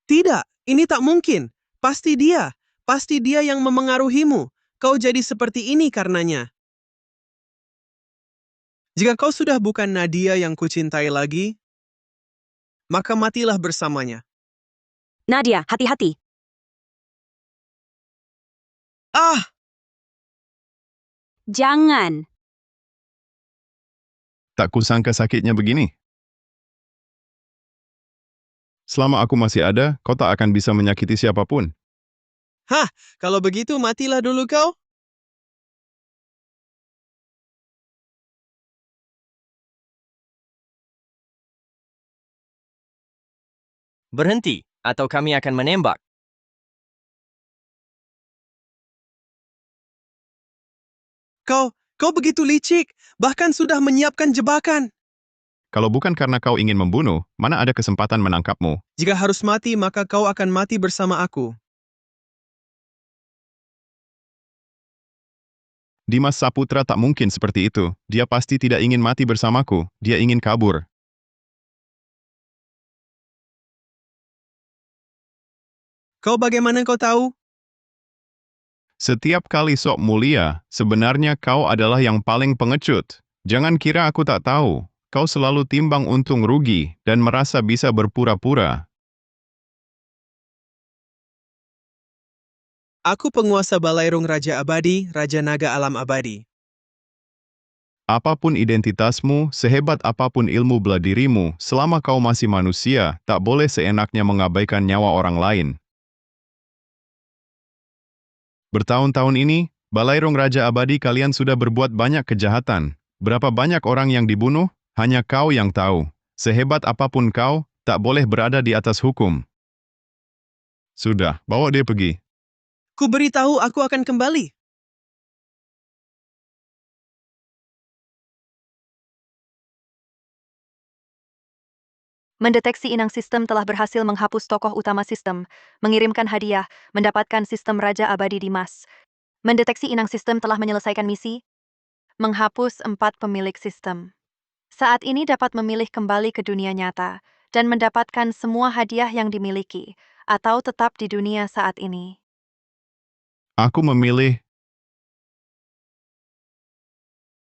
Tidak, ini tak mungkin. Pasti dia yang memengaruhimu. Kau jadi seperti ini karenanya. Jika kau sudah bukan Nadia yang kucintai lagi, maka matilah bersamanya. Nadia, hati-hati. Ah! Jangan. Tak kusangka sakitnya begini. Selama aku masih ada, kau tak akan bisa menyakiti siapapun. Hah, kalau begitu matilah dulu kau. Berhenti, atau kami akan menembak. Kau begitu licik, bahkan sudah menyiapkan jebakan. Kalau bukan karena kau ingin membunuh, mana ada kesempatan menangkapmu? Jika harus mati, maka kau akan mati bersama aku. Dimas Saputra tak mungkin seperti itu. Dia pasti tidak ingin mati bersamaku. Dia ingin kabur. Bagaimana kau tahu? Setiap kali sok mulia, sebenarnya kau adalah yang paling pengecut. Jangan kira aku tak tahu. Kau selalu timbang untung rugi dan merasa bisa berpura-pura. Aku penguasa Balairung Raja Abadi, Raja Naga Alam Abadi. Apapun identitasmu, sehebat apapun ilmu bela dirimu, selama kau masih manusia, tak boleh seenaknya mengabaikan nyawa orang lain. Bertahun-tahun ini, Balairung Raja Abadi kalian sudah berbuat banyak kejahatan. Berapa banyak orang yang dibunuh, hanya kau yang tahu. Sehebat apapun kau, tak boleh berada di atas hukum. Sudah, bawa dia pergi. Ku beritahu aku akan kembali. Mendeteksi inang sistem telah berhasil menghapus tokoh utama sistem, mengirimkan hadiah, mendapatkan sistem Raja Abadi Dimas. Mendeteksi inang sistem telah menyelesaikan misi, menghapus 4 pemilik sistem. Saat ini dapat memilih kembali ke dunia nyata, dan mendapatkan semua hadiah yang dimiliki, atau tetap di dunia saat ini. Aku memilih